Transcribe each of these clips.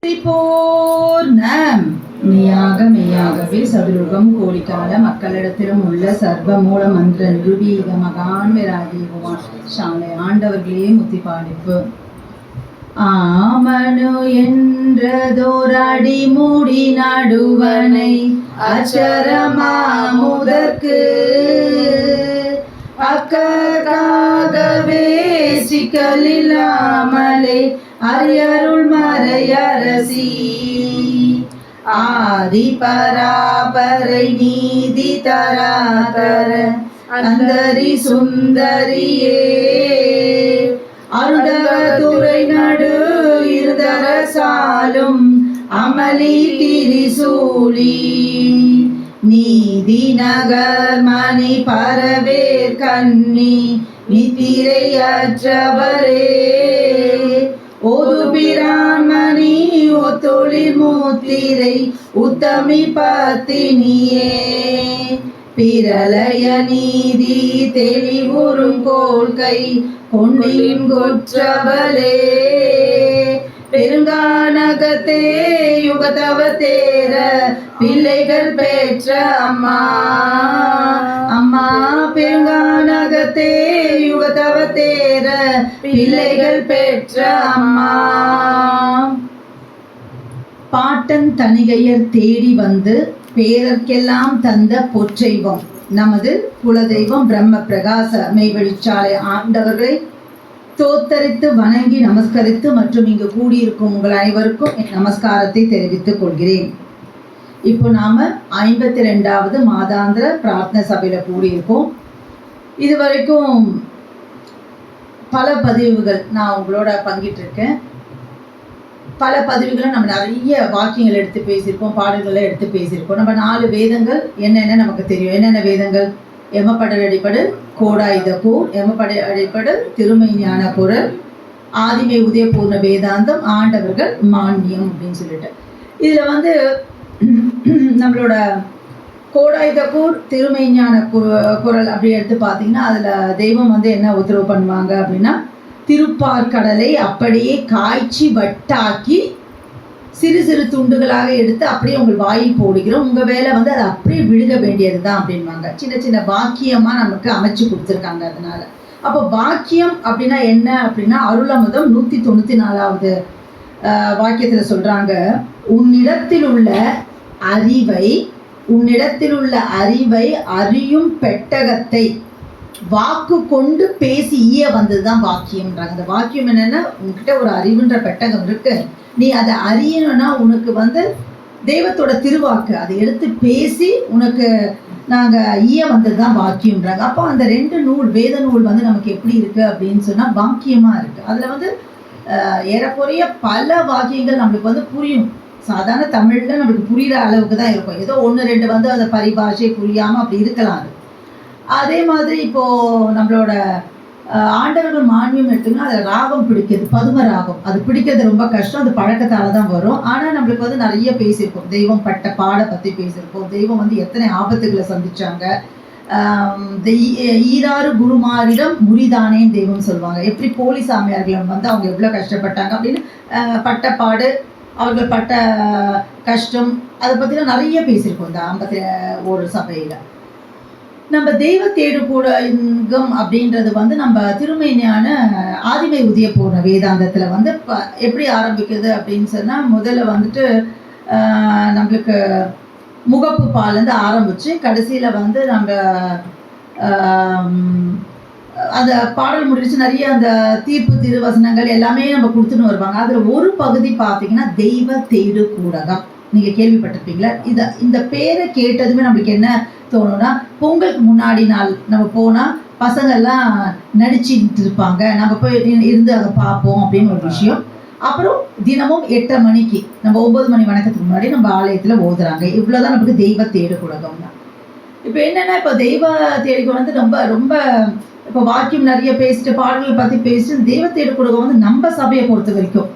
பரிபூர்ணம் மெய்யாக மெய்யாகவே சதுருகம் கோடிக்கால மக்களிடத்திலும் உள்ள சர்வ மூல மந்திர நிருபீக மகான்வராகி பகவான் சாலை ஆண்டவர்களே முத்தி பாடிப்பு. ஆமனு என்றதோரடி மூடி நடுவனை அச்சரமாமுதற்கு அக்காகவே சிக்கலில்லாமலே அரியருள் மறையரசி ஆதி பராபரை நீதி தராதர அந்தரி சுந்தரியே அருடதுரை நடு இருதரசாலும் அமளி திரிசூலி நீதி நகர் மணி பரவேர் கண்ணி நித்திரையற்றவரே ஓது பிராமணி ஒத்தொழில் மூத்திரை உத்தமி பத்தினியே பிரளய நீதி தெளிவுறும் கோள்கை கொண்டின் கொற்றவளே பெருங்கானகத்தே யுகதவ தேர பிள்ளைகள் பெற்ற அம்மா அம்மா பெருங்கானகத்தே யுகதவ தேர பிள்ளைகள் பெற்ற அம்மா. பாட்டன் தணிகையர் தேடி வந்து பேரர்க்கெல்லாம் தந்த பொற்றைவம் நமது குலதெய்வம் பிரம்ம பிரகாச மெய்வழிச்சாலை ஆண்டவர்களை தோத்தரித்து வணங்கி நமஸ்கரித்து மற்றும் இங்கு கூடியிருக்கும் உங்கள் அனைவருக்கும் என் நமஸ்காரத்தை தெரிவித்துக் கொள்கிறேன். இப்போ நாம 52வது மாதாந்திர பிரார்த்தனை சபையில கூடியிருக்கோம். இதுவரைக்கும் பல பதிவுகள் நான் உங்களோட பங்கிட்டு இருக்கேன். பல பதிவுகளை நம்ம நிறைய வாக்கியங்கள் எடுத்து பேசியிருக்கோம், பாடல்களை எடுத்து பேசியிருக்கோம். நம்ம 4 வேதங்கள் என்னென்ன நமக்கு தெரியும். என்னென்ன வேதங்கள்? எமப்படல் அடிப்படு கோடாயுத கூர், எமப்படல் அடிப்படு திருமை ஞான குரல், ஆதிமை உதயபூர்ண வேதாந்தம், ஆண்டவர்கள் மான்மியம் அப்படின்னு சொல்லிட்டு இதில் வந்து நம்மளோட கோடாயுத கூர் திருமை ஞான குரல் அப்படி எடுத்து பார்த்தீங்கன்னா அதில் தெய்வம் வந்து என்ன உத்தரவு பண்ணுவாங்க அப்படின்னா, திருப்பார்கடலை அப்படியே காய்ச்சி வட்டாக்கி சிறு சிறு துண்டுகளாக எடுத்து அப்படியே உங்கள் வாயில் போடுகிறோம், உங்கள் வேலை வந்து அதை அப்படியே விழுக வேண்டியது தான் அப்படின்வாங்க. சின்ன சின்ன வாக்கியமாக நமக்கு அமைச்சு கொடுத்துருக்காங்க. அதனால அப்போ வாக்கியம் அப்படின்னா என்ன அப்படின்னா, அருளமுதம் 194வது வாக்கியத்தில் சொல்கிறாங்க, உன்னிடத்தில் உள்ள அறிவை அறியும் பெட்டகத்தை வாக்கு கொண்டு பேசி ஈய வந்தது தான் வாக்கியம்ன்றாங்க. அந்த வாக்கியம் என்னன்னா, உங்ககிட்ட ஒரு அறிவுன்ற பெட்டகம் இருக்கு, நீ அதை அறியணும்னா உனக்கு வந்து தெய்வத்தோட திருவாக்கு அதை எடுத்து பேசி உனக்கு நாங்கள் ஈய வந்தது தான் வாக்கியம்ன்றாங்க. அப்போ அந்த 2 நூல் வேத நூல் வந்து நமக்கு எப்படி இருக்கு அப்படின்னு சொன்னால் வாக்கியமாக இருக்கு. அதில் வந்து ஏறக்குறைய பல வாக்கியங்கள் நம்மளுக்கு வந்து புரியும். சாதாரண தமிழில் நம்மளுக்கு புரிகிற அளவுக்கு தான் இருக்கும். ஏதோ 1-2 வந்து அந்த பரிபாஷை புரியாமல் அப்படி இருக்கலாம். அது அதே மாதிரி இப்போது நம்மளோட ஆண்டவர்கள் மான்மியம் எடுத்தோம்னா அதில் ராகம் பிடிக்கிறது, பதும ராகம், அது பிடிக்கிறது ரொம்ப கஷ்டம். அது பழக்கத்தால் தான் வரும். ஆனால் நம்மளுக்கு வந்து நிறைய பேசியிருக்கோம், தெய்வம் பட்ட பாட பற்றி பேசியிருக்கோம். தெய்வம் வந்து எத்தனை ஆபத்துகளை சந்திச்சாங்க. ஈராறு குருமாரிடம் முறிதானேன்னு தெய்வம் சொல்லுவாங்க. எப்படி போலி சாமியார்கள் வந்து அவங்க எவ்வளோ கஷ்டப்பட்டாங்க அப்படின்னு பட்ட பாடு, அவர்கள் பட்ட கஷ்டம், அதை பற்றிலாம் நிறைய பேசியிருக்கோம் இந்த 51 சபையில். நம்ம தெய்வ தேடு கூட இங்கம் அப்படின்றது வந்து நம்ம திருமைஞான ஆதிமை உதயபூர்ண வேதாந்தத்தில் வந்து எப்படி ஆரம்பிக்குது அப்படின்னு சொன்னால், முதல்ல வந்துட்டு நம்மளுக்கு முகப்பு பாலேருந்து ஆரம்பித்து கடைசியில் வந்து நம்ம அந்த பாடல் முடிச்சு நிறைய அந்த தீர்ப்பு திருவசனங்கள் எல்லாமே நம்ம கொடுத்துன்னு வருவாங்க. அதில் ஒரு பகுதி பார்த்தீங்கன்னா தெய்வ தேடு கூடகம். நீங்கள் கேள்விப்பட்டிருப்பீங்களா? இந்த பேரை கேட்டதுமே நம்மளுக்கு என்ன தோணும்னா, பொங்கலுக்கு முன்னாடி நாள் நம்ம போனால் பசங்கள்லாம் நடிச்சுட்டு இருப்பாங்க, நம்ம போய் இருந்து அதை பார்ப்போம் அப்படின்னு ஒரு விஷயம். அப்புறம் தினமும் 8:30 மணிக்கு நம்ம 9 மணி வணக்கத்துக்கு முன்னாடி நம்ம ஆலயத்தில் ஓதுறாங்க. இவ்வளோதான் நமக்கு தெய்வ தேடு கூடகம் தான். இப்போ என்னென்னா, இப்போ தெய்வ தேடுக்கு வந்து ரொம்ப ரொம்ப இப்போ வாக்கியம் நிறைய பேசிட்டு பாடல்கள் பற்றி பேசிட்டு தெய்வ தேடு கூடகம் வந்து நம்ம சபையை பொறுத்த வரைக்கும்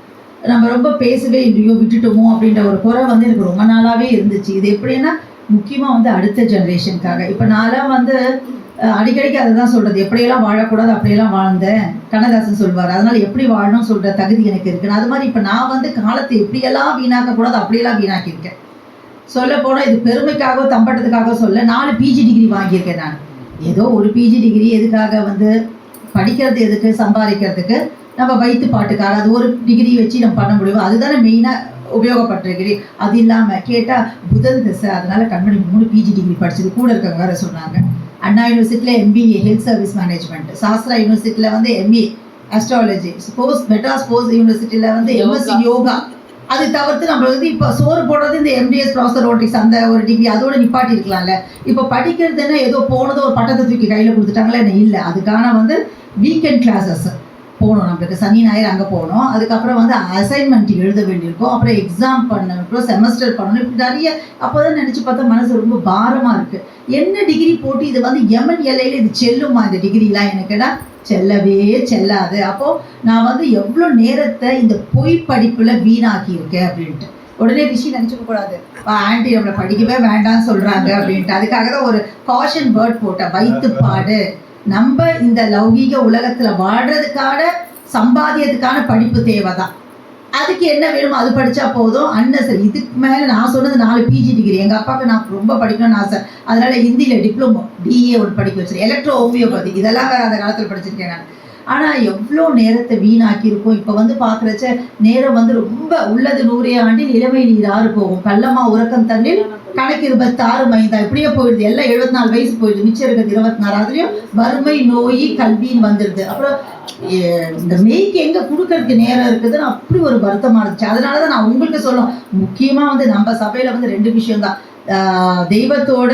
நம்ம ரொம்ப பேசவே இல்லையோ விட்டுட்டோமோ அப்படின்ற ஒரு குறை வந்து எனக்கு ரொம்ப நாளாகவே இருந்துச்சு. இது எப்படின்னா முக்கியமாக வந்து அடுத்த ஜென்ரேஷனுக்காக. இப்போ நான்லாம் வந்து அடிக்கடிக்கு அதை தான் சொல்கிறது, எப்படியெல்லாம் வாழக்கூடாது அப்படியெல்லாம் வாழ்ந்தேன் கண்ணதாசன் சொல்வார். அதனால் எப்படி வாழணும்னு சொல்கிற தகுதி எனக்கு இருக்குன்னு. அது மாதிரி இப்போ நான் வந்து காலத்தை எப்படியெல்லாம் வீணாக்கக்கூடாது அப்படியெல்லாம் வீணாக்கியிருக்கேன். சொல்ல போனால் இது பெருமைக்காக தம்பட்டத்துக்காக சொல்ல 4 பிஜி டிகிரி வாங்கியிருக்கேன் நான். ஏதோ ஒரு பிஜி டிகிரி எதுக்காக வந்து படிக்கிறது, எதுக்கு சம்பாதிக்கிறதுக்கு, நம்ம வயிற்று பாட்டுக்காக அது ஒரு டிகிரி வச்சு நம்ம பண்ண முடியும். அதுதானே மெயினாக உபயோகப்பட்ட டிகிரி. அது இல்லாமல் கேட்டால் புதன் திசை, அதனால கண்மணி 3 பிஜி டிகிரி படிச்சது கூட இருக்கவங்க வேறு சொன்னாங்க. அண்ணா யூனிவர்சிட்டியில் MBA health service management, Sastra யூனிவர்சிட்டியில் வந்து எம்ஏ அஸ்ட்ராலஜி, மெட்ராஸ் ஸ்போர்ட்ஸ் யூனிவர்சிட்டியில் வந்து எம்எஸ்சி யோகா. அது தவிர்த்து நம்ம வந்து இப்போ சோறு போடுறது இந்த எம்டிஎஸ் ப்ரொஃபஸர் ரோட்டிக்ஸ் அந்த ஒரு டிகிரி அதோட நிப்பாட்டி இருக்கலாம்ல. இப்போ படிக்கிறதுன்னா ஏதோ போனதோ ஒரு பட்டத்தை தூக்கி கையில் கொடுத்துட்டாங்களே என்ன இல்லை. அதுக்கான வந்து வீக்கெண்ட் கிளாஸஸ் போகணும், நம்மளுக்கு சனி ஞாயிறு அங்கே போகணும். அதுக்கப்புறம் வந்து அசைன்மெண்ட் எழுத வேண்டியிருக்கும், அப்புறம் எக்ஸாம் பண்ணணும், செமஸ்டர் பண்ணணும். இப்படி நிறைய அப்போ தான் நினச்சி பார்த்தா மனசு ரொம்ப பாரமாக இருக்குது. என்ன டிகிரி போட்டு இது வந்து எம்என் எல்லையில் இது செல்லுமா இந்த டிகிரிலாம்? எனக்குன்னா செல்லவே செல்லாது. அப்போது நான் வந்து எவ்வளோ நேரத்தை இந்த பொய் படிப்பில் வீணாக்கி இருக்கேன் அப்படின்ட்டு. உடனே ரிஷி நினச்சிக்க கூடாது, ஆண்டி நம்மளை படிக்கவே வேண்டாம்னு சொல்கிறாங்க அப்படின்ட்டு. அதுக்காக தான் ஒரு காஷன் வேர்ட் போட்டேன், வைத்துப்பாடு. நம்ம இந்த லௌகீக உலகத்தில் வாழ்கிறதுக்கான சம்பாதியத்துக்கான படிப்பு தேவை தான். அதுக்கு என்ன வேணுமோ அது படித்தா போதும். அன்னசரி இதுக்கு மேலே நான் சொன்னது 4 பிஜி டிகிரி. எங்கள் அப்பாவுக்கு நான் ரொம்ப படிக்கணும்னு ஆசை, அதனால் ஹிந்தியில் டிப்ளமோ பிஏ ஒன்று படிக்க வச்சிருக்கேன், எலக்ட்ரோ ஹோமியோபதி இதெல்லாம் வேறு அந்த காலத்தில் படிச்சிருக்கேன் நான். ஆனால் எவ்வளோ நேரத்தை வீணாக்கியிருக்கோம். இப்போ வந்து பார்க்குறச்ச நேரம் வந்து ரொம்ப உள்ளது 100 ஆண்டில் இளமை நீராறு போகும், கள்ளமா உறக்கம் தண்ணில் கணக்கு 26 மைந்தா இப்படியே போயிடுது. எல்லாம் 74 வயசு போயிடுது, மிச்சம் இருக்கிறது 26. அதுலேயும் வறுமை நோய் கல்வின்னு வந்துடுது. அப்புறம் இந்த மெய்க்கு எங்கே கொடுக்கறதுக்கு நேரம் இருக்குதுன்னு அப்படி ஒரு வருத்தமாக இருந்துச்சு. அதனால தான் நான் உங்களுக்கு சொல்லும், முக்கியமாக வந்து நம்ம சபையில் வந்து 2 விஷயம்தான். தெய்வத்தோட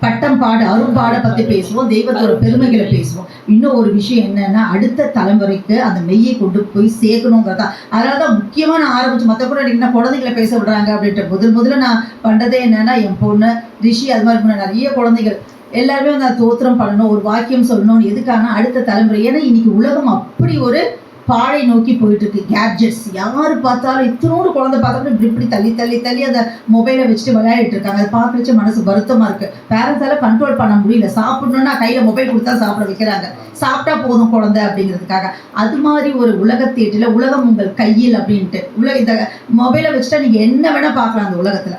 பட்டம் பாட அரும்பாடை பற்றி பேசுவோம், தெய்வத்தோட பெருமைகளை பேசுவோம். இன்னும் ஒரு விஷயம் என்னன்னா, அடுத்த தலைமுறைக்கு அந்த மெய்யை கொண்டு போய் சேர்க்கணுங்கிறதா. அதனால தான் முக்கியமாக நான் ஆரம்பிச்சு, மற்ற கூட என்ன குழந்தைங்களை பேச விடுறாங்க அப்படின்ட்டு முதல்ல நான் பண்ணுறதே என்னன்னா, என் பொண்ணு ரிஷி அது மாதிரி நிறைய குழந்தைகள் எல்லாருமே வந்து தோத்திரம் பண்ணணும், ஒரு வாக்கியம் சொல்லணும். எதுக்கான அடுத்த தலைமுறை. ஏன்னா இன்னைக்கு உலகம் அப்படி ஒரு பாழை நோக்கி போயிட்டு இருக்கு. கேட்ஜெட்ஸ் யார் பார்த்தாலும் இத்தனோடு குழந்தை பார்த்தாலும் இப்படி தள்ளி தள்ளி தள்ளி அந்த மொபைலை வச்சுட்டு விளையாடிட்டு இருக்காங்க. அதை பார்க்கறச்சு மனசு வருத்தமாக இருக்குது. பேரண்ட்ஸால கண்ட்ரோல் பண்ண முடியல. சாப்பிடணுன்னா கையில் மொபைல் கொடுத்தா சாப்பிட வைக்கிறாங்க, சாப்பிட்டா போதும் குழந்தை அப்படிங்கிறதுக்காக. அது மாதிரி ஒரு உலகத்தேட்டில் உலகம் உங்கள் கையில் அப்படின்ட்டு இந்த மொபைலை வச்சுட்டா நீங்கள் என்ன வேணால் பார்க்கலாம் அந்த உலகத்தில்.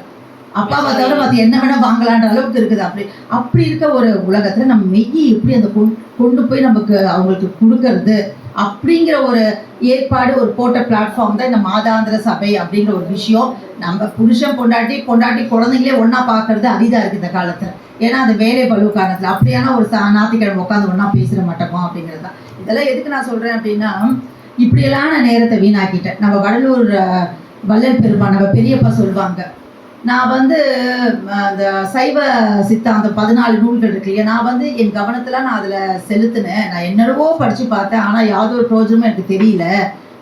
அப்பாவை தவிர மற்ற என்ன வேணால் வாங்கலான்ற அளவுக்கு இருக்குது. அப்படி இருக்க ஒரு உலகத்தில் நம்ம மெய்யை எப்படி அந்த கொண்டு போய் நமக்கு அவங்களுக்கு கொடுக்கறது அப்படிங்கிற ஒரு ஏற்பாடு, ஒரு போட்ட பிளாட்ஃபார்ம் தான் இந்த மாதாந்திர சபை அப்படிங்கிற ஒரு விஷயம். நம்ம புருஷன் பொண்டாட்டி குழந்தைங்களே ஒன்றா பார்க்கறது அரிதாக இருக்குது இந்த காலத்தில். ஏன்னா அந்த வேலை பழுவு காரணத்தில். அப்படியான ஒரு ஞாயிற்றுக்கிழமை உட்காந்து ஒன்றா பேசுகிற மாட்டோமோ அப்படிங்கிறது தான். இதெல்லாம் எதுக்கு நான் சொல்கிறேன் அப்படின்னா, இப்படியெல்லாம் நான் நேரத்தை வீணாக்கிட்டேன். நம்ம வடலூர் வள்ளல் பெருமான் நம்ம பெரியப்பா சொல்லுவாங்க, நான் வந்து அந்த சைவ சித்தாந்தம் 14 நூல்கள் இருக்கு இல்லையா, நான் வந்து என் கவனத்தில் நான் அதில் செலுத்தினேன். நான் என்னென்னவோ படித்து பார்த்தேன், ஆனால் யாதொரு பிரோஜனமும் எனக்கு தெரியல.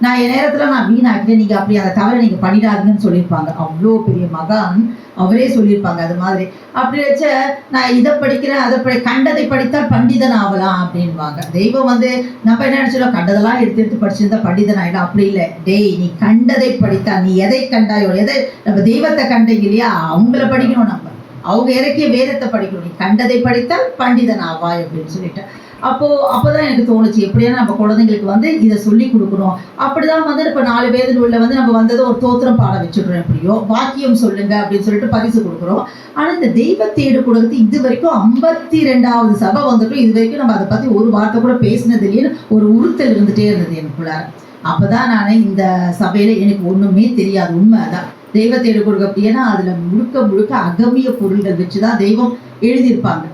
நான் என் நேரத்தில் நான் வீணாக்கிட்டேன், நீங்கள் அப்படி அதை தவிர நீங்கள் பண்ணிடாதுன்னு சொல்லியிருப்பாங்க. அவ்வளோ பெரிய மகான், அவரே சொல்லியிருப்பாங்க அது மாதிரி. அப்படி வச்ச நான் இதை படிக்கிறேன் அதை கண்டதை படித்தால் பண்டிதன் ஆகலாம் அப்படின்வாங்க. தெய்வம் வந்து நம்ம என்ன நினச்சிடும், கண்டதெல்லாம் எடுத்து படிச்சிருந்தா பண்டிதன் ஆகிடும். அப்படி இல்லை. டேய், நீ கண்டதை படித்தா, நீ எதை கண்டாயோ, எதை நம்ம தெய்வத்தை கண்டீங்க இல்லையா, அவங்கள படிக்கணும். நம்ம அவங்க இறக்கிய வேதத்தை படிக்கணும். நீ கண்டதை படித்தால் பண்டிதன் ஆவாய் அப்படின்னு சொல்லிட்டு. அப்போதான் எனக்கு தோணுச்சு, எப்படியா நம்ம குழந்தைங்களுக்கு வந்து இதை சொல்லி கொடுக்கணும். அப்படிதான் வந்து இப்போ 4 வேத நூலில் வந்து நம்ம வந்ததை ஒரு தோத்திரம் பாட வச்சுடுறோம், எப்படியோ வாக்கியம் சொல்லுங்க அப்படின்னு சொல்லிட்டு பரிசு கொடுக்குறோம். ஆனால் இந்த தெய்வ தேடு கொடுக்குறது இது வரைக்கும் 52வது சபை வந்துட்டும் இது வரைக்கும் நம்ம அதை பற்றி ஒரு வார்த்தை கூட பேசினது இல்லைன்னு ஒரு உறுத்தல் இருந்துகிட்டே இருந்தது எனக்குள்ளார. அப்போதான் நான் இந்த சபையில் எனக்கு ஒன்றுமே தெரியாது. உண்மை அதான், தெய்வ தேடு கொடுக்க. ஏன்னா அதில் முழுக்க அகமிய பொருள்கள் வச்சு தான் தெய்வம் எழுதியிருப்பாங்க.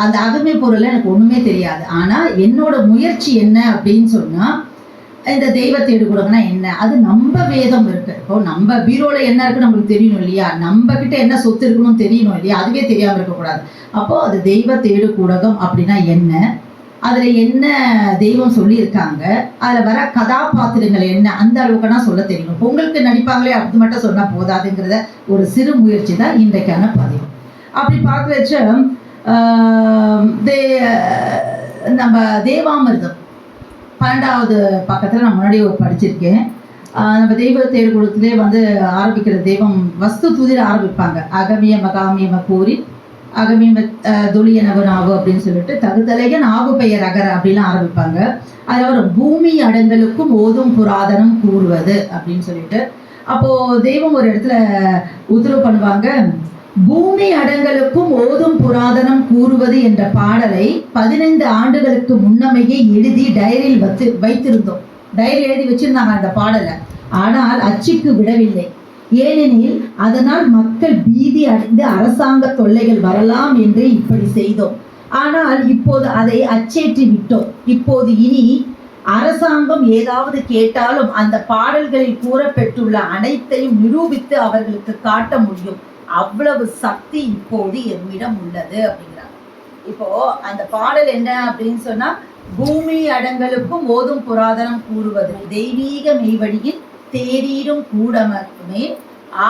அந்த அகமை பொருள் எனக்கு ஒன்றுமே தெரியாது. ஆனால் என்னோட முயற்சி என்ன அப்படின்னு சொன்னால், இந்த தெய்வ தேடு கொடுங்கன்னா என்ன, அது நம்ம வேதம் இருக்குது. இப்போ நம்ம பீரோவில் என்ன இருக்குன்னு நம்மளுக்கு தெரியணும் இல்லையா, நம்ம கிட்ட என்ன சொத்து இருக்கணும்னு தெரியணும் இல்லையா, அதுவே தெரியாமல் இருக்கக்கூடாது. அப்போது அது தெய்வ தேடு கூடகம் அப்படின்னா என்ன, அதில் என்ன தெய்வம் சொல்லியிருக்காங்க, அதில் வர கதாபாத்திரங்கள் என்ன, அந்த அளவுக்குனா சொல்ல தெரியணும். பொங்கலுக்கு நடிப்பாங்களே அப்படி மட்டும் சொன்னால் போதாதுங்கிறத ஒரு சிறு முயற்சி தான் இன்றைக்கான பதிவு. அப்படி பார்க்க வச்ச நம்ம தேவாமிர்தம் 12வது பக்கத்தில் நான் முன்னாடி ஒரு படிச்சிருக்கேன். நம்ம தெய்வ தேடு கொடுத்துலேயே வந்து ஆரம்பிக்கிற தெய்வம் வஸ்து துதிர ஆரம்பிப்பாங்க. அகமிய மகாமியம கூறி அகமீம துளியனவு நாவு அப்படின்னு சொல்லிட்டு தகுதலைய நாவு பெயர் அகர அப்படின்னு ஆரம்பிப்பாங்க. அதில் பூமி அடங்கலுக்கும் ஓதும் புராதனம் கூறுவது அப்படின்னு சொல்லிட்டு, அப்போ தெய்வம் ஒரு இடத்துல உத்தரவு பண்ணுவாங்க, பூமி அடங்கலுக்கும் ஓதும் புராதனம் கூறுவது என்ற பாடலை 15 ஆண்டுகளுக்கு முன்னமையே எழுதி டைரியில் வைத்திருந்தோம். டைரி எழுதி வச்சிருந்தாங்க அந்த பாடலை. ஆனால் அச்சுக்கு விடவில்லை. ஏனெனில் அதனால் மக்கள் பீதி அடைந்து அரசாங்க தொல்லைகள் வரலாம் என்று இப்படி செய்தோம். ஆனால் இப்போது அதை அச்சேற்றி விட்டோம். இப்போது இனி அரசாங்கம் ஏதாவது கேட்டாலும் அந்த பாடல்களில் கூறப்பெற்றுள்ள அனைத்தையும் நிரூபித்து அவர்களுக்கு காட்ட முடியும். அவ்வளவு சக்தி இப்போது எம்மிடம் உள்ளது அப்படிங்கிறாங்க. இப்போ அந்த பாடல் என்ன அப்படின்னு சொன்னா, பூமி அடங்கலுக்கும் ஓதும் புராதனம் கூறுவது தெய்வீக மெய்வழியில் தேடீரும் கூடமக்குமே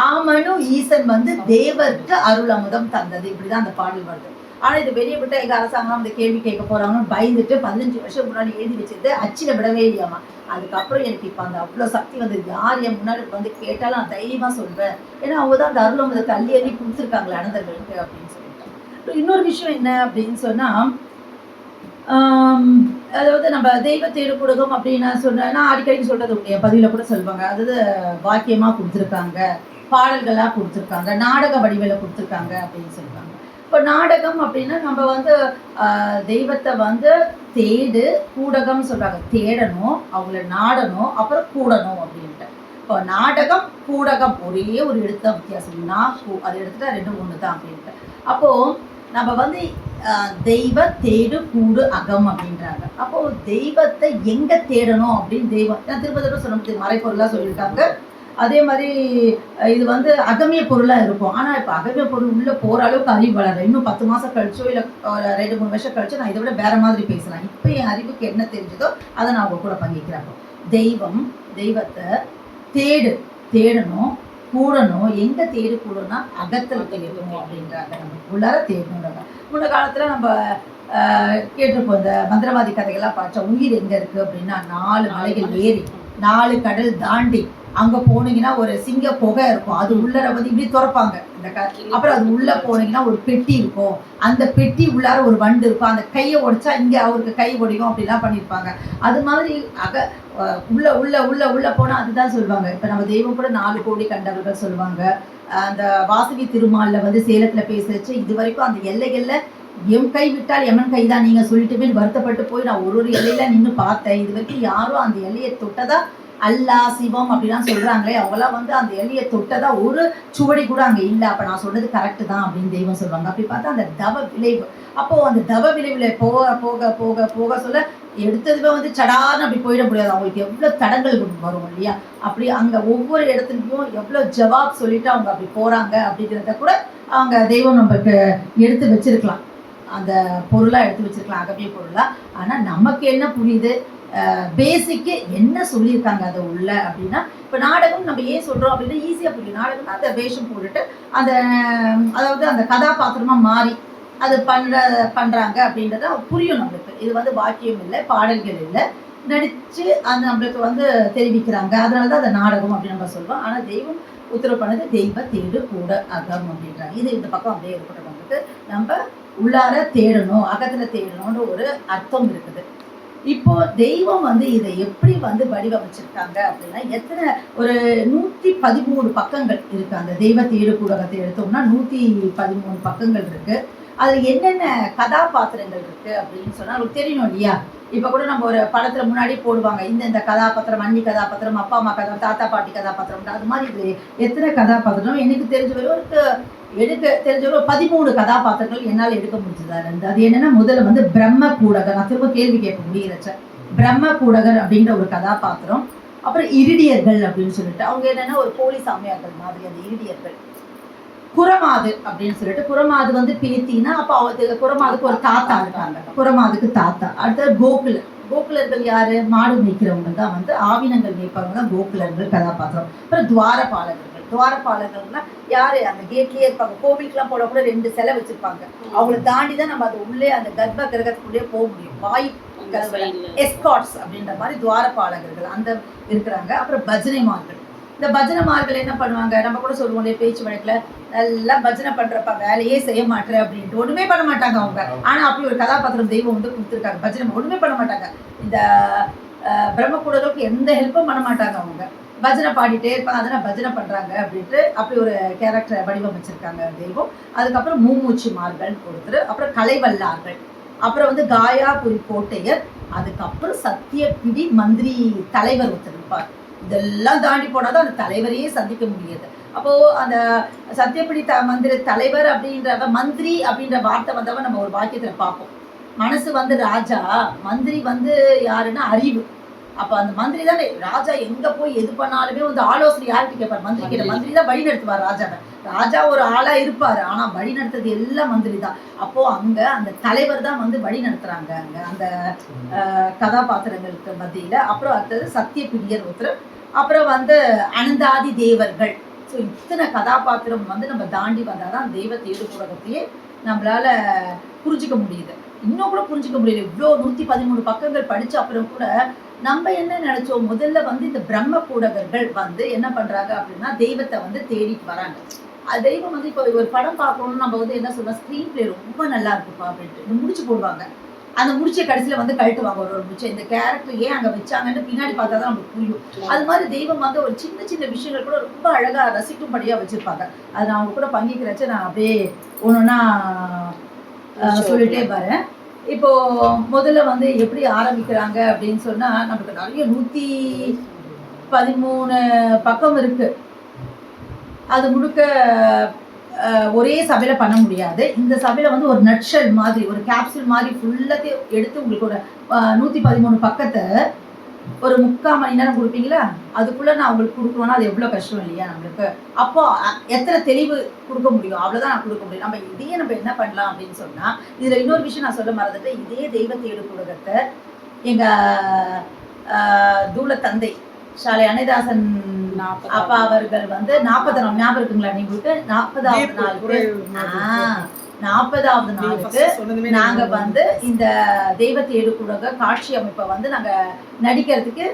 ஆமனு ஈசன் வந்து தேவருக்கு அருள் அமுதம் தந்தது. இப்படிதான் அந்த பாடல் வருது. ஆனா இது வெளியே விட்டு எங்க அரசாங்கம் அந்த கேள்வி கேட்க போறாங்கன்னு பயந்துட்டு 15 வருஷம் முன்னாடி எழுதி வச்சிருந்து அச்சில விடவே இல்லையாமா. அதுக்கப்புறம் எனக்கு இப்ப அந்த அவ்வளவு சக்தி வந்து யார் என் முன்னாடி வந்து கேட்டாலும் நான் தைரியமா சொல்றேன். ஏன்னா அவங்கதான் அந்த அருள் அமுதத்தை அள்ளி அள்ளி கொடுத்துருக்காங்களே அனந்தர்களுக்கு அப்படின்னு சொல்லிட்டு. இன்னொரு விஷயம் என்ன அப்படின்னு சொன்னா, அதாவது நம்ம தெய்வ தேடுகுடகம் அப்படின்னு சொன்னா அடிக்கடி சொல்றது உண்டு. என் பதிவில் கூட சொல்லுவாங்க, அதாவது வாக்கியமா கொடுத்துருக்காங்க, பாடல்களா கொடுத்துருக்காங்க, நாடக வடிவில் கொடுத்துருக்காங்க அப்படின்னு சொல்லுவாங்க. இப்போ நாடகம் அப்படின்னா நம்ம வந்து தெய்வத்தை வந்து தேடு கூடகம் சொல்றாங்க. தேடணும், அவங்கள நாடணும், அப்புறம் கூடணும் அப்படின்ட்டு. இப்போ நாடகம் கூடகம் ஒரே ஒரு எழுத்து வித்தியாசம். அது எடுத்துட்டா 2 1 தான் அப்படின்ட்டு. அப்போ நம்ம வந்து தெய்வ தேடு கூடு அகம் அப்படின்றாங்க. அப்போ தெய்வத்தை எங்க தேடணும் அப்படின்னு தெய்வம் நான் திரும்ப சொல்ல மறைப்பொருளா சொல்லியிருக்காங்க. அதே மாதிரி இது வந்து அகமிய பொருளா இருக்கும். ஆனா இப்ப அகமிய பொருள் உள்ள போற அளவுக்கு அறிவு வளர இன்னும் 10 மாசம் கழிச்சோ இல்ல 2 3 வருஷம் கழிச்சோ நான் இதை விட வேற மாதிரி பேசலாம். இப்ப என் அறிவுக்கு என்ன தெரிஞ்சதோ அதை நான் அவங்க கூட பங்கிக்கிறேன். தெய்வத்தை தேடணும், கூடணும். எங்க தேடு கூடணும்னா அகத்துல தேடணும் அப்படின்றாங்க. நம்ம உள்ளார தேடணுன்றாங்க. முன்ன காலத்துல நம்ம கேட்டிருப்போம், இந்த மந்திரவாதி கதைகள்லாம் பார்த்தா உயிர் எங்க இருக்கு அப்படின்னா 4 மலைகள் ஏறி 4 கடல் தாண்டி அங்க போனீங்கன்னா ஒரு சிங்க புகை இருக்கும். அது உள்ளர வந்து இப்படி திறப்பாங்க இந்த அப்புறம் அது உள்ள போனீங்கன்னா ஒரு பெட்டி இருக்கும். அந்த பெட்டி உள்ளார ஒரு வண்டு இருக்கும். அந்த கையை உடைச்சா இங்க அவருக்கு கை ஒடிக்கும் அப்படிலாம் பண்ணியிருப்பாங்க. அது மாதிரி உள்ள உள்ள உள்ள உள்ள போனா அதுதான் சொல்லுவாங்க. இப்ப நம்ம தெய்வம் கூட 4 கோடி கண்டவர்கள் சொல்லுவாங்க. அந்த வாசுகி திருமால்ல வந்து சேலத்துல பேசுறச்சு இது வரைக்கும் அந்த எல்லைகள்ல எம் கை விட்டால் எமன் கை தான் நீங்க சொல்லிட்டு போய் வருத்தப்பட்டு போய் நான் ஒரு எல்லையில நின்று பார்த்தேன். இது வரைக்கும் யாரும் அந்த எல்லையை தொட்டதா அல்லா சிவம் அப்படிலாம் சொல்றாங்களே, அவங்களாம் வந்து அந்த எல்லையை தொட்டதா ஒரு சுவடி கூட அங்க இல்லை. அப்ப நான் சொன்னது கரெக்டு தான் அப்படின்னு தெய்வம் சொல்லுவாங்க. அப்படி பார்த்தா அந்த தவ விளைவு, அப்போ அந்த தவ விளைவுல போக போக போக போக சொல்ல எடுத்ததுமே வந்து சடான்னு அப்படி போயிட முடியாது. அவங்களுக்கு எவ்வளவு தடங்கள் வரும் இல்லையா? அப்படி அங்க ஒவ்வொரு இடத்துலையும் எவ்வளவு ஜவாப் சொல்லிட்டு அவங்க அப்படி போறாங்க அப்படிங்கிறத கூட அவங்க தெய்வம் நமக்கு எடுத்து வச்சிருக்கலாம். அந்த பொருளா எடுத்து வச்சிருக்கலாம், அகமிய பொருளா. ஆனா நமக்கு என்ன புரியுது, பேசிக்கு என்ன சொல்லியிருக்காங்க அதை உள்ள அப்படின்னா, இப்போ நாடகம் நம்ம ஏன் சொல்றோம் அப்படின்னா ஈஸியா புரியும். நாடகம்னா அந்த வேஷம் போட்டுட்டு அந்த அதாவது அந்த கதாபாத்திரமா மாறி அது பண்றாங்க அப்படின்றத புரியும் நம்மளுக்கு. இது வந்து வாக்கியம் இல்லை, பாடல்கள் இல்லை, நடிச்சு அந்த நம்மளுக்கு வந்து தெரிவிக்கிறாங்க. அதனாலதான் அந்த நாடகம் அப்படின்னு நம்ம சொல்றோம். ஆனா தெய்வம் உத்தரவு பண்ணது தெய்வ தேடு கூட அகம் அப்படின்றாங்க. இது இந்த பக்கம் அப்படியே இருக்கட்டும். நம்மளுக்கு நம்ம உள்ளார தேடணும், அகத்துல தேடணும்ன்ற ஒரு அர்த்தம் இருக்குது. இப்போ தெய்வம் வந்து இதை எப்படி வந்து வடிவமைச்சிருக்காங்க அப்படின்னா, எத்தனை ஒரு 113 பக்கங்கள் இருக்கு. அந்த தெய்வ தேடு கூடகத்தை எடுத்தோம்னா 113 பக்கங்கள் இருக்கு. அது என்னென்ன கதாபாத்திரங்கள் இருக்கு அப்படின்னு சொன்னா நமக்கு தெரியணும் இல்லையா? இப்ப கூட நம்ம ஒரு படத்துல முன்னாடி போடுவாங்க, இந்த கதாபாத்திரம், அண்ணி கதாபாத்திரம், அப்பா அம்மா கதாபாத்திரம், தாத்தா பாட்டி கதாபாத்திரம். அது மாதிரி இது எத்தனை கதாபாத்திரம் எனக்கு தெரிஞ்ச வரைக்கும் எடுக்க தெரிஞ்ச ஒரு 13 கதாபாத்திரங்கள் என்னால் எடுக்க முடிஞ்சது. அது என்னன்னா, முதல்ல வந்து பிரம்ம கூடகர். நான் திரும்ப கேள்வி கேட்க முடியறச்ச பிரம்ம கூடகர் அப்படின்ற ஒரு கதாபாத்திரம். அப்புறம் இருடியர்கள் அப்படின்னு சொல்லிட்டு அவங்க என்னன்னா ஒரு போலி சாமியார்கள் மாதிரி அந்த இருடியர்கள். குரமாது அப்படின்னு சொல்லிட்டு, குரமாது வந்து பேத்தினா அப்ப குரமாதுக்கு ஒரு தாத்தா இருக்காங்க, குரமாதுக்கு தாத்தா. அடுத்தது கோகுலர்கள் யாரு? மாடு மேய்க்கிறவங்க தான் வந்து ஆவினங்கள் மேய்ப்பவங்க தான் கோகுலர்கள் கதாபாத்திரம். அப்புறம் துவாரபாலகர்கள்னா யாரு? அந்த கேட்லயே இருப்பாங்க. கோவிலுக்குலாம் போல கூட 2 சிலை வச்சிருப்பாங்க. அவங்களை தாண்டி தான் நம்ம அது உள்ளே அந்த கர்ப்ப கிரகத்துக்குள்ளே போக முடியும். வாயு எஸ்காட்ஸ் அப்படின்ற மாதிரி துவாரபாலகர்கள் அந்த இருக்கிறாங்க. அப்புறம் பஜனைமார்கள். இந்த பஜனைமார்கள் என்ன பண்ணுவாங்க, நம்ம கூட சொல்லுவோம் இல்லையா பேச்சு வழக்குல, நல்லா பஜனை பண்றப்ப வேலையே செய்ய மாட்டேன் அப்படின்ட்டு ஒண்ணுமே பண்ண மாட்டாங்க அவங்க. ஆனா அப்படி ஒரு கதாபாத்திரம் தெய்வம் வந்து கொடுத்துருக்காங்க. பஜனை ஒண்ணுமே பண்ண மாட்டாங்க. இந்த பிரம்மக்கூடர்களுக்கு எந்த ஹெல்ப்பும் பண்ண மாட்டாங்க அவங்க. பஜனை பாடிட்டே இருப்பாங்க, அதெல்லாம் பஜனை பண்றாங்க அப்படின்ட்டு அப்படி ஒரு கேரக்டரை வடிவமைச்சிருக்காங்க தெய்வம். அதுக்கப்புறம் மூமூச்சிமார்கள் ஒருத்தர், அப்புறம் கலைவல்லார்கள், அப்புறம் வந்து காயாபுரி கோட்டையர், அதுக்கப்புறம் சத்தியபிடி மந்திரி தலைவர் ஒருத்தர் இருப்பார். இதெல்லாம் தாண்டி போனாதான் அந்த தலைவரையே சந்திக்க முடியாது. அப்போ அந்த சத்தியபிடி மந்திரி தலைவர் அப்படின்ற மந்திரி அப்படின்ற வார்த்தை வந்தவன் நம்ம ஒரு வாக்கியத்துல பார்ப்போம். மனசு வந்து ராஜா, மந்திரி வந்து யாருன்னா அறிவு. அப்ப அந்த மந்திரி தான் ராஜா எங்க போய் எது பண்ணாலுமே வந்து ஆலோசனை யார்கிட்ட கேட்பார், மந்திரி கிட்ட. மந்திரி தான் வழி நடத்துவார் ராஜாவை. ராஜா ஒரு ஆளா இருப்பாரு, ஆனா வழி நடத்துறது எல்லாம் மந்திரி தான். அப்போ அங்க அந்த தலைவர் தான் வந்து வழி நடத்துறாங்க அங்க அந்த கதாபாத்திரங்களுக்கு மத்தியில. அப்புறம் அடுத்தது சத்தியபிரியர் ஒருத்தர், அப்புறம் வந்து அனந்தாதி தேவர்கள். ஸோ இத்தனை கதாபாத்திரம் வந்து நம்ம தாண்டி வந்தாதான் தெய்வ தேடு புலகத்தையே நம்மளால புரிஞ்சுக்க முடியுது. இன்னும் கூட புரிஞ்சுக்க முடியல. இவ்வளோ 113 பக்கங்கள் படிச்ச அப்புறம் கூட நம்ம என்ன நினைச்சோம், முதல்ல வந்து இந்த பிரம்ம கூடகர்கள் வந்து என்ன பண்றாங்க அப்படின்னா தெய்வத்தை வந்து தேடிட்டு வராங்க. அது தெய்வம் வந்து இப்போ ஒரு படம் பார்க்கணும்னு நம்ம வந்து என்ன சொல்றோம், ஸ்க்ரீன் பிளே ரொம்ப நல்லா இருக்குப்பா அப்படின்ட்டு முடிச்சு போடுவாங்க. அந்த முடிச்ச கடைசியில வந்து கழட்டுவாங்க ஒரு முடிச்ச. இந்த கேரக்டர் ஏன் அங்க வச்சாங்கன்னு பின்னாடி பார்த்தா தான் நமக்கு புரியும். அது மாதிரி தெய்வம் வந்து ஒரு சின்ன சின்ன விஷயங்கள் கூட ரொம்ப அழகா ரசிக்கும்படியா வச்சிருப்பாங்க. அது நான் அவங்க கூட பங்கிக்கிறச்ச நான் அப்படியே ஒன்னொன்னா சொல்லிட்டே வரேன். இப்போ முதல்ல வந்து எப்படி ஆரம்பிக்கிறாங்க அப்படின்னு சொன்னா, நமக்கு நிறைய 113 பக்கம் இருக்கு. அது முழுக்க ஒரே சபையில பண்ண முடியாது. இந்த சபையில வந்து ஒரு நட்ஷல் மாதிரி, ஒரு கேப்சூல் மாதிரி ஃபுல்லாத்தையும் எடுத்து உங்களுக்கு ஒரு 113 பக்கத்தை ஒரு 3/4 மணி நேரம் கொடுப்பீங்களா, அதுக்குள்ள நான் உங்களுக்கு கொடுக்கணும்னா அது எவ்வளவு கஷ்டம் இல்லையா நம்மளுக்கு. அப்போ எத்தனை தெளிவு கொடுக்க முடியும், அவ்வளவுதான் நான் கொடுக்க முடியும். நம்ம இதையே நம்ம என்ன பண்ணலாம் அப்படின்னு சொன்னா, இதுல இன்னொரு விஷயம் நான் சொல்ல மறந்துட்டேன். இதே தெய்வ தேடு புலகத்தை எங்க தூள தந்தை ஷாலை அன்னைதாசன் அப்பா அவர்கள் வந்து 40 நாள் ஞாபகம் இருக்குங்களா நீங்களுக்கு? 40வது நாளுக்கு நாங்க வந்து இந்த தெய்வ தேடு கூடக காட்சி அமைப்பை வந்து நாங்க நடிக்கிறதுக்கு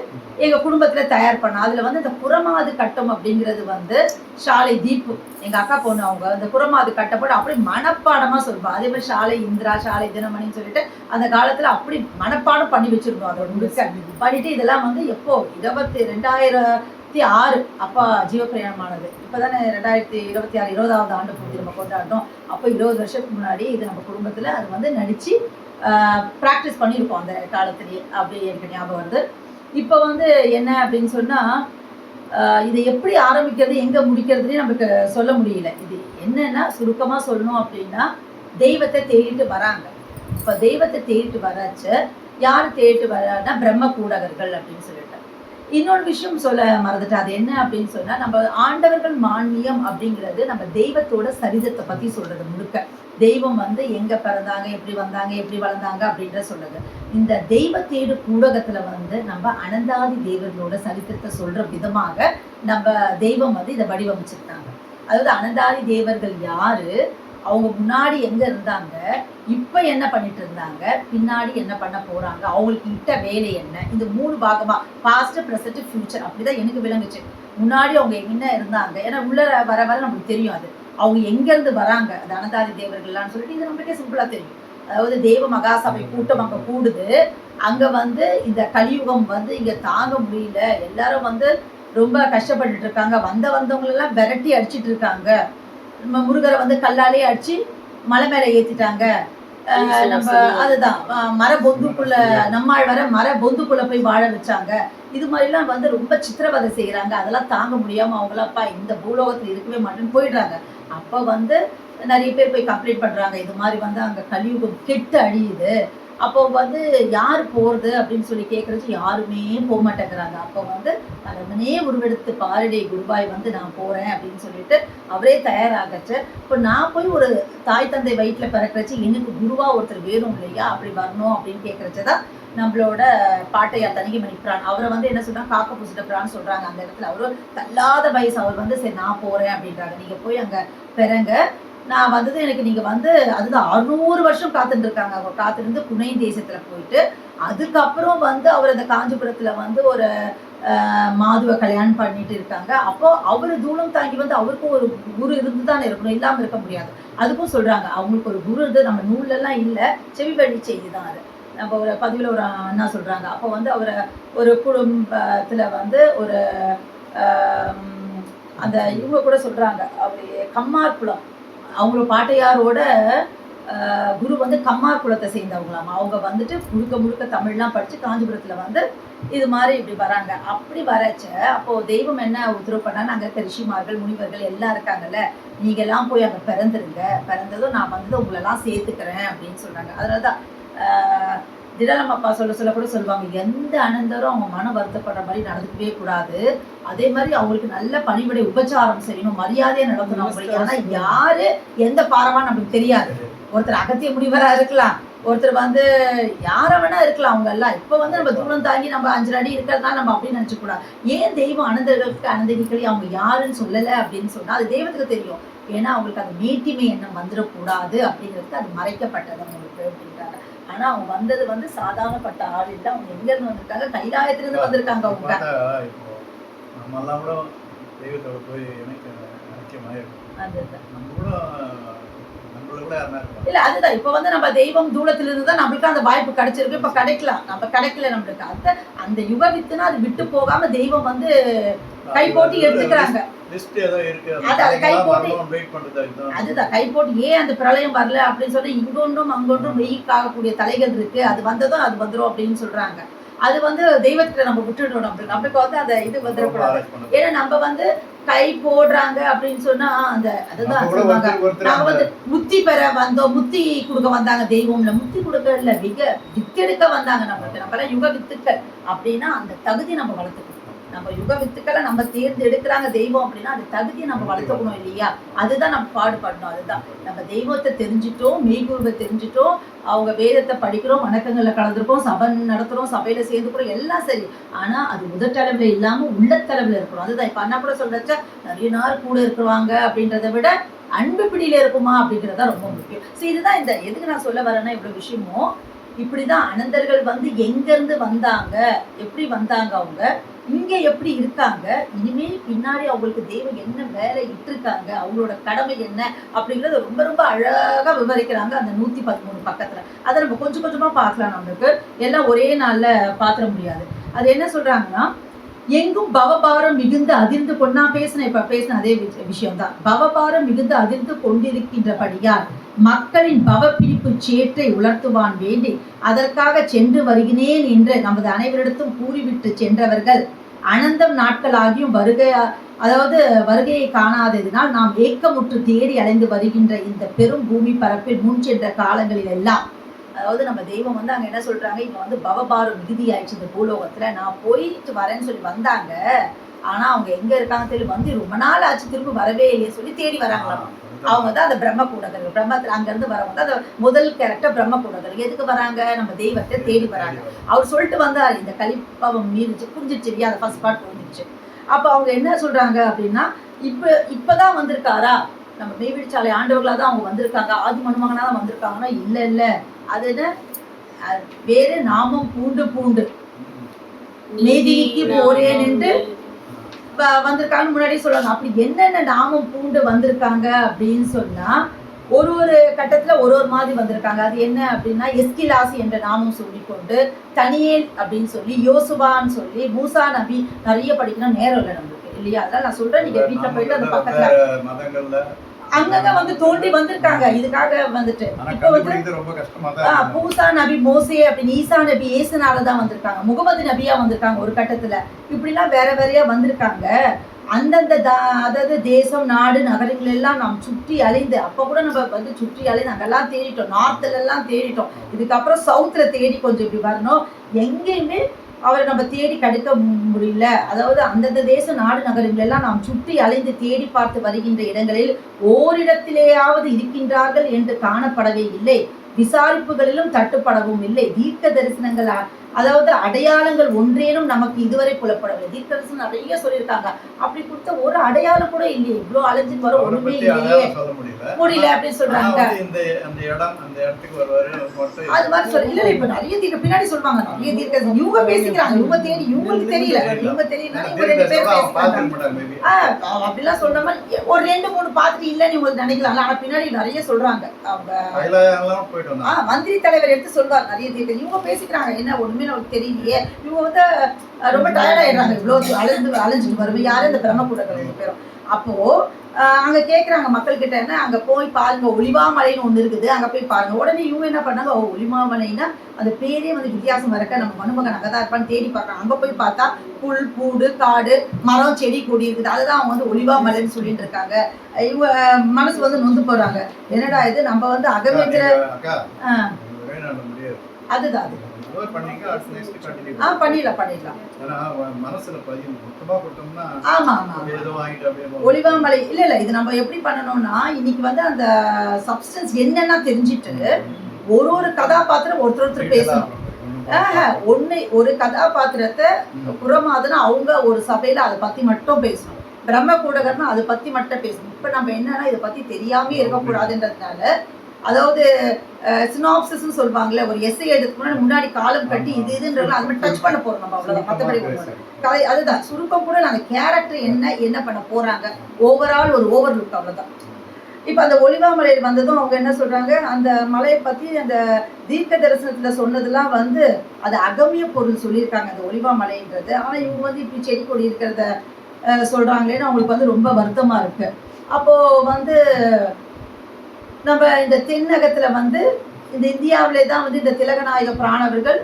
எங்க குடும்பத்துல தயார் பண்ணோம். அதுல வந்து இந்த புறமாது கட்டம் அப்படிங்கிறது வந்து ஷாலை தீப்பு எங்க அக்கா பொண்ணு, அவங்க இந்த புறமாது கட்டப்பட்டு அப்படி மனப்பாடமா சொல்லுவா. அதே மாதிரி ஷாலை இந்திரா, ஷாலை தினமணின்னு சொல்லிட்டு அந்த காலத்துல அப்படி மனப்பாடம் பண்ணி வச்சிருந்தோம். அதோட முழுக்க பண்ணிட்டு இதெல்லாம் வந்து எப்போ 2006 அப்பா ஜீவப்பிரயாணமானது. இப்போதானே 2026 20வது ஆண்டு பூர்த்தி நம்ம கொண்டாடணும். அப்போ 20 வருஷத்துக்கு முன்னாடி இது நம்ம குடும்பத்தில் அது வந்து நடித்து ப்ராக்டிஸ் பண்ணியிருக்கோம் அந்த காலத்துலேயே. அப்படி எனக்கு ஞாபகம் வருது. இப்போ வந்து என்ன அப்படின்னு சொன்னால், இதை எப்படி ஆரம்பிக்கிறது எங்கே முடிக்கிறதுனே நமக்கு சொல்ல முடியல. இது என்னன்னா சுருக்கமாக சொல்லணும் அப்படின்னா, தெய்வத்தை தேடிட்டு வராங்க. இப்போ தெய்வத்தை தேடிட்டு வராச்ச யார் தேடிட்டு வரான்னா பிரம்ம கூடகர்கள் அப்படின்னு சொல்லிட்டு. இன்னொரு விஷயம் சொல்ல மறந்துட்டேன். அது என்ன அப்படின்னு சொன்னா, நம்ம ஆண்டவர்கள் மான்மியம் அப்படிங்கிறது நம்ம தெய்வத்தோட சரிதத்தை பத்தி சொல்றது முழுக்க. தெய்வம் வந்து எங்க பிறந்தாங்க, எப்படி வந்தாங்க, எப்படி வளர்ந்தாங்க அப்படின்ற சொல்றது. இந்த தெய்வ தேடு கூடகத்துல வந்து நம்ம அனந்தாதி தேவர்களோட சரித்திரத்தை சொல்ற விதமாக நம்ம தெய்வம் வந்து இதை வடிவமைச்சிருக்காங்க. அதாவது அனந்தாதி தேவர்கள் யாரு, அவங்க முன்னாடி எங்க இருந்தாங்க, இப்ப என்ன பண்ணிட்டு இருந்தாங்க, பின்னாடி என்ன பண்ண போறாங்க, அவங்களுக்கு இட்ட வேலை என்ன, இந்த 3 பாகமா பாஸ்ட், பிரசன்ட், ஃபியூச்சர் அப்படிதான் எனக்கு விளங்குச்சு. முன்னாடி அவங்க என்ன இருந்தாங்க, ஏன்னா உள்ள வர வர நமக்கு தெரியும் அது அவங்க எங்க இருந்து வராங்க, அது அனந்தாதி தேவர்கள்லான்னு சொல்லிட்டு இது நம்மளுக்கே சிம்பிளா தெரியும். அதாவது தேவ மகாசபை கூட்டம் அங்க கூடுது. அங்க வந்து இந்த கலியுகம் வந்து இங்க தாங்க முடியல, எல்லாரும் வந்து ரொம்ப கஷ்டப்பட்டுட்டு இருக்காங்க. வந்தவங்க எல்லாம் விரட்டி அடிச்சிட்டு இருக்காங்க. நம்ம முருகரை வந்து கல்லாலே அடிச்சு மலை மேல ஏத்திட்டாங்க. நம்ம அதுதான் மர பொந்துக்குள்ள நம்மால் வர மர பொந்துக்குள்ள போய் வாழ வச்சாங்க. இது மாதிரிலாம் வந்து ரொம்ப சித்திரவதை செய்யறாங்க. அதெல்லாம் தாங்க முடியாம அவங்களப்பா இந்த பூலோகத்துல இருக்கவே மாட்டேன்னு போயிடுறாங்க. அப்ப வந்து நிறைய பேர் போய் கம்ப்ளைண்ட் பண்றாங்க, இது மாதிரி வந்து அங்க கலியுகம் கெட்டு அழியுது. அப்போ வந்து யார் போறது அப்படின்னு சொல்லி கேட்கறது யாருமே போக மாட்டேங்கிறாங்க. அப்போ வந்து தலைவனே உருவெடுத்து பாரடே குருபாய் வந்து நான் போறேன் அப்படின்னு சொல்லிட்டு அவரே தயாராகச்சு. இப்போ நான் போய் ஒரு தாய் தந்தை வயிற்றுல பிறக்கிறச்சு எனக்கு குருவா ஒருத்தர் வேணும் இல்லையா, அப்படி வரணும் அப்படின்னு கேட்கறச்சுதான் நம்மளோட பாட்டையார் தணிகைமணி பிரான். அவரை வந்து என்ன சொல்றாங்க, காக்க பூசிட்ட பிரான் சொல்றாங்க. அந்த இடத்துல அவரு தள்ளாத வயசு, அவர் வந்து சரி நான் போறேன் அப்படின்றாங்க. நீங்க போய் அங்க பிறங்க, நான் வந்தது எனக்கு நீங்க வந்து அதுதான் 600 வருஷம் காத்துட்டு இருக்காங்க. அவங்க காத்திருந்து புனை தேசத்துல போயிட்டு அதுக்கப்புறம் வந்து அவர் அந்த காஞ்சிபுரத்துல வந்து ஒரு மாதுவை கல்யாணம் பண்ணிட்டு இருக்காங்க. அப்போ அவர் தூரம் தாங்கி வந்து அவருக்கும் ஒரு குரு இருந்து தானே இருக்கணும், இல்லாமல் இருக்க முடியாது. அதுக்கும் சொல்றாங்க அவங்களுக்கு ஒரு குரு இருந்து நம்ம நூல்லலாம் இல்லை, செவி வழி செய்தி தான் அது. நம்ம ஒரு பதிவில் ஒரு அண்ணா சொல்றாங்க. அப்போ வந்து அவரை ஒரு குடும்பத்தில் வந்து ஒரு அந்த இவங்க கூட சொல்றாங்க, அவர் கம்மார் குலம் அவங்களோட பாட்டையாரோட குரு வந்து கம்மார் குலத்தை சேர்ந்தவங்களாம். அவங்க வந்துட்டு முழுக்க முழுக்க தமிழ்லாம் படித்து காஞ்சிபுரத்தில் வந்து இது மாதிரி இப்படி வராங்க. அப்படி வரச்ச அப்போது தெய்வம் என்ன உத்தரவு பண்ணால், அங்கே இருக்க ரிஷிமார்கள் முனிவர்கள் எல்லாம் இருக்காங்கல்ல, நீங்கள்லாம் போய் அங்கே பிறந்துருங்க, பிறந்ததும் நான் வந்து உங்களெல்லாம் சேர்த்துக்கிறேன் அப்படின்னு சொல்கிறாங்க. அதனால தான் திடலம் அப்பா சொல்ல கூட சொல்லுவாங்க, எந்த அனந்தரும் அவங்க மனம் வருத்தப்படுற மாதிரி நடந்துக்கவே கூடாது. அதே மாதிரி அவங்களுக்கு நல்ல பணிவிடை உபச்சாரம் செய்யணும், மரியாதையாக நடத்தணும் அவங்களுக்கு. ஆனால் யாரு எந்த பாரமான்னு நமக்கு தெரியாது. ஒருத்தர் அகத்திய முனிவராக இருக்கலாம், ஒருத்தர் வந்து யாரை வேணா இருக்கலாம். அவங்க எல்லாம் இப்போ வந்து நம்ம தூரம் தாங்கி நம்ம 5 அடி இருக்கிறதுனால நம்ம அப்படின்னு நினச்சக்கூடாது. ஏன் தெய்வம் அனந்தர்களுக்கு அனந்தகிகளி அவங்க யாருன்னு சொல்லலை அப்படின்னு சொன்னால் அது தெய்வத்துக்கு தெரியும். ஏன்னா அவங்களுக்கு அந்த மேட்டிமை எண்ணம் வந்துடக்கூடாது அப்படிங்கிறதுக்கு அது மறைக்கப்பட்டது அவங்களுக்கு அப்படின்றாங்க. ஆனா அவங்க வந்தது வந்து சாதாரணப்பட்ட ஆள் இல்லை. அவங்க எங்க இருந்து வந்திருக்காங்க, கைலாயத்திலிருந்து வந்திருக்காங்க. அவங்க நம்ம எல்லாம் கூட தெய்வத்தோட போய் இல்ல அதுதான் இப்ப வந்து நம்ம தெய்வம் தூரத்துல இருந்து தான் நம்மளுக்கு அந்த வாய்ப்பு கிடைச்சிருக்கு. இப்ப கிடைக்கலாம், நம்ம கிடைக்கல நம்மளுக்கு. அந்த யுக வித்துனா அது விட்டு போகாம தெய்வம் வந்து கை போட்டு எடுத்துக்கிறாங்க. அதுதான் கை போட்டு ஏன் அந்த பிரளயம் வரல அப்படின்னு சொல்லி இங்கொன்றும் அங்கொன்றும் வெயிக்காகக்கூடிய தலைகள் இருக்கு, அது வந்ததும் அது வந்துடும் அப்படின்னு சொல்றாங்க. அது வந்து தெய்வத்துல நம்ம விட்டுடணும். நம்மளுக்கு வந்து அந்த இது வந்துடக்கூடாது. ஏன்னா நம்ம வந்து கை போடுறாங்க அப்படின்னு சொன்னா அந்த அதுதான் சொல்லுவாங்க, நாங்க வந்து முத்தி பெற வந்தோம், முத்தி கொடுக்க வந்தாங்க. தெய்வம்ல முத்தி கொடுக்க இல்ல, வித்தெடுக்க வந்தாங்க. நம்மளுக்கு நம்ம எல்லாம் யுக வித்துக்கள் அப்படின்னா அந்த தகுதி நம்ம வளர்த்துக்கணும். நம்ம யுக வித்துக்களை நம்ம தேர்ந்தெடுக்கிறாங்க தெய்வம் அப்படின்னா அந்த தகுதியை நம்ம வளர்த்துக்கணும் இல்லையா? அதுதான் நம்ம பாடுபடணும். அதுதான் நம்ம தெய்வத்தை தெரிஞ்சுட்டோம், மெய்குருவை தெரிஞ்சுட்டோம், அவங்க வேதத்தை படிக்கிறோம், வணக்கங்கள்ல கலந்துருக்கோம், சபை நடத்துறோம், சபையில சேர்ந்துக்கிறோம், எல்லாம் சரி. ஆனா அது முதற்றளவுல இல்லாம உள்ளத்தளவுல இருக்கணும். அதுதான் இப்ப அண்ணா கூட சொல்றச்ச நிறைய நாள் கூட இருக்கிறாங்க அப்படின்றத விட அன்பு பிடியில இருக்குமா அப்படிங்கிறதா ரொம்ப முக்கியம். சரி, இதுதான் இந்த எதுக்கு நான் சொல்ல வரேன்னா இவ்வளவு விஷயமும் இப்படிதான் அனந்தர்கள் வந்து எங்க இருந்து வந்தாங்க, எப்படி வந்தாங்க, அவங்க இங்க எப்படி இருக்காங்க, இனிமேல் பின்னாடி அவங்களுக்கு தெய்வம் என்ன வேலை இட்டிருக்காங்க, அவங்களோட கடமை என்ன அப்படிங்கறத ரொம்ப ரொம்ப அழகா விவரிக்கிறாங்க அந்த 113 பக்கத்துல. அதை நம்ம கொஞ்சம் கொஞ்சமா பார்க்கலாம். நம்மளுக்கு எல்லாம் ஒரே நாள்ல பாத்திர முடியாது. அது என்ன சொல்றாங்கன்னா, எங்கும் பவபாரம் மிகுந்து அதிர்ந்து கொண்டு நான் பேசின அதே விஷயம் தான். பவபாரம் மிகுந்து அதிர்ந்து கொண்டிருக்கின்றபடியால் மக்களின் பவப்பிடிப்பு சேற்றை உலர்த்துவான் வேண்டி அதற்காக சென்று வருகிறேன் என்று நமது அனைவரிடத்தும் கூறிவிட்டு சென்றவர்கள் அனந்தம் நாட்களாகியும் வருகையை காணாததினால் நாம் ஏக்கமுற்று தேடி அலைந்து வருகின்ற இந்த பெரும் பூமி பரப்பில் முன் சென்ற காலங்களில் எல்லாம், அதாவது நம்ம தெய்வம் வந்து அங்க என்ன சொல்றாங்க, இங்க வந்து பவபாரம் மிகுதி ஆயிடுச்சு இந்த பூலோகத்துல, நான் போயிட்டு வரேன்னு சொல்லி வந்தாங்க. ஆனா அவங்க எங்க இருக்காங்க தெரியும், வந்து ரொம்ப நாள் ஆச்சு, திரும்ப வரவே இல்லையே சொல்லி தேடி வராங்களாம். அவங்க தான் அந்த பிரம்ம கூடர்கள். பிரம்மத்துல அங்க இருந்து வரவங்க அந்த முதல் கேரக்டர் பிரம்ம கூடர்கள். எதுக்கு வராங்க, நம்ம தெய்வத்தை தேடி வராங்க. அவர் சொல்லிட்டு வந்தார், இந்த கலிப்பாவம் மீறிச்சு, புரிஞ்சிருச்சு இல்லையா, அந்த ஃபர்ஸ்ட் பார்ட் புரிஞ்சிருச்சு. அப்ப அவங்க என்ன சொல்றாங்க அப்படின்னா, இப்பதான் வந்திருக்காரா, நம்ம மெய்விழிச்சாலை ஆண்டவர்களா தான் அவங்க வந்திருக்காங்க, ஆதி மனுமகனா தான் வந்திருக்காங்கன்னா இல்ல அது என்ன வேறு நாமம் பூண்டு பூண்டு மேதிக்கு போறேன் என்று வந்திருக்காங்க முன்னாடி சொல்லுவாங்க. அப்படி என்னென்ன நாமம் பூண்டு வந்திருக்காங்க அப்படின்னு சொன்னா ஒரு கட்டத்துல ஒரு மாதிரி வந்திருக்காங்க. அது என்ன அப்படின்னா, எஸ்கிலாசி என்ற நாமம் சொல்லிக்கொண்டு, தனியேல் அப்படின்னு சொல்லி, யோசுவான்னு சொல்லி, மூசா நபி நிறைய படிக்கணும், நேரம் இல்லை நம்மளுக்கு இல்லையா? அதெல்லாம் நான் சொல்றேன், நீங்க வீட்டுல போயிட்டு அந்த பக்கத்துல அங்கங்க வந்து தோண்டி வந்திருக்காங்க. இதுக்காக வந்துட்டு இப்ப வந்து பூசா நபி மோசே அப்படின்னு ஈசா நபி ஏசுனாலதான் வந்திருக்காங்க, முகமது நபியா வந்திருக்காங்க ஒரு கட்டத்துல. இப்படி எல்லாம் வேற வேறையா வந்திருக்காங்க. அந்தந்த அதாவது தேசம் நாடு நகரங்கள் எல்லாம் நாம் சுற்றி அலைந்து, அப்ப கூட நம்ம வந்து சுற்றி அலைந்து அங்கெல்லாம் தேடிட்டோம், நார்த்ல எல்லாம் தேடிட்டோம். இதுக்கப்புறம் சவுத்ல தேடி கொஞ்சம் இப்படி வரணும். எங்கேயுமே அவரை நம்ம தேடி கடுக்க முடியல. அதாவது அந்தந்த தேச நாடு நகரங்கள் எல்லாம் நாம் சுற்றி அலைந்து தேடி பார்த்து வருகின்ற இடங்களில் ஓரிடத்திலேயாவது இருக்கின்றார்கள் என்று காணப்படவே இல்லை. விசாரிப்புகளிலும் தட்டுப்படவும் இல்லை. தீர்க்க தரிசனங்கள் அதாவது அடையாளங்கள் ஒன்றேனும் நமக்கு இதுவரை புலப்படவில்லை. தீர்க்கதரிசனம் நிறைய சொல்லியிருக்காங்க. அப்படி கொடுத்த ஒரு அடையாளம் கூட இல்லையே, இவ்வளோ அலைஞ்சு வர அவரை ஒண்ணுமே பத்தி இல்லையே, அடையாளம் சொல்ல முடியல. முடியல அப்படின்னு ஆனா சொல்றாங்க. வந்து அந்த இடத்துக்கு வருவாரு மட்டும் அது மாதிரி சொல்ல இல்ல இப்ப நிறைய தீர்க்க பின்னாடி சொல்லுவாங்க, நிறைய தீர்க்க இவங்க பேசிக்கிறாங்க, இவங்க தேடி இவங்களுக்கு தெரியல, இவங்க தெரியல, இவங்க 2 பேரும் பேசிக்கிறாங்க. அப்படிலாம் சொல்ற மாதிரி ஒரு 2-3 பார்த்துட்டு இல்லன்னு உங்களுக்கு நினைக்கலாம். ஆனா பின்னாடி நிறைய சொல்றாங்க. அவங்க போயிட்டு வந்தாங்க. மந்திரி தலைவர் எடுத்து சொல்வார் நிறைய தீர்க்க. இவங்க பேசிக்கிறாங்க, என்ன ஒண்ணுமே நமக்கு தெரியலையே, இவங்க வந்து ரொம்ப டயர்ட் ஆயிடுறாங்க, இவ்வளவு அலைஞ்சிட்டு வருவேன் யாரும் இந்த பிரம்மக்கூடங்கள் 2 பேரும். அப்போ அங்க கேக்குறாங்க மக்கள் கிட்ட, என்ன அங்க போய் பாருங்க ஒலிவாமலைன்னு ஒண்ணு இருக்குது, அங்க போய் பாருங்க. உடனே இவங்க என்ன பண்ணாங்க, ஒலிவாமலைன்னா அந்த பேரே வந்து வித்தியாசமா இருக்க, நம்ம மனுமகன் அங்கதான் இருப்பான்னு தேடி பார்க்கறாங்க. அங்க போய் பார்த்தா புல் பூடு காடு மரம் செடி கொடி இருக்குது, அதுதான் அவங்க வந்து ஒலிவாமலைன்னு சொல்லிட்டு இருக்காங்க. இவங்க மனசு வந்து நொந்து போறாங்க, என்னடா இது நம்ம வந்து அகமேத்திர அதுதான் அது பண்ணிடலாம். ஆமா ஒலிவாமலை இல்ல இது நம்ம எப்படி பண்ணணும்னா, இன்னைக்கு வந்து அந்த சப்ஸ்டன்ஸ் என்னன்னா தெரிஞ்சிட்டு ஒரு கதாபாத்திரம் ஒருத்தர் பேசணும். ஒரு கதாபாத்திரத்தை புறமாதுன்னா அவங்க ஒரு சபையில அதை பத்தி மட்டும் பேசணும். பிரம்ம கூடகர்னா அதை பத்தி மட்டும் பேசணும். இப்ப நம்ம என்னன்னா இதை பத்தி தெரியாம இருக்கக்கூடாதுன்றதுனால, அதாவது சினாப்சிஸ் சொல்லுவாங்கல்ல, ஒரு எஸ்ஐ எடுத்துக்கணும் முன்னாடி காலம் கட்டி இது இதுன்றது அது மாதிரி டச் பண்ண போறோம் நம்ம, அவ்வளவுதான். மற்றபடி கதை அதுதான் சுருக்கம் கூட நாங்க கேரக்டர் என்ன பண்ண போறாங்க, ஓவரால் ஒரு ஓவர் லுக், அவ்வளவுதான். இப்ப அந்த ஒலிவாமலையில் வந்ததும் அவங்க என்ன சொல்றாங்க, அந்த மலையை பத்தி அந்த தீர்க்க தரிசனத்துல சொன்னதெல்லாம் வந்து அது அகமிய பொருள் சொல்லியிருக்காங்க அந்த ஒலிவாமலைன்றது. ஆனா இவங்க வந்து இப்படி செடி கொடி இருக்கிறத சொல்றாங்களேன்னு அவங்களுக்கு வந்து ரொம்ப வருத்தமா இருக்கு. அப்போ வந்து நம்ம இந்த தென்னகத்துல வந்து இந்த இந்தியாவிலே தான் வந்து இந்த திலகநாயக பிராணவர்கள்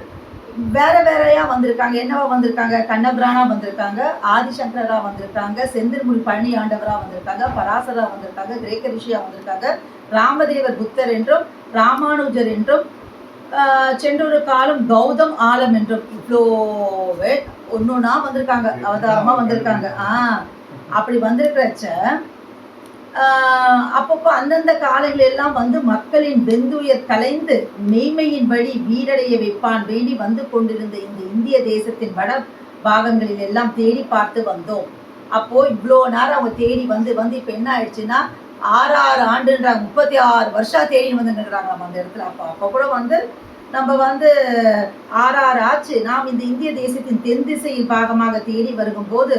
வேற வேறையா வந்திருக்காங்க. என்னவா வந்திருக்காங்க, கண்ணபிரானா வந்திருக்காங்க, ஆதிசங்கரா வந்திருக்காங்க, செந்தில்முடி பழனி ஆண்டவரா வந்திருக்காங்க, பராசரா வந்திருக்காங்க, கிரேக்க ரிஷியா வந்திருக்காங்க, ராமதேவர் புத்தர் என்றும் ராமானுஜர் என்றும் சென்றொரு காலம் கௌதம் ஆலம் என்றும் இவ்வளோ ஒன்னொன்னா வந்திருக்காங்க, அவதாரமா வந்திருக்காங்க. அப்படி வந்திருக்கிறச்ச அப்பப்போ அந்தந்த காலங்கள் எல்லாம் வந்து மக்களின் வெந்துயர் கலைந்து மெய்மையின் வழி வீரடைய வைப்பான் வேண்டி வந்து கொண்டிருந்த இந்த இந்திய தேசத்தின் வட பாகங்களில் எல்லாம் தேடி பார்த்து வந்தோம். அப்போ இவ்வளோ நேரம் அவங்க தேடி வந்து இப்ப என்ன ஆயிடுச்சுன்னா 6 ஆண்டுன்றாங்க, 36 வருஷம் தேடி வந்து நின்றாங்க நம்ம அந்த இடத்துல. அப்போ கூட வந்து நம்ம வந்து 6 ஆச்சு நாம் இந்த இந்திய தேசத்தின் தென் திசையின் பாகமாக தேடி வருகும் போது.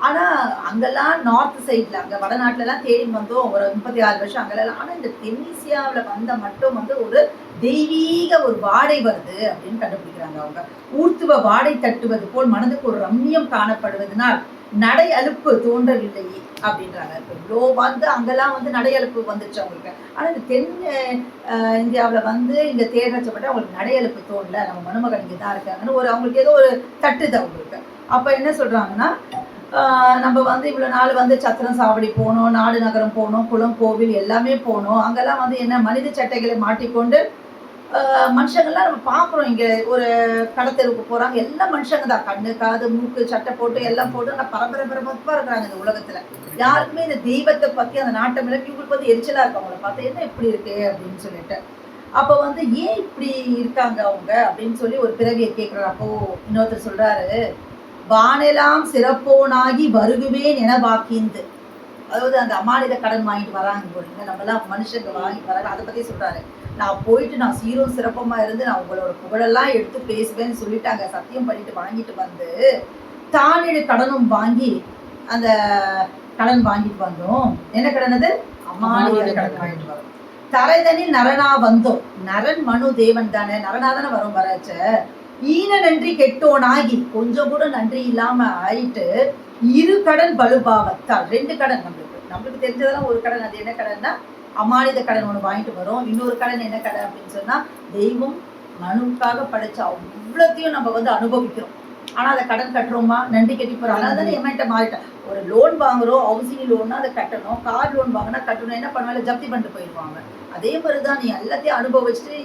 ஆனா அங்கெல்லாம் நார்த் சைட்ல அங்க வடநாட்டுல எல்லாம் தேடி வந்தோம் ஒரு 36 வருஷம் அங்கெல்லாம். ஆனா இந்த தென்னிசியாவில வந்த மட்டும் வந்து ஒரு தெய்வீக ஒரு வாடை வருது அப்படின்னு கண்டுபிடிக்கிறாங்க அவங்க. ஊர்த்துவ வாடை தட்டுவது போல் மனதுக்கு ஒரு ரம்மியம் காணப்படுவதனால் நடை அலுப்பு தோன்றவில்லை அப்படின்றாங்க. இப்போ இவ்வளோ வந்து அங்கெல்லாம் வந்து நடை அலுப்பு வந்துச்சு அவங்களுக்கு. ஆனா இந்த தென் இந்தியாவில் வந்து இங்க தேர்ந்தெடுக்கப்பட்ட அவங்களுக்கு நடை அலுப்பு தோணல, நம்ம மனுமகன் இங்கே தான் இருக்காங்கன்னு அவங்களுக்கு ஏதோ ஒரு தட்டுது அவங்களுக்கு. அப்ப என்ன சொல்றாங்கன்னா, நம்ம வந்து இவ்வளோ நாள் வந்து சத்திரம் சாவடி போனோம், நாடு நகரம் போனோம், குளம் கோவில் எல்லாமே போனோம். அங்கெல்லாம் வந்து என்ன மனித சட்டைகளை மாட்டிக்கொண்டு மனுஷங்கள்லாம் நம்ம பார்க்குறோம். இங்கே ஒரு கடத்தெருவுக்கு போகிறாங்க, எல்லாம் மனுஷங்க தான், கண்ணு காது மூக்கு சட்டை போட்டு எல்லாம் போட்டு ஆனால் பரபரப்பாக இருக்கிறாங்க இந்த உலகத்தில். யாருக்குமே இந்த தெய்வத்தை பற்றி அந்த நாட்டை விளக்கி இவங்களுக்கு வந்து எரிச்சலாக இருக்கு அவங்கள பார்த்தா, என்ன இப்படி இருக்கு அப்படின்னு சொல்லிட்டு. அப்போ வந்து ஏன் இப்படி இருக்காங்க அவங்க அப்படின்னு சொல்லி ஒரு பிறவியை கேட்குறாரு. அப்போ இன்னொருத்தர் சொல்கிறாரு, வானெல்லாம் சிறப்போனாகி வருகுவேன் என வாக்கிந்து. அதாவது அந்த அமானித கடன் வாங்கிட்டு வராங்க போறீங்க, நம்மலாம் மனுஷங்க வாங்கிட்டு வராங்க, அதை பற்றி சொல்கிறாரு. நான் போயிட்டு நான் சீரும் சிறப்பமாக இருந்து நான் உங்களோட புகழெல்லாம் எடுத்து பேசுவேன்னு சொல்லிட்டாங்க, சத்தியம் பண்ணிட்டு வாங்கிட்டு வந்து தானிட கடனும் வாங்கி அந்த கடன் வாங்கிட்டு வந்தோம். என்ன கடன் அது? அமானித கடன் வாங்கிட்டு வரோம். தரைதனில் நரனா வந்தோம். நரன் மனு தேவன் தானே, நரனா தானே வரும் வராச்ச. ஈன நன்றி கெட்டோனாகி கொஞ்சம் கூட நன்றி இல்லாம ஆயிட்டு 2 கடன் பலுபாவத்தால் 2 கடன் நம்மளுக்கு தெரிஞ்சதெல்லாம் ஒரு கடன். அது என்ன கடன்னா அமானித கடன் ஒன்று வாங்கிட்டு வரோம். இன்னொரு கடன் என்ன கடன் அப்படின்னு சொன்னா, தெய்வம் மனுக்காக படைச்ச அவ்வளோத்தையும் நம்ம வந்து அனுபவிக்கிறோம். ஆனா அதை கடன் கட்டுறோமா, நன்றி கட்டி போறோம். அதனால தானே எம்ஐட்ட மாறிட்டேன். ஒரு லோன் வாங்குறோம், ஹவுசிங் லோன்னா அதை கட்டணும், கார் லோன் வாங்கினா கட்டணும், என்ன பண்ணுவாங்க ஜப்தி பண்ணிட்டு போயிடுவாங்க. அதே மாதிரிதான் நீ எல்லாத்தையும் அனுபவிச்சுட்டு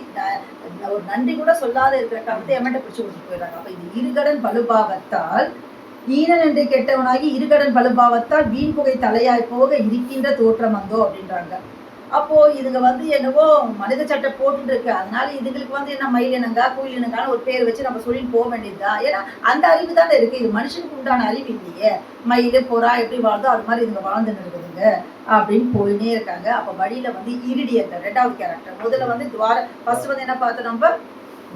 ஒரு நன்றி கூட சொல்லாத இருக்கிற காலத்தை எம்ஐட்ட பிடிச்சி கொடுத்துட்டு போயிடுறாங்க. அப்ப இது 2 கடன் பலுபாவத்தால் ஈன நன்றி கெட்டவனாகி 2 கடன் பலுபாவத்தால் வீண் புகை தலையாய் போக இருக்கின்ற தோற்றம் வந்தோ அப்படின்றாங்க. அப்போ இதுங்க வந்து என்னவோ மனித சட்டை போட்டுட்டு இருக்கு, அதனால இதுங்களுக்கு வந்து என்ன மயில் இனங்கா குயில் இனங்கான்னு ஒரு பேர் வச்சு நம்ம சொல்லிட்டு போக வேண்டியதுதான். ஏன்னா அந்த அறிவு தானே இருக்கு, இது மனுஷனுக்கு உண்டான அறிவு இல்லையே. மயில் புறா எப்படி வாழ்ந்தோ அது மாதிரி இதுங்க வாழ்ந்துன்னு இருக்குதுங்க அப்படின்னு போயினே இருக்காங்க. அப்ப வழியில வந்து இரிடியர்கள் 2வது கேரக்டர். முதல்ல வந்து ஃபர்ஸ்ட் வந்து என்ன பார்த்தோம் நம்ம,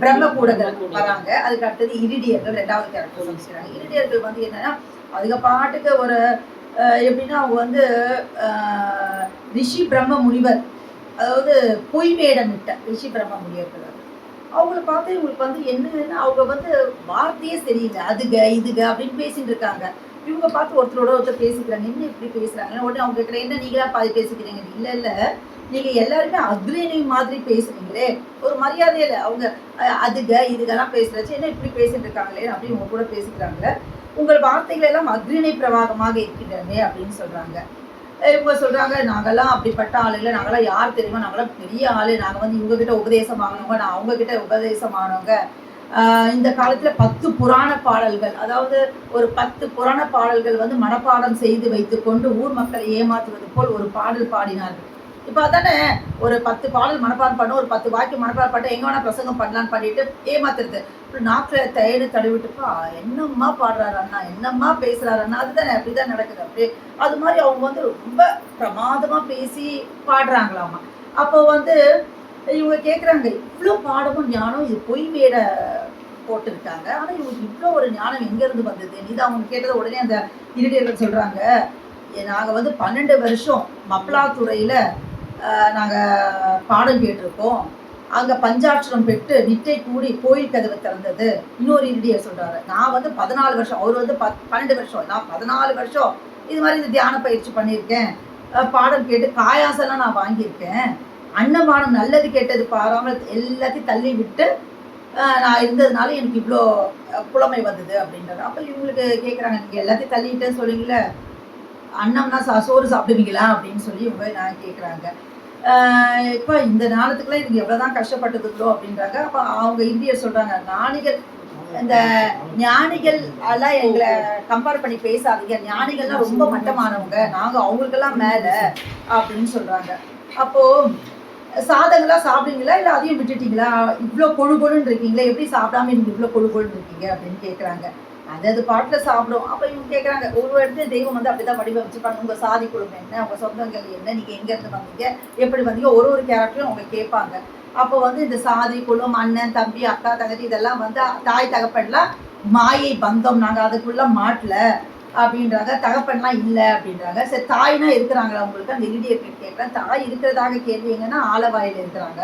பிரம்ம கூடங்கள் வராங்க. அதுக்கு அடுத்தது இரிடியர்கள் 2வது கேரக்டர் சொல்லிக்கிறாங்க. இரிடியர்கள் வந்து என்னன்னா அதுங்க பாட்டுக்கு ஒரு எப்படின்னா அவங்க வந்து ரிஷி பிரம்ம முனிவர், அதாவது பொய் வேடமிட்ட ரிஷி பிரம்ம முனிவர்கள். அவங்கள பார்த்து இவங்களுக்கு வந்து என்னன்னா அவங்க வந்து வார்த்தையே சரியில்லை, அதுக இதுக அப்படின்னு பேசிட்டு இருக்காங்க. இவங்க பார்த்து ஒருத்தரோட ஒருத்தர் பேசிக்கிறாங்க, என்ன இப்படி பேசுறாங்க. உடனே அவங்க கேட்குற, என்ன நீங்களா பாதி பேசிக்கிறீங்க. இல்லை இல்லை, நீங்க எல்லாருமே அக்ரிணி மாதிரி பேசுறீங்களே, ஒரு மரியாதை இல்லை. அவங்க அதுக இதுகெல்லாம் பேசுறச்சு என்ன இப்படி பேசிட்டு இருக்காங்களே அப்படின்னு இவங்க கூட பேசிக்கிறாங்களே. உங்கள் வார்த்தைகள் எல்லாம் அக்ரிணை பிரவாகமாக இருக்கின்றன அப்படின்னு சொல்றாங்க. இவங்க சொல்றாங்க, நாங்கெல்லாம் அப்படிப்பட்ட ஆளுகளை, நாங்கெல்லாம் யார் தெரியுமா, நாங்கெல்லாம் பெரிய ஆளு, நாங்க வந்து இவங்க கிட்ட உபதேசம் ஆகணுங்க, நான் அவங்க கிட்ட உபதேசம் ஆனவங்க. இந்த காலத்துல 10 புராண பாடல்கள், அதாவது ஒரு 10 புராண பாடல்கள் வந்து மனப்பாடம் செய்து வைத்துக்கொண்டு ஊர் மக்களை ஏமாற்றுவது போல் ஒரு பாடல் பாடினார்கள். இப்போ அதானே, ஒரு 10 பாடல் மனப்பாடம் பண்ண, ஒரு 10 வாக்கியம் மனப்பாடம் பண்ண, எங்க வேணா பிரசங்கம் பண்ணலான்னு பண்ணிட்டு ஏமாத்துறது. நாக்கில் தயடு தடவிட்டுப்பா, என்னம்மா பாடுறாரு அண்ணா, என்னம்மா பேசுறாரு அண்ணா, அதுதானே, அப்படிதான் நடக்குது. அப்படியே அது மாதிரி அவங்க வந்து ரொம்ப பிரமாதமா பேசி பாடுறாங்களாமா. அப்போ வந்து இவங்க கேட்குறாங்க, இவ்வளோ பாடமும் ஞானம், இது பொய் வேட போட்டிருக்காங்க, ஆனால் இவங்களுக்கு இவ்வளோ ஒரு ஞானம் எங்கேருந்து வந்தது. இது அவங்க கேட்டதை உடனே அந்த இரிடியர்கள் சொல்றாங்க, நாங்கள் வந்து 12 வருஷம் மப்ளாத்துறையில் நாங்கள் பாடம் கேட்டிருக்கோம், அங்கே பஞ்சாட்சரம் பெற்று நிட்டை கூடி கோயில் கதவை திறந்தது. இன்னொரு இரிடியர் சொல்கிறாரு, நான் வந்து 14 வருஷம், அவர் வந்து 12 வருஷம், நான் 14 வருஷம் இது மாதிரி இந்த தியான பயிற்சி பண்ணியிருக்கேன், பாடம் கேட்டு காயாசெல்லாம் நான் வாங்கியிருக்கேன், அன்னமானம் நல்லது கெட்டது பாராமல் எல்லாத்தையும் தள்ளி விட்டு நான் இருந்ததுனால எனக்கு இவ்வளோ புலமை வந்தது அப்படின்றாரு. அப்போ இவங்களுக்கு கேட்குறாங்க, நீங்கள் எல்லாத்தையும் தள்ளிவிட்டேன்னு சொல்லுவீங்களே, அன்னம்னா சோறு சாப்பிடுவீங்களா அப்படின்னு சொல்லி இவங்க நான் கேட்குறாங்க. இப்போ இந்த ஞானத்துக்குலாம் இதுக்கு எவ்வளோதான் கஷ்டப்பட்டதுங்களோ அப்படின்றாங்க. அப்போ அவங்க இந்தியர் சொல்கிறாங்க, ஞானிகள், இந்த ஞானிகள் எல்லாம் எங்களை கம்பேர் பண்ணி பேசாதீங்க, ஞானிகள்லாம் ரொம்ப மட்டமானவங்க, நாங்கள் அவங்களுக்கெல்லாம் மேலே அப்படின்னு சொல்கிறாங்க. அப்போது சாதங்கள்லாம் சாப்பிடுவீங்களா, இல்லை அதையும் விட்டுட்டீங்களா, இவ்வளோ கொழு கொழுன்னு இருக்கீங்களே, எப்படி சாப்பிடாம நீங்கள் இவ்வளோ கொழு கொழுன்னு இருக்கீங்க அப்படின்னு கேட்குறாங்க. அது பாட்டில் சாப்பிடும். அப்போ இவங்க கேட்குறாங்க, ஒரு இடத்துல தெய்வம் வந்து அப்படி தான் வடிவமைச்சுப்பாங்க, உங்கள் சாதி குடும்பம் என்ன, உங்கள் சொந்தங்கள் என்ன, நீங்கள் எங்கேருந்து வந்தீங்க, எப்படி வந்தீங்க, ஒரு கேரக்டரும் அவங்க கேட்பாங்க. அப்போ வந்து இந்த சாதி குலம், அண்ணன் தம்பி அக்கா தங்கச்சி இதெல்லாம் வந்து தாய் தகப்பன்லாம் மாயை பந்தம், நாங்கள் அதுக்குள்ளே மாட்டல அப்படின்றாங்க. தகப்பன்லாம் இல்லை அப்படின்றாங்க. சரி, தாய்னா இருக்கிறாங்களா உங்களுக்கு, அந்த இரிடியர்கள் கேட்குறேன். தாய் இருக்கிறதாக கேள்வி எங்கன்னா ஆலவாயில் இருக்கிறாங்க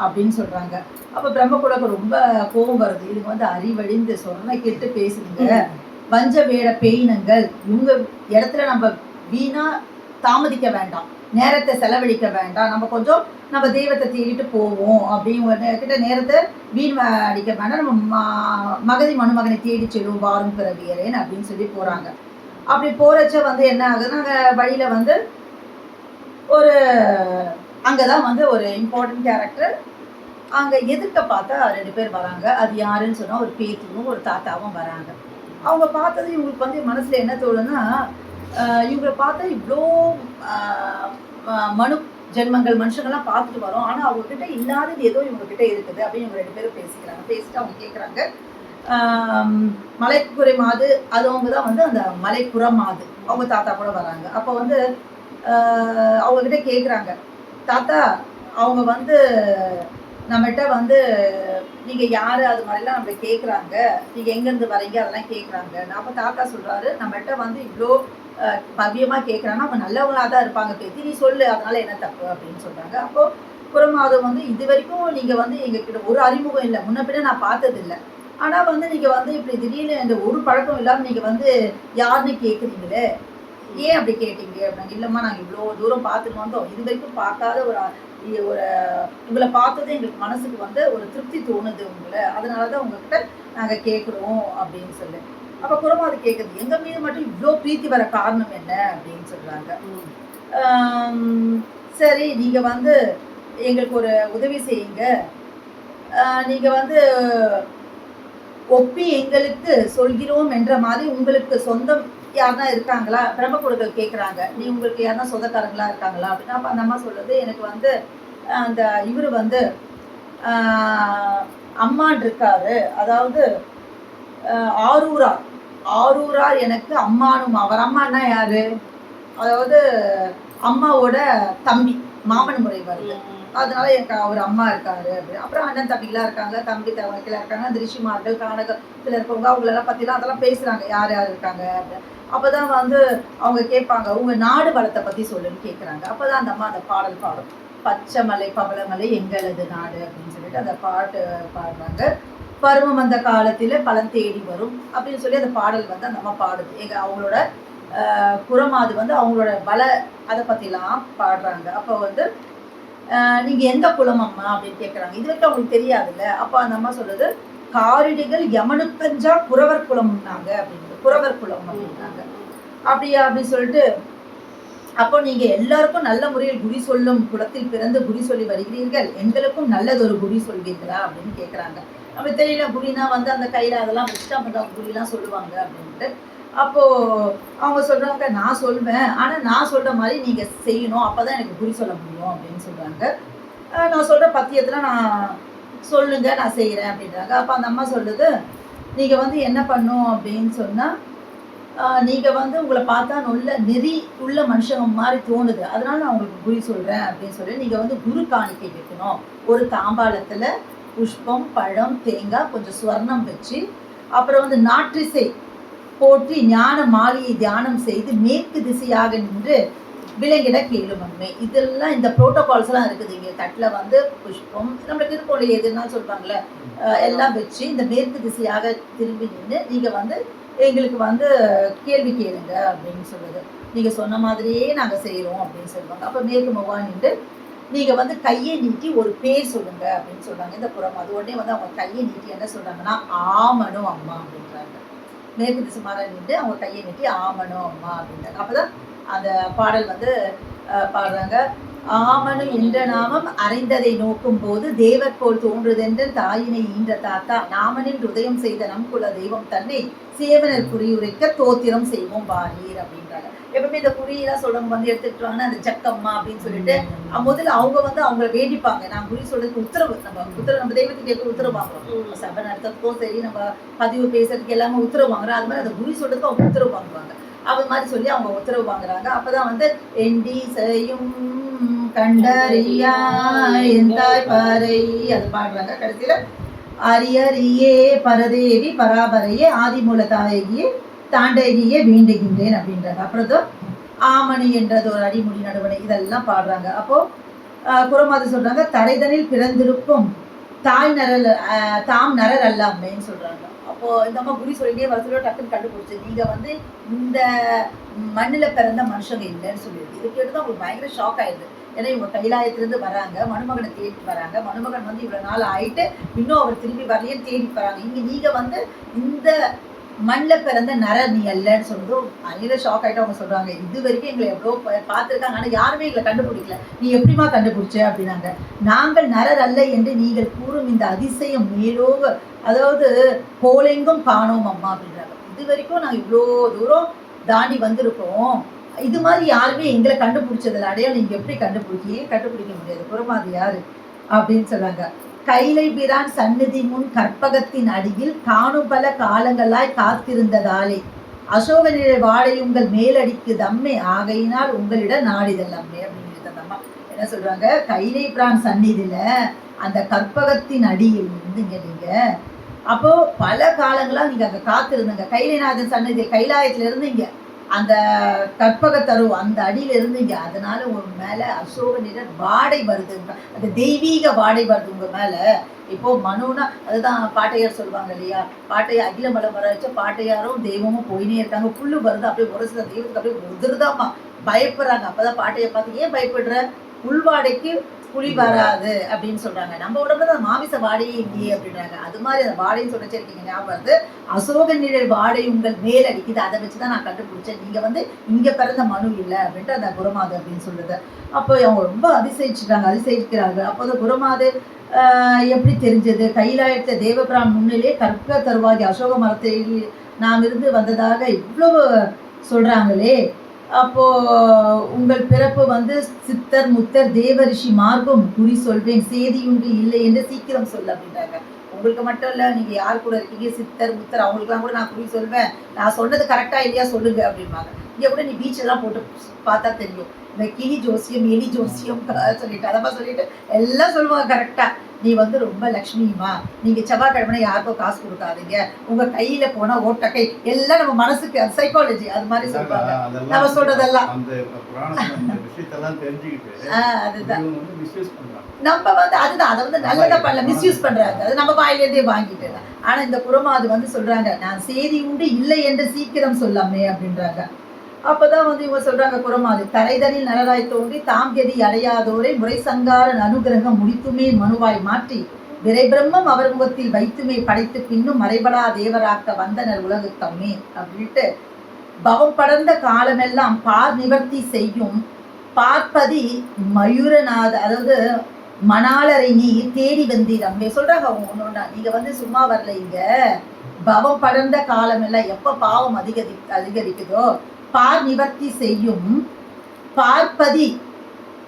அப்படின்னு சொல்கிறாங்க. அப்போ பிரம்மகுடக்கு ரொம்ப கோபம் வருது, இதுக்கு வந்து அறிவழிந்து சொன்ன கெட்டு பேசுதுங்க, வஞ்ச வேட பேயினங்கள், இவங்க இடத்துல நம்ம வீணா தாமதிக்க வேண்டாம், நேரத்தை செலவழிக்க வேண்டாம், நம்ம கொஞ்சம் நம்ம தெய்வத்தை தேடிட்டு போவோம் அப்படிங்கிற கிட்ட நேரத்தை வீண் அடிக்க வேண்டாம், நம்ம மகதி மனுமகனை தேடி செல்வோம் வாரும் பிறவியரேன் அப்படின்னு சொல்லி போகிறாங்க. அப்படி போகிறச்ச வந்து என்ன ஆகுதுன்னா, அங்கே வழியில் வந்து ஒரு அங்கே தான் வந்து ஒரு இம்பார்ட்டன்ட் கேரக்டர் அங்கே எதிர்க்க பார்த்தா 2 பேர் வராங்க. அது யாருன்னு சொன்னால் ஒரு பேத்தியும் ஒரு தாத்தாவும் வராங்க. அவங்க பார்த்தது இவங்களுக்கு வந்து மனசில் என்ன தோணுன்னா, இவங்களை பார்த்தா இவ்வளோ மனு ஜென்மங்கள் மனுஷங்கள்லாம் பார்த்துட்டு வரோம், ஆனால் அவங்கக்கிட்ட இல்லாதது ஏதோ இவங்கக்கிட்ட இருக்குது அப்படின்னு இவங்க 2 பேரும் பேசிக்கிறாங்க. பேசிட்டு அவங்க கேட்குறாங்க, மலைக்குறை மாது, அது அவங்க தான் வந்து அந்த மலைப்புற மாது, அவங்க தாத்தா கூட வராங்க. அப்போ வந்து அவங்கக்கிட்ட கேட்குறாங்க, தாத்தா அவங்க வந்து நம்மகிட்ட வந்து நீங்கள் யார் அது மாதிரிலாம் நம்மளை கேட்குறாங்க, நீங்கள் எங்கேருந்து வரீங்க அதெல்லாம் கேட்குறாங்க. அப்போ தாத்தா சொல்கிறாரு, நம்மகிட்ட வந்து இவ்வளோ பவ்யமாக கேட்குறாங்கன்னா அவங்க நல்லவங்களாக தான் இருப்பாங்க, பேத்தி நீ சொல்லு அதனால் என்ன தப்பு அப்படின்னு சொல்கிறாங்க. அப்போது புறமாதம் வந்து இது வரைக்கும் நீங்கள் வந்து எங்ககிட்ட ஒரு அறிமுகம் இல்லை, முன்ன பின்ன நான் பார்த்ததில்லை, ஆனால் வந்து நீங்கள் வந்து இப்படி திடீர்னு இந்த ஒரு பழக்கம் இல்லாமல் நீங்கள் வந்து யாருன்னு கேட்குறீங்களே, ஏன் அப்படி கேட்டீங்க அப்படின்னா, இல்லைம்மா நாங்கள் இவ்வளோ தூரம் பார்த்துட்டு வந்தோம், இது வரைக்கும் பார்க்காத ஒரு உங்களை பார்த்தது எங்களுக்கு மனசுக்கு வந்து ஒரு திருப்தி தோணுது உங்களை, அதனால தான் உங்ககிட்ட நாங்கள் கேட்குறோம் அப்படின்னு சொல்லி. அப்போ குறமாது கேட்குது, எங்கள் மீது மட்டும் இவ்வளோ பிரீத்தி வர காரணம் என்ன அப்படின்னு சொல்கிறாங்க. சரி, நீங்கள் வந்து எங்களுக்கு ஒரு உதவி செய்யுங்க, நீங்கள் வந்து ஒப்பி எங்களுக்கு சொல்கிறோம் என்ற மாதிரி உங்களுக்கு சொந்தம் யாருன்னா இருக்காங்களா? பிரம்மகுருக்கள் கேட்குறாங்க, நீ உங்களுக்கு யாருன்னா சொந்தக்காரங்களா இருக்காங்களா அப்படின்னா, அப்போ அந்த அம்மா சொல்லுது, எனக்கு வந்து அந்த இவர் வந்து அம்மான் இருக்காரு, அதாவது ஆரூரார் ஆரூரார் எனக்கு அம்மானும். அவர் அம்மான்னா யாரு? அதாவது அம்மாவோட தம்பி, மாமன் முறை வருது. அதனால எனக்கு அவர் அம்மா இருக்காரு அப்படின்னு. அப்புறம் அண்ணன் தம்பிலாம் இருக்காங்க, தம்பி தவக்கைலாம் இருக்காங்க, அந்த ரிஷிமார்கள் கானகத்தில் இருக்கவங்க அவங்களெல்லாம் பற்றிலாம் அதெல்லாம் பேசுகிறாங்க, யார் யார் இருக்காங்க அப்படின்னு. அப்போ தான் வந்து அவங்க கேட்பாங்க, உங்கள் நாடு வளத்தை பற்றி சொல்லுன்னு கேட்குறாங்க. அப்போ தான் அந்த அம்மா அந்த பாடல் பாடும், பச்சை மலை பவளமலை எங்களது நாடு அப்படின்னு சொல்லிட்டு அந்த பாட்டு பாடுறாங்க. பருவம் அந்த காலத்தில் பலன் தேடி வரும் அப்படின்னு சொல்லி அந்த பாடல் வந்து அந்த அம்மா பாடுது. அவங்களோட குறமாது வந்து அவங்களோட பல அதை பற்றிலாம் பாடுறாங்க. அப்போ வந்து நீங்கள் எந்த குலம் அம்மா அப்படின்னு கேட்குறாங்க. இது வரைக்கும் அவங்களுக்கு தெரியாதுல்ல. அப்போ அந்த அம்மா சொல்லுது, காரிடிகள் யமனுக்கஞ்சா குறவர் குலம்னாங்க அப்படின்னு, குறவர் குலம் அப்படின்னாங்க. அப்படியா அப்படின்னு சொல்லிட்டு, அப்போ நீங்கள் எல்லாருக்கும் நல்ல முறையில் குறி சொல்லும் குலத்தில் பிறந்து குறி சொல்லி வருகிறீர்கள், எங்களுக்கும் நல்லதொரு குறி சொல்வீர்களா அப்படின்னு கேட்குறாங்க. அப்படி தெரியல, குறினா வந்து அந்த கையில் அதெல்லாம் வச்சுட்டு அவங்க குறிலாம் சொல்லுவாங்க அப்படின்ட்டு. அப்போது அவங்க சொல்கிறாங்க, நான் சொல்வேன், ஆனால் நான் சொல்கிற மாதிரி நீங்கள் செய்யணும், அப்போ தான் எனக்கு குறி சொல்ல முடியும் அப்படின்னு சொல்கிறாங்க. நான் சொல்கிற பத்தியத்தில் நான் சொல்லுங்க, நான் செய்கிறேன் அப்படின்றாங்க. அப்போ அந்த அம்மா சொல்லுது, நீங்கள் வந்து என்ன பண்ணும் அப்படின்னு சொன்னால், நீங்கள் வந்து உங்களை பார்த்தா நல்ல நெறி உள்ள மனுஷங்க மாதிரி தோணுது, அதனால நான் உங்களுக்கு குறி சொல்கிறேன் அப்படின்னு சொல்லி, நீங்கள் வந்து குரு காணிக்கை வைக்கணும். ஒரு தாம்பாளத்தில் புஷ்பம், பழம், தேங்காய், கொஞ்சம் ஸ்வர்ணம் வச்சு, அப்புறம் வந்து நாற்றிசை போற்றி ஞான மாலையை தியானம் செய்து மேற்கு திசையாக நின்று விலங்கிட கேளுமன்மை. இதெல்லாம் இந்த ப்ரோட்டோகால்ஸ்லாம் இருக்குது. இங்கே தட்டில் வந்து புஷ்பம் நம்மளுக்கு இது போல எதுன்னா சொல்கிறாங்களே, எல்லாம் வச்சு இந்த மேற்கு திசையாக திரும்பி நின்று நீங்கள் வந்து எங்களுக்கு வந்து கேள்வி கேளுங்க அப்படின்னு சொல்லுது. நீங்கள் சொன்ன மாதிரியே நாங்கள் செய்கிறோம் அப்படின்னு சொல்லுவாங்க. அப்போ மேற்கு முகா நின்று நீங்கள் வந்து கையை நீட்டி ஒரு பேர் சொல்லுங்க அப்படின்னு சொல்கிறாங்க. இந்த புறம் அது உடனே வந்து அவங்க கையை நீட்டி என்ன சொல்கிறாங்கன்னா, ஆமனும் அம்மா அப்படின்றாங்க. மேற்கு திசை மாற நின்று அவங்க கையை நீட்டி ஆமனும் அம்மா அப்படின்றாங்க. அப்போ தான் அந்த பாடல் வந்து பாடுறாங்க. ஆமனு என்ற நாமம் அறிந்ததை நோக்கும் போது தேவர் போல் தோன்றுதென்று தாயினை ஈன்ற தாத்தா நாமனின் உதயம் செய்த நம் குல தெய்வம் தன்னை சேவனர் குறியுரைக்க தோத்திரம் செய்வோம் வாரீர் அப்படின்றாங்க. எப்பவுமே இந்த குறியெல்லாம் சொல்றவங்க வந்து எடுத்துக்கிட்டாங்கன்னா அந்த ஜக்கம்மா அப்படின்னு சொல்லிட்டு முதல்ல அவங்க வந்து அவங்களை வேண்டிப்பாங்க. நான் குறி சொல்றதுக்கு உத்தரவு நம்ம தெய்வத்துக்கு எப்படி உத்தரவு வாங்குறோம், சபை நடத்துறதுக்கும் சரி, நம்ம பதிவு பேசுறதுக்கு எல்லாமே உத்தரவு வாங்குறோம். அது மாதிரி அந்த குறி சொல்றதுக்கு அவங்க உத்தரவு வாங்குவாங்க. அது மாதிரி சொல்லி அவங்க உத்தரவு வாங்குறாங்க. அப்பதான் வந்து எண்டி செய்யும் கண்டறியா எந்தாய் பாறை அது பாடுறாங்க. கடைசியில அரியரியே பரதேவி பராபரையே ஆதிமூல தாயகியே தாண்டகியே வேண்டுகின்றேன் அப்படின்றாங்க. அப்புறம் ஆமணி என்றது ஒரு அடிமுடி நடுவனை இதெல்லாம் பாடுறாங்க. அப்போ குறமாது சொல்றாங்க, தரைதனில் பிறந்திருக்கும் தாய் நரல் தாம் நரர் அல்லாமேன்னு சொல்றாங்க. அப்போ இந்த அம்மா குறி சொல்லிட்டே வரத்துல டக்குன்னு கண்டுபிடிச்சு, நீங்க வந்து இந்த மண்ணில் பிறந்த மனுஷங்க இல்லைன்னு சொல்லியிருக்கு. இது கேட்டு தான் உங்களுக்கு பயங்கர ஷாக் ஆயிடுது. ஏன்னா இவங்க கைலாயத்திலிருந்து வராங்க, மணுமகனை தேடி வராங்க, மணுமகன் வந்து இவ்வளோ நாள் ஆயிட்டு இன்னும் அவர் திரும்பி வரலையே தேடி வராங்க. இங்கே நீங்க வந்து இந்த மண்ணில் பிறந்த நரர் நீ அல்லன்னு சொன்னதும் பயங்கர ஷாக் ஆகிட்டு அவங்க சொல்கிறாங்க, இது வரைக்கும் எங்களை எவ்வளோ பார்த்துருக்காங்க, ஆனால் யாருமே எங்களை கண்டுபிடிக்கல, நீ எப்படிமா கண்டுபிடிச்ச அப்படின்னாங்க. நாங்கள் நரர் அல்ல என்று நீங்கள் கூறும் இந்த அதிசயம் மேலோக அதாவது போலெங்கும் காணோம் அம்மா அப்படின்றாங்க. இது வரைக்கும் நாங்கள் இவ்வளோ தூரம் தாண்டி வந்திருக்கோம், இது மாதிரி யாருமே எங்களை கண்டுபிடிச்சதில்ல, அடையாளம் நீங்கள் எப்படி கண்டுபிடிக்க முடியாது, புறமாது யாரு அப்படின்னு சொல்கிறாங்க. கைலை பிரான் சந்நிதி முன் கற்பகத்தின் அடியில் காணும் பல காலங்களாய் காத்திருந்ததாலே அசோக நிலை வாழை உங்கள் மேலடிக்கு தம்மே ஆகையினால் உங்களிடம் நாடிதல் அம்மே அப்படின்னு தம்மா என்ன சொல்றாங்க. கைலை பிரான் சந்நிதியில அந்த கற்பகத்தின் அடியில் இருந்துங்க நீங்க, அப்போ பல காலங்களா நீங்க அங்க காத்திருந்தீங்க. கைலைநாதன் சந்நிதி கைலாயத்துல இருந்தீங்க, அந்த கற்பகத்தரு அந்த அடியில இருந்தீங்க, அதனால உங்க மேல அசோக நிற வாடை வருது, அந்த தெய்வீக வாடை வருது உங்க மேல. இப்போ மனுனா அதுதான் பாட்டையார் சொல்லுவாங்க இல்லையா, பாட்டையார் அகில மலை வர வச்ச பாட்டையாரும் தெய்வமும் போயினே இருக்காங்க, புல்லு வருது அப்படியே ஒரு சில தெய்வத்துக்கு அப்படியே உதிர்தாமா பயப்படுறாங்க. அப்பதான் பாட்டையை பார்த்து ஏன் பயப்படுற, உள்வாடைக்கு புலி வராது அப்படின்னு சொல்றாங்க. நம்ம உடம்புல தான் மாமிச வாடையே இல்லையே அப்படின்றாங்க. அது மாதிரி அந்த வாடைன்னு சொல்லிச்சு இருக்கீங்க ஞாபகம் வருது. அசோக நிழல் வாடை உங்கள் மேல் அடிக்குது, அதை வச்சுதான் நான் கண்டுபிடிச்சேன், நீங்க வந்து இங்க பிறந்த மனு இல்லை அப்படின்ட்டு அந்த குரமாது அப்படின்னு சொல்லுது. அப்போ அவங்க ரொம்ப அதிசயிக்கிறாங்க. அப்போ அந்த குரமாது எப்படி தெரிஞ்சது, கைலாயத்தை தேவபிரான் முன்னிலே கற்க தருவாகி அசோக மரத்தில் நாம் இருந்து வந்ததாக இவ்வளவு சொல்றாங்களே, அப்போ உங்கள் பிறப்பு வந்து சித்தர் முத்தர் தேவரிஷி மார்க்கம் குறி சொல்வேன் சேதியுண்டு இல்லை என்று சீக்கிரம் சொல்ல அப்படின்றாங்க. உங்களுக்கு மட்டும் இல்ல, நீங்க யார் கூட இருக்கீங்க சித்தர் முத்தர் அவங்களுக்குலாம் கூட நான் குறி சொல்வேன், நான் சொன்னது கரெக்டா இல்லையா சொல்லுங்க அப்படிம்பாங்க. இங்க கூட நீ பீச் எல்லாம் போட்டு பார்த்தா தெரியும், இந்த கிளி ஜோசியம் எலி ஜோசியம் சொல்லிட்டு அதமா சொல்லிட்டு எல்லாம் சொல்லுவாங்க கரெக்டா. நீ வந்து ரொம்ப லக்ஷ்மிமா, நீங்க செவ்வாய்க்கிழமை யாருக்கும் காசு கொடுக்காதீங்க, உங்க கையில போனா ஓட்டக்கை எல்லாம் நம்ம மனசுக்கு சைக்காலஜி அது மாதிரி சொல்லுவாங்க. நம்ம சொல்றதெல்லாம் அதுதான் நம்ம வந்து அதுதான் அதை வந்து நல்லதா பண்ணல மிஸ்யூஸ் பண்றாங்க, அது நம்ம வாயிலேருந்தே வாங்கிட்டு. ஆனா இந்த குரமாது வந்து சொல்றாங்க நான் சேதி உண்டு இல்லை என்று சீக்கிரம் சொல்லாமே அப்படின்றாங்க. அப்பதான் வந்து இவங்க சொல்றாங்க குரமாது தரைதனில் நலராய் தோன்றி தாம் கதி அடையாதோரை முறை சங்காரன் அனுகிரகம் முடித்துமே மனுவாய் மாற்றி விரை பிரம்மம் அவர் முகத்தில் வைத்துமே படைத்து பின்னும் மறைபடா தேவராக்க வந்தனர் உலகு தம்மே அப்படின்ட்டு பவம் படர்ந்த காலமெல்லாம் பார் நிவர்த்தி செய்யும் பார்ப்பதி மயூரநாத, அதாவது மணாலரை நீ தேடி வந்தீரம் சொல்றாங்க. ஒன்னொன்னா நீங்க வந்து சும்மா வரல, இங்க பவம் படர்ந்த காலம் எல்லாம் எப்ப பாவம் அதிகரிக்குதோ பார் நிவர்த்தி செய்யும் பார்ப்பதி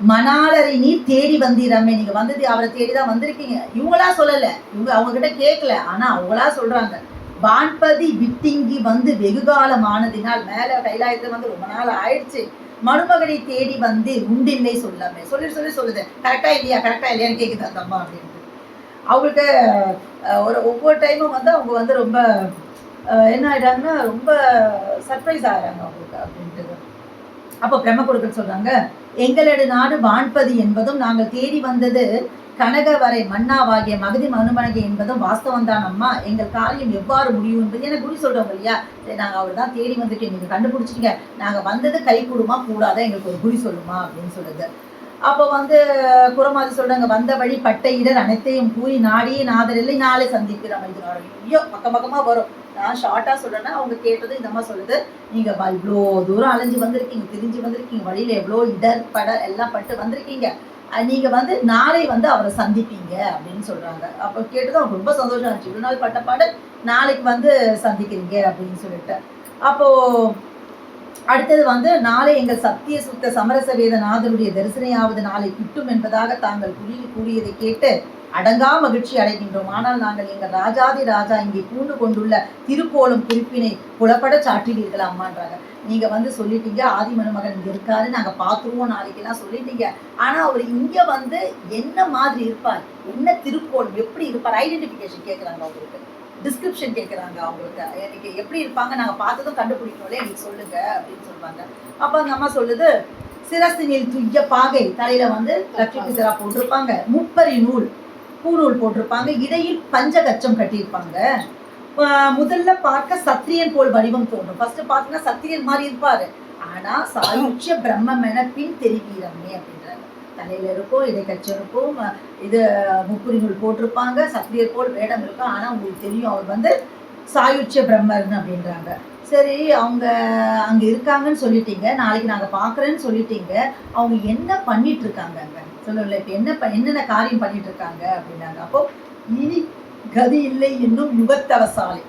மணாலரை நீ தேடி வந்தீரம்மே. நீங்க வந்தது அவரை தேடிதான் வந்திருக்கீங்க. இவங்களா சொல்லல, இவங்க அவங்க கிட்ட கேட்கல, ஆனா அவங்களா சொல்றாங்க. வான்பதி விட்டிங்கி வந்து வெகு காலம் ஆனதினால், மேல கைலாயத்துல வந்து ரொம்ப நாள் ஆயிடுச்சு, மருமகனை தேடி வந்து உண்டில்லை சொல்லாமே சொல்லுது. கரெக்டா இல்லையான்னு கேக்குது அந்த அம்மா அப்படின்ட்டு. அவங்களுக்கு ஒவ்வொரு டைமும் வந்து அவங்க வந்து ரொம்ப என்ன ஆயிட்டாங்கன்னா ரொம்ப சர்ப்ரைஸ் ஆகிறாங்க அவங்களுக்கு அப்படின்ட்டு. அப்போ பிரம்ம கொடுக்கல் சொல்றாங்க, எங்களது நாடு வான்பதி என்பதும் நாங்கள் தேடி வந்தது கனகவரை மன்னாவாகிய மகதி மனுமனகை என்பதும் வாஸ்தவம் தான் அம்மா. எங்கள் காரியம் எவ்வாறு முடியும் என்பது எனக்கு குறி சொல்றோம் இல்லையா, சரி நாங்கள் அவர் தான் தேடி வந்துட்டு நீங்க கண்டுபிடிச்சிட்டீங்க, நாங்கள் வந்தது கை கூடுமா கூடாதா எங்களுக்கு ஒரு குறி சொல்லுமா அப்படின்னு சொல்லுது. அப்போ வந்து குரமாதி சொல்றாங்க, வந்த வழி பட்டை இடர் அனைத்தையும் கூறி நாடியே நாதரில்லை நாளை சந்திக்கிறோம். இது ஐயோ பக்கமா வரும், நான் ஷார்ட்டா சொல்றேன்னா அவங்க கேட்டது இந்த மாதிரி சொல்லுது, நீங்க இவ்வளோ தூரம் அலைஞ்சு வந்திருக்கீங்க, திரிஞ்சு வந்திருக்கீங்க, வழியில எவ்வளோ இடர் பட எல்லாம் பட்டு வந்திருக்கீங்க, நீங்க வந்து நாளை வந்து அவரை சந்திப்பீங்க அப்படின்னு சொல்றாங்க. அப்போ கேட்டது அவங்க ரொம்ப சந்தோஷம் ஆச்சு, இவ்வளவு நாள் பட்டப்பாடு நாளைக்கு வந்து சந்திக்கிறீங்க அப்படின்னு சொல்லிட்டு. அப்போ அடுத்தது வந்து நாளை எங்கள் சத்திய சுத்த சமரச வேத நாதருடைய தரிசனையாவது நாளை கிட்டும் என்பதாக தாங்கள் கூறியதை கேட்டு அடங்கா மகிழ்ச்சி அடைகின்றோம். ஆனால் நாங்கள் எங்கள் ராஜாதி ராஜா இங்கே பூண்டு கொண்டுள்ள திருக்கோலம் குறிப்பினை புலப்பட சாற்றினீர்கள் அம்மான்றாங்க. நீங்க வந்து சொல்லிட்டீங்க ஆதி மருமகன் இங்க இருக்காரு, நாங்க பாத்துருவோம் நாளைக்கெல்லாம் சொல்லிட்டீங்க, ஆனா அவர் இங்க வந்து என்ன மாதிரி இருப்பார், என்ன திருக்கோலம் எப்படி இருப்பார், ஐடென்டிபிகேஷன் கேட்கறாங்க, அவங்களுக்கு டிஸ்கிரிப்ஷன் கேட்குறாங்க, அவங்களுக்கு எனக்கு எப்படி இருப்பாங்க நாங்கள் பார்த்ததும் கண்டுபிடிக்கணும்ல எனக்கு சொல்லுங்க அப்படின்னு சொல்லுவாங்க. அப்போ அந்த அம்மா சொல்லுது, சிரசினில் துய்ய பாகை, தலையில வந்து லட்சுமி சிரா போட்டிருப்பாங்க, முப்பரி நூல் பூநூல் போட்டிருப்பாங்க, இடையில் பஞ்சகச்சம் கட்டியிருப்பாங்க. முதல்ல பார்க்க சத்திரியன் போல் வடிவம் தோன்றும், ஃபர்ஸ்ட் பார்த்தீங்கன்னா சத்திரியன் மாதிரி இருப்பாரு, ஆனா சாயுட்ச பிரம்மம் என பின் தெரிவீரம்மே அப்படின்றாங்க. தலையில இருக்கும், இடைக்கச்சம் இருக்கும், இது முப்புரி நூல் போட்டிருப்பாங்க, சத்திரியர் போல் வேடம் இருக்கும், ஆனா உங்களுக்கு தெரியும் அவர் வந்து சாயுட்ச பிரம்மர்னு அப்படின்றாங்க. சரி அவங்க அங்க இருக்காங்கன்னு சொல்லிட்டீங்க, நாளைக்கு நாங்க பாக்குறேன்னு சொல்லிட்டீங்க, அவங்க என்ன பண்ணிட்டு இருக்காங்க அங்க சொல்லல, இப்ப என்னென்ன காரியம் பண்ணிட்டு இருக்காங்க அப்படின்னாங்க. அப்போ இனி கதி இல்லை என்னும் யுகத்தவசாலை,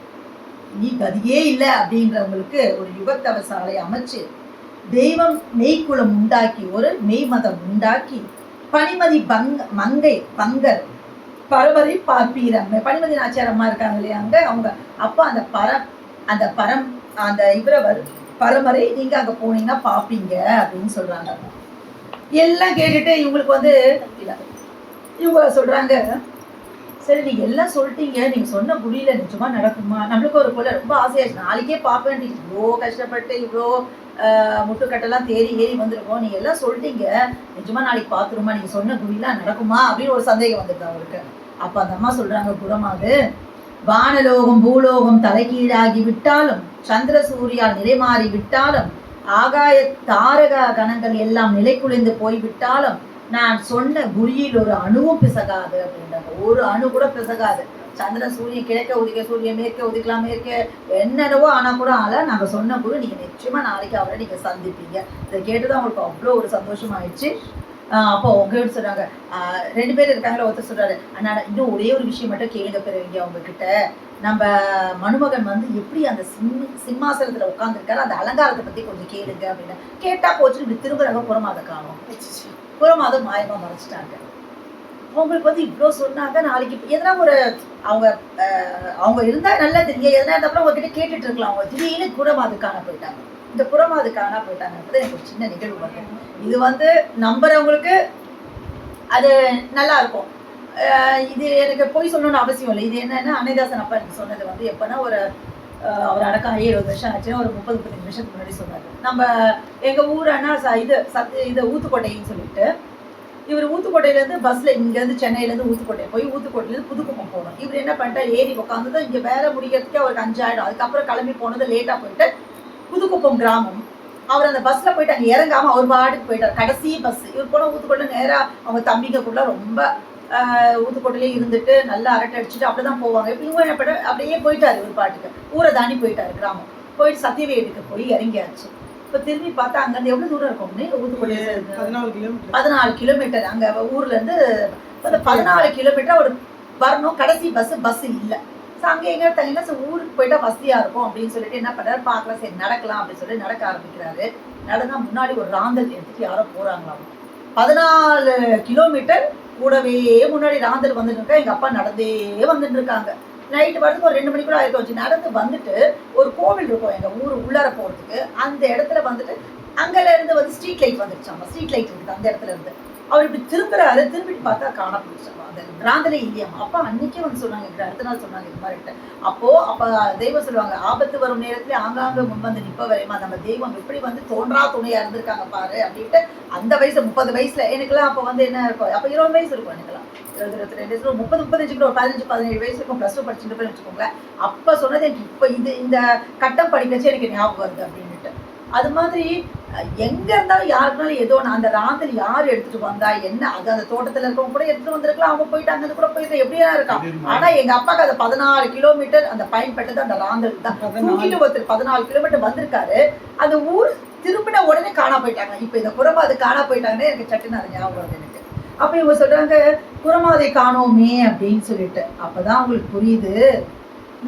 இனி கதியே இல்லை அப்படின்றவங்களுக்கு ஒரு யுகத்தவசாலை அமைச்சு தெய்வம் மெய்க்குளம் உண்டாக்கி ஒரு மெய்மதம் உண்டாக்கி பனிமதி மங்கை பங்கர் பரவரை பார்ப்பீரம், பனிமதி நாச்சியாரம்மா இருக்காங்க இல்லையா அங்க, அவங்க அப்போ அந்த இவரவர் பரமரை நீங்க அங்க போனீங்கன்னா பாப்பீங்க அப்படின்னு சொல்றாங்க. எல்லாம் கேட்டுட்டு இவங்களுக்கு வந்து இவங்க சொல்றாங்க, சரி நீங்க எல்லாம் சொல்லிட்டீங்க, நீங்க சொன்ன புரியல நிஜமா நடக்குமா, நம்மளுக்கு ஒரு போல ரொம்ப ஆசையாச்சு, நாளைக்கே பார்ப்பேன், இவ்வளோ கஷ்டப்பட்டு இவ்வளோ முட்டுக்கட்டெல்லாம் ஏறி வந்திருக்கோம், நீங்க எல்லாம் சொல்லிட்டீங்க, நிஜமா நாளைக்கு பார்த்துருமா, நீங்க சொன்ன குறியெல்லாம் நடக்குமா அப்படின்னு ஒரு சந்தேகம் வந்துருக்கு அவருக்கு. அப்ப அந்த அம்மா சொல்றாங்க குரமாது, வானலோகம் பூலோகம் தலைகீழாகி விட்டாலும் சந்திர சூரியால் நிலை மாறி விட்டாலும் ஆகாய தாரக கணங்கள் எல்லாம் நிலை குலைந்து போய்விட்டாலும் நான் சொன்ன குறியில் ஒரு அணுவும் பிசகாது அப்படின்றாங்க. ஒரு அணு கூட பிசகாது, சந்திரன் சூரியன் கிழக்க உதிக்க சூரியன் மேற்க உதிக்கலாம், மேற்க என்னென்னவோ ஆனா கூட நாங்க சொன்ன குறி நீங்க நிச்சயமா நாளைக்கு அவரை நீங்க சந்திப்பீங்க. இதை கேட்டுதான் அவங்களுக்கு அவ்வளோ ஒரு சந்தோஷம் ஆயிடுச்சு. அப்போ அவங்க சொல்றாங்க, 2 பேர் இருக்காங்களா, ஒருத்தர் சொல்றாரு, ஆனா இன்னும் ஒரே ஒரு விஷயம் மட்டும் கேளுங்க பெறுவீங்க அவங்க கிட்ட, நம்ம மணுமகன் வந்து எப்படி அந்த சிம்மாசனத்துல உட்காந்துருக்காரு, அந்த அலங்காரத்தை பத்தி கொஞ்சம் கேளுங்க அப்படின்னு கேட்டா போச்சு. இப்படி திரும்புறாங்க, புறமாத காணோம். புறமாதம் மாயமா மறைச்சிட்டாங்க. அவங்களுக்கு வந்து இவ்வளோ சொன்னாங்க. நாளைக்கு எதனா ஒரு அவங்க அவங்க இருந்தா நல்லா தெரியும். எதனா இருந்தாலும் உங்ககிட்ட கேட்டுட்டு இருக்கலாம். அவங்க திடீர்னு புறமாது காண போயிட்டாங்க. இந்த புறமாது காண போயிட்டாங்கன்றது எனக்கு ஒரு சின்ன நிகழ்வு வருது. இது வந்து நம்புறவங்களுக்கு அது நல்லா இருக்கும். இது எனக்கு போய் சொல்லணும்னு அவசியம் இல்லை. இது என்னன்னா அன்னைதாசன் அப்பா எனக்கு சொன்னது வந்து எப்போனா ஒரு அவர் அடக்கம் 70 வருஷம் ஆச்சுன்னா ஒரு 30-35 வருஷத்துக்கு முன்னாடி சொன்னார். நம்ம எங்கள் ஊர் அண்ணா இது ஊத்துக்கோட்டைன்னு சொல்லிட்டு இவர் ஊத்துக்கோட்டையிலேருந்து பஸ்ஸில் இங்கேருந்து சென்னையிலேருந்து ஊத்துக்கோட்டை போய் ஊத்துக்கோட்டையிலேருந்து புதுக்குப்பம் போகணும். இவர் என்ன பண்ணிட்டார், ஏறி உட்காந்து தான் இங்கே வேலை முடிக்கிறதுக்கே அவருக்கு 5 ஆகிடும். அதுக்கப்புறம் கிளம்பி போனது லேட்டாக போயிட்டு புதுக்குப்பம் கிராமம் அவர் அந்த பஸ்ஸில் போயிட்டு அங்கே இறங்காமல் அவர் பாட்டுக்கு போயிட்டார். கடைசி பஸ் இவர் போனால் ஊத்துக்கோட்டை நேராக அவங்க தம்பிங்கக்குள்ள ரொம்ப ஊத்துக்கோட்டையிலே இருந்துட்டு நல்லா அரட்டை அடிச்சுட்டு அப்படி தான் போவாங்க. இப்போ இவங்க என்ன பண்ண அப்படியே போயிட்டார். இவர் பாட்டுக்கு ஊரை தாண்டி போயிட்டார். கிராமம் போயிட்டு சத்தியவேடுக்கு போய் இறங்கியாச்சு. இப்போ திரும்பி பார்த்தா அங்கேருந்து எவ்வளோ தூரம் இருக்கும்னு ஊத்துக்கோட்டையில 14 கிலோமீட்டர். அங்கே ஊர்லேருந்து 14 கிலோமீட்டர் அவர் வரணும். கடைசி பஸ் இல்லை. ஸோ அங்கே எங்கே தங்கினா ஊருக்கு போயிட்டா வசதியாக இருக்கும் அப்படின்னு சொல்லிட்டு என்ன பண்ணுறாரு, பார்க்கலாம் சரி நடக்கலாம் அப்படின்னு சொல்லி நடக்க ஆரம்பிக்கிறாரு. நடந்தால் முன்னாடி ஒரு ராந்தல் எடுத்துட்டு யாரோ போகிறாங்களாம். 14 கிலோமீட்டர் கூடவே முன்னாடி ராந்தல் வந்துட்டு இருக்கா. எங்கள் அப்பா நடந்தே வந்துட்டு இருக்காங்க. நைட்டு வரதுக்கு ஒரு 2 மணிக்குள்ள ஆயிரத்தி வச்சு நடந்து வந்துட்டு ஒரு கோவில் இருக்கும் எங்கள் ஊர் உள்ளார போகிறதுக்கு. அந்த இடத்துல வந்துட்டு அங்கேருந்து வந்து ஸ்ட்ரீட் லைட் வந்துடுச்சாங்க. ஸ்ட்ரீட் லைட் இருக்குது அந்த இடத்துல இருந்து. அவர் இப்படி திரும்புறாரு. திரும்பிட்டு பார்த்தா காண போயிடுச்சாங்க. அந்த பிராந்தலே இல்லையாமா. அப்பா அன்னைக்கே வந்து சொன்னாங்க, அடுத்த நாள் சொன்னாங்க இது மாதிரிட்டு. அப்போ தெய்வம் சொல்லுவாங்க, ஆபத்து வரும் நேரத்துல ஆங்காங்க முன் வந்து நிற்ப வரையுமா நம்ம தெய்வம் எப்படி வந்து தோன்றா துணையா இருந்திருக்காங்க பாரு அப்படின்ட்டு. அந்த வயசு 30 வயசுல எனக்குலாம் அப்போ வந்து என்ன இருக்கும், அப்போ 20 வயசு இருக்கும் எனக்குலாம். 22 30-35 ஒரு 15-17 வயசு இருக்கும். +2 படிச்சுட்டு போய் வச்சுக்கோங்களேன். அப்போ சொன்னது எனக்கு இப்போ இந்த கட்டம் படிக்கச்சு எனக்கு ஞாபகம் வருது அப்படின்ட்டு. அது மாதிரி எங்க இருந்தாலும் யாருக்குனாலும் ஏதோ அந்த ராந்தல் யார் எடுத்துட்டு வந்தா என்ன, அது அந்த தோட்டத்துல இருக்கவங்க கூட எடுத்துட்டு வந்திருக்கலாம். அவங்க போயிட்டு அங்க கூட போயிட்டு எப்படியா இருக்கான். ஆனா எங்க அப்பாவுக்கு அது 14 கிலோமீட்டர் அந்த பயன்பட்டது அந்த ராந்தல் தான். தூக்கிட்டு ஒருத்தர் 14 கிலோமீட்டர் வந்திருக்காரு. அந்த ஊர் திரும்பின உடனே காணா போயிட்டாங்க. இப்ப இந்த புறமாதை காணா போயிட்டாங்கன்னு எனக்கு சட்டுன்னு அது ஞாபகம் வருது எனக்கு. அப்ப இவங்க சொல்றாங்க புறமாதை காணோமே அப்படின்னு சொல்லிட்டு. அப்பதான் அவங்களுக்கு புரியுது,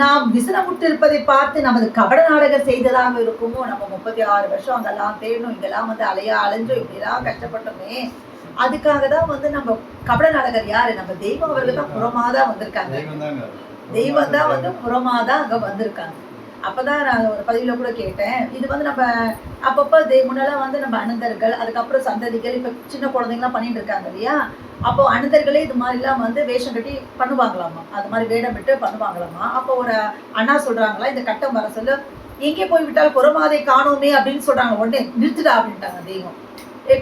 நாம் விசனமுட்டு இருப்பதை பார்த்து நமது கபட நாடகம் செய்ததாக இருக்குமோ. நம்ம 36 வருஷம் அங்கெல்லாம் தேடணும், இங்கெல்லாம் வந்து அலைஞ்சோம், இப்படிலாம் கஷ்டப்பட்டோமே. அதுக்காக தான் வந்து நம்ம கபட நாடகர் யாரு, நம்ம தெய்வம் அவர்கள் தான் புறமாதான் வந்திருக்காங்க. தெய்வம் தான் வந்து புறமாதான் அங்க வந்திருக்காங்க. அப்பதான் நான் ஒரு பதிவுல கூட கேட்டேன். இது வந்து நம்ம அப்பப்போ முன்னெல்லாம் வந்து நம்ம அனந்தர்கள், அதுக்கப்புறம் சந்ததிகள், இப்ப சின்ன குழந்தைங்கலாம் பண்ணிட்டு இருக்காங்க இல்லையா. அப்போ அனந்தர்களே இது மாதிரிலாம் வந்து வேஷம் கட்டி பண்ணுவாங்களாமா. அது மாதிரி வேடம் விட்டு பண்ணுவாங்களாமா. அப்போ ஒரு அண்ணா சொல்றாங்களா, இந்த கட்டம் வர சொல்ல எங்கே போய் விட்டால் புறமாதை காணோமே அப்படின்னு சொல்றாங்க. உடனே நிறுத்துடா அப்படின்ட்டாங்க தெய்வம்.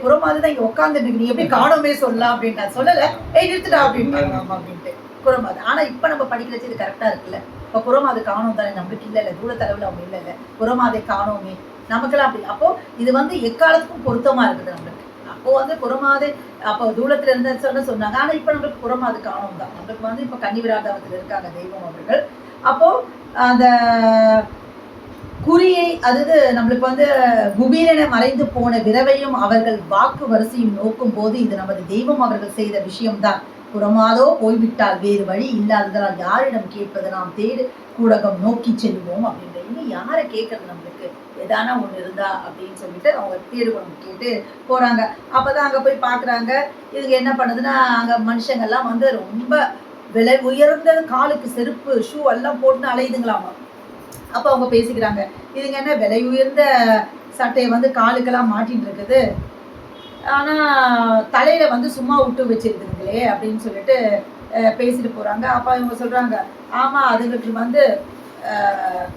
புறமாதை தான் இங்க உட்காந்துட்டு நீ எப்படி காணோமே சொல்லலாம் அப்படின்ட்டா. சொல்லல நிறுத்துடா அப்படின்ட்டாங்க அப்படின்ட்டு புறமாதை. ஆனா இப்ப நம்ம படிக்கிறச்சு இது கரெக்டா இருக்குல்ல. இப்போ புறமாதை காணோம் தானே, நம்மளுக்கு இல்லை தூரத்தளவில் அவங்க இல்லை புறமாதை காணோமே நமக்கெல்லாம் அப்படி. அப்போ இது வந்து எக்காலத்துக்கும் பொருத்தமா இருக்குது நம்மளுக்கு. அப்போ வந்து புறமாதை அப்போ தூரத்துல இருந்து சொன்னாங்க. ஆனா இப்ப நம்மளுக்கு புறமாதை காணோம் தான். நம்மளுக்கு வந்து இப்ப கன்னிவிராதவத்தில் இருக்காங்க தெய்வம் அவர்கள். அப்போ அந்த குறியை அதாவது நம்மளுக்கு வந்து குபீரென மறைந்து போன விரவையும் அவர்கள் வாக்கு வரிசையும் நோக்கும் போது இது நமது தெய்வம் அவர்கள் செய்த விஷயம்தான். புறமாதோ போய்விட்டால் வேறு வழி இல்லாததால் யாரிடம் கேட்பது, நாம் தேடு கூடகம் நோக்கி செல்வோம் அப்படின்ற. இன்னும் யாரை கேட்கறது, நம்மளுக்கு எதானா ஒன்று இருந்தா அப்படின்னு சொல்லிட்டு அவங்க தேடுகோணம் கேட்டு போறாங்க. அப்பதான் அங்க போய் பாக்குறாங்க. இதுங்க என்ன பண்ணுதுன்னா, அங்க மனுஷங்கள்லாம் வந்து ரொம்ப விலை உயர்ந்த காலுக்கு செருப்பு ஷூ எல்லாம் போட்டுன்னு அலையுதுங்களாமா. அப்போ அவங்க பேசிக்கிறாங்க, இதுங்க என்ன விலை உயர்ந்த சட்டையை வந்து காலுக்கெல்லாம் மாட்டின்னு இருக்குது, ஆனால் தலையில் வந்து சும்மா விட்டு வச்சிருக்குதுங்களே அப்படின்னு சொல்லிட்டு பேசிட்டு போகிறாங்க. அப்போ இவங்க சொல்கிறாங்க, ஆமாம் அதுங்களுக்கு வந்து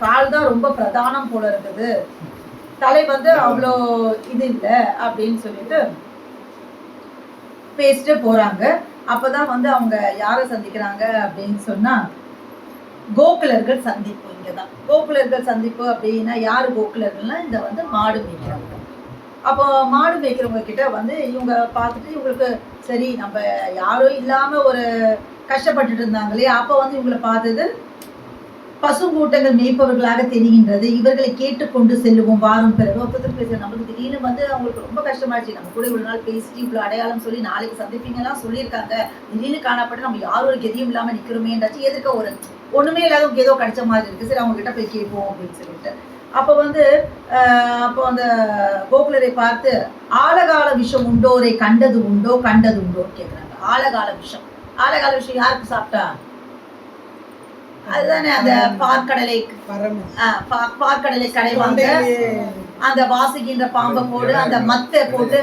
கால் தான் ரொம்ப பிரதானம் போல இருக்குது, தலை வந்து அவ்வளோ இது இல்லை அப்படின்னு சொல்லிட்டு பேசிட்டு போகிறாங்க. அப்போ தான் வந்து அவங்க யாரை சந்திக்கிறாங்க அப்படின்னு சொன்னால், கோகுலர்கள் சந்திப்பு. இங்கே தான் கோகுலர்கள் சந்திப்பு அப்படின்னா யார் கோகுலர்கள்னா, இந்த வந்து மாடு மேய்க்கிறவங்க. அப்போ மாடு மேய்க்கிறவங்க கிட்ட வந்து இவங்க பார்த்துட்டு இவங்களுக்கு சரி நம்ம யாரும் இல்லாமல் ஒரு கஷ்டப்பட்டுட்டு இருந்தாங்க இல்லையா. அப்போ வந்து இவங்களை பார்த்தது பசுங்கூட்டங்கள் மேய்ப்பவர்களாக தெரிகின்றது. இவர்களை கேட்டுக்கொண்டு செல்லுவோம் வாரும் பிறகு. ஒருத்தர் பேச நமக்கு திடீர்னு வந்து அவங்களுக்கு ரொம்ப கஷ்டமாயிடுச்சு. நம்ம கூட இவ்வளவு நாள் பேசிட்டு இவ்வளவு அடையாளம் சொல்லி நாளைக்கு சந்திப்பீங்கலாம் சொல்லியிருக்காங்க. திடீர்னு காணப்பட்டு நம்ம யாரும் ஒரு கெதியும் இல்லாம நிக்கிறோமேன்றாச்சு. எதுக்க ஒரு ஒண்ணுமே இல்லாதவங்க ஏதோ கிடைச்ச மாதிரி இருக்கு. சரி அவங்க கிட்ட போய் கேட்போம் அப்படின்னு சொல்லிட்டு அப்போ வந்து அந்த கோகுலரை பார்த்து ஆழகால விஷம் உண்டோரை கண்டது உண்டோ கேட்குறாங்க. ஆழகால விஷம் யாருக்கு சாப்பிட்டா? அதுதானே அந்த பார்க்கடலை கடைவாங்க, அந்த வாசுகின்ற பாம்பை போடு, அந்த மத்தை போட்டு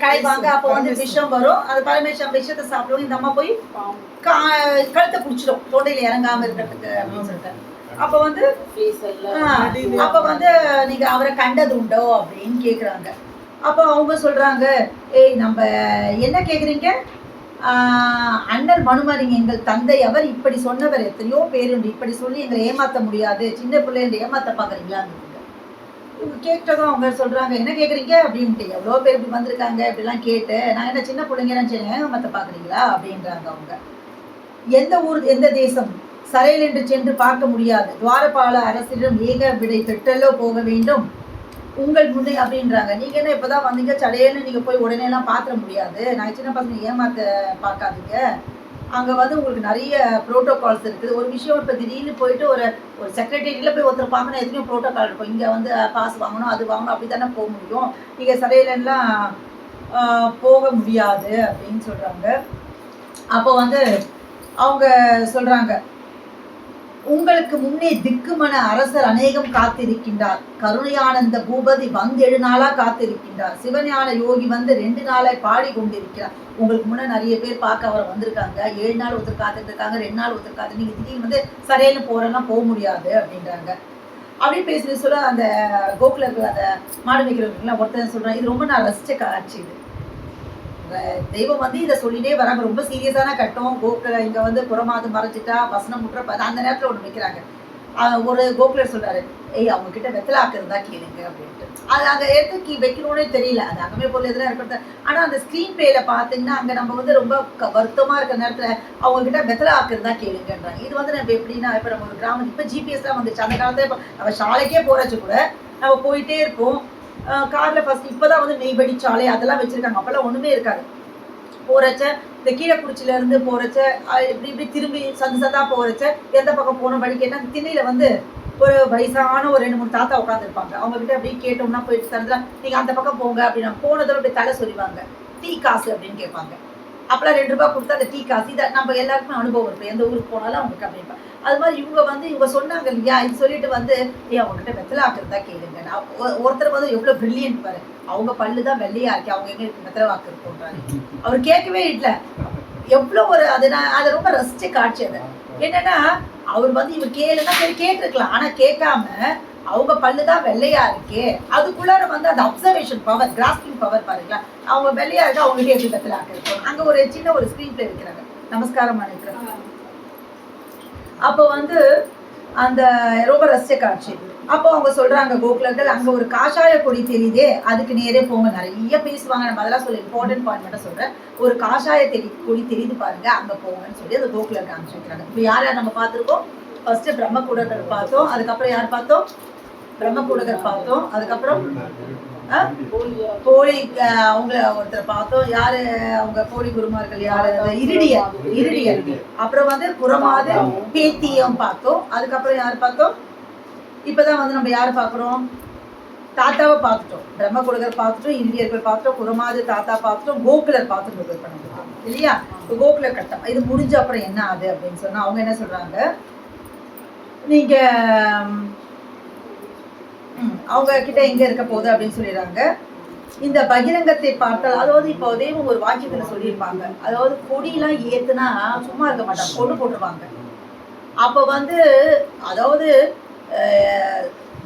கடைவாங்க. அப்போ வந்து விஷம் வரும். அது பரமேஸ்வரன் விஷத்தை சாப்பிடுவோம். இந்த அம்மா போய் கழுத்தை பிடிச்சிடும் தொண்டையில இறங்காம இருக்கிறதுக்கு அப்படின்னு சொல்லிட்டு. அப்ப வந்து நீங்க அவரை கண்டது உண்டோ அப்படின்னு கேக்குறாங்க. அப்ப அவங்க சொல்றாங்க, ஏய் நம்ம என்ன கேக்குறீங்க? அண்ணல் மனுமரிங்க எங்கள் தந்தை அவர் இப்படி சொன்னவர் எத்தனையோ பேர் உண்டு. இப்படி சொல்லி எங்களை ஏமாத்த முடியாது. சின்ன பிள்ளைங்க ஏமாத்த பாக்குறீங்களா? இவங்க கேட்டதும் அவங்க சொல்றாங்க, என்ன கேக்குறீங்க அப்படின்ட்டு. எவ்வளோ பேர் இப்படி வந்திருக்காங்க இப்படிலாம் கேட்டு நான் என்ன சின்ன பிள்ளைங்க ஏமாத்த பாக்குறீங்களா அப்படின்றாங்க அவங்க. எந்த ஊர் எந்த தேசம் சரையில் என்று சென்று பார்க்க முடியாது. துவாரபால அரசிடம் ஏக விடை பெற்றல்லோ போக வேண்டும் உங்கள் முன்னே அப்படின்றாங்க. நீங்க என்ன இப்பதான் வந்தீங்க சடையன்னு நீங்க போய் உடனே எல்லாம் பாத்திர முடியாது. நான் சின்ன பசங்க ஏமாத்த பார்க்காதீங்க. அங்க வந்து உங்களுக்கு நிறைய புரோட்டோகால்ஸ் இருக்குது. ஒரு விஷயம் இப்ப திடீர்னு போயிட்டு ஒரு செக்ரட்டரியில போய் ஒருத்தர் பார்க்கணும், எத்தனையோ புரோட்டோகால் இருக்கும். இங்க வந்து பாஸ் வாங்கணும், அது வாங்கணும், அப்படி தானே போக முடியும். நீங்க சடையிலெல்லாம் போக முடியாது அப்படின்னு சொல்றாங்க. அப்போ வந்து அவங்க சொல்றாங்க, உங்களுக்கு முன்னே திக்குமன அரசர் அநேகம் காத்திருக்கின்றார். கருணையானந்த பூபதி வந்து 7 நாளா காத்திருக்கின்றார். சிவஞான யோகி வந்து 2 நாளாய் பாடி கொண்டிருக்கிறார். உங்களுக்கு முன்னே நிறைய பேர் பார்க்க அவர் வந்திருக்காங்க. 7 நாள் ஒருத்தர் காத்துட்டு இருக்காங்க, 2 நாள் ஒருத்தர் காத்து. நீங்க திடீர்னு வந்து சரியான போறெல்லாம் போக முடியாது அப்படின்றாங்க. அப்படி பேசி சொல்ல அந்த கோகுலர்கள் அந்த மாடு வைக்கிறவங்கலாம் ஒருத்தர் சொல்றாங்க, இது ரொம்ப நான் ரசிச்ச காட்சி. இது தெய்வம் வந்து இதை சொல்லிட்டே வராங்க. ரொம்ப சீரியஸான கட்டம். கோகுல இங்க வந்து புறமாது மறைச்சிட்டா வசனம் முற்ற அந்த நேரத்துல ஒண்ணு வைக்கிறாங்க. ஒரு கோகுலர் சொல்றாரு, ஏய் அவங்க கிட்ட வெத்தலை ஆக்குறதா கேளுங்க அப்படின்ட்டு. அது அங்க எடுத்து வைக்கணும்னே தெரியல. அது அங்கமே பொருள் எதுலாம் இருக்கிறது. ஆனா அந்த ஸ்கிரீன் பிளேல பாத்தீங்கன்னா அங்க நம்ம வந்து ரொம்ப வருத்தமா இருக்கிற நேரத்துல அவங்க கிட்ட வெத்தலை ஆக்குறதா கேளுங்கன்றாங்க. இது வந்து நம்ம எப்படின்னா இப்ப நம்ம ஒரு கிராமம் இப்ப ஜிபிஎஸ் எல்லாம் வந்துச்சு. அந்த காலத்துல இப்ப நம்ம சாலைக்கே போறச்சு கூட நம்ம போயிட்டே இருப்போம். கார்ல ஃபர்ஸ்ட் இப்பதான் வந்து நெய்வடி சாலை அதெல்லாம் வச்சிருக்காங்க. அப்பெல்லாம் ஒண்ணுமே இருக்காது. போறச்ச இந்த கீழக்குறிச்சியில இருந்து போறச்ச இப்படி திரும்பி சந்தா போறச்ச எந்த பக்கம் போன வழி கேட்டா திண்ணையில வந்து ஒரு வயசான ஒரு 2-3 தாத்தா உட்காந்துருப்பாங்க. அவங்க கிட்ட அப்படி கேட்டோம்னா போயிட்டு தரதுல நீங்க அந்த பக்கம் போங்க அப்படின்னா போனதோட அப்படி தலை சொல்லிவாங்க. டீ காசு அப்படின்னு கேட்பாங்க. அப்பெல்லாம் 2 ரூபாய் கொடுத்தா அந்த டீ காசு. இதை நம்ம எல்லாருக்குமே அனுபவம் இருக்கும். எந்த ஊருக்கு போனாலும் அவங்களுக்கு அப்படின்பா. அது மாதிரி இவங்க சொன்னாங்க இல்லையா, இது சொல்லிட்டு வந்து அவங்ககிட்ட வெத்தலை ஆக்குறதா கேளுங்க. ஒருத்தர் வந்து எவ்வளவு பிரில்லியன்ட் பாரு. அவங்க பல்லுதான் வெள்ளையா இருக்கு, அவங்க எங்க வெத்தலை ஆக்கு இருக்குன்றாங்க. அவர் கேட்கவே இல்லை. எவ்வளவு ஒரு அதை ரொம்ப ரசிச்ச காட்சி. அது என்னன்னா அவர் வந்து இவர் கேளுன்னா கேட்டிருக்கலாம். ஆனா கேட்காம அவங்க பல்லுதான் வெள்ளையா இருக்கே, அதுக்குள்ளார வந்து அந்த அப்சர்வேஷன் பவர், கிராஸ்பிங் பவர் பாருங்களா. அவங்க வெள்ளையா இருக்கா, அவங்ககிட்ட எப்படி வெத்தலை ஆக்கு. அங்க ஒரு சின்ன ஒரு ஸ்கிரீன் பிளே வைக்கிறாங்க. நமஸ்காரம் நினைக்கிறேன். அப்போ வந்து அந்த ரொம்ப ரசிச்ச காட்சி. அப்போ அவங்க சொல்றாங்க கோகுலர்கள், அங்க ஒரு காஷாய கொடி தெரியுதே, அதுக்கு நேரே போங்க. நிறைய பேசுவாங்க, நம்ம அதெல்லாம் சொல்ல இம்பார்ட்டன்ட் பாயிண்ட் மட்டும் சொல்றேன். ஒரு காஷாய கொடி தெரியுது பாருங்க, அங்க போங்கன்னு சொல்லி அந்த கோகுலர்கள் காமிச்சிருக்கிறாங்க. இப்போ யார் நம்ம பார்த்துருக்கோம்? ஃபர்ஸ்ட் பிரம்மகூடர்கள் பார்த்தோம். அதுக்கப்புறம் யார் பார்த்தோம்? பிரம்மகூடகர் பார்த்தோம். அதுக்கப்புறம் போலி அவங்கள ஒருத்தர் பார்த்தோம். யாரு அவங்க போலி குருமார்கள்? யாரு? இருடியர். அப்புறம் வந்து புறமாது பேத்தியம் பார்த்தோம். அதுக்கப்புறம் யார் பார்த்தோம்? இப்பதான் வந்து நம்ம யாரு பாக்குறோம்? தாத்தாவை பார்த்துட்டோம். பிரம்மகுடகர் பார்த்துட்டோம், இருடியர்கள் பார்த்துட்டோம், புறமாது தாத்தா பார்த்துட்டோம், கோகுலர் பார்த்துட்டோம் இல்லையா? கோகுலர் கட்டம் இது முடிஞ்ச அப்புறம் என்ன ஆகுது அப்படின்னு சொன்னா அவங்க என்ன சொல்றாங்க, நீங்க அவங்க கிட்ட எங்க இருக்க போகுது அப்படின்னு சொல்லிடுறாங்க. இந்த பகிரங்கத்தை பார்த்தால், அதாவது இப்போ தெய்வம் ஒரு வாக்கியத்துல சொல்லியிருப்பாங்க, அதாவது கொடியெல்லாம் ஏத்துனா சும்மா இருக்க மாட்டாங்க, கொண்டு போட்டுருவாங்க. அப்ப வந்து அதாவது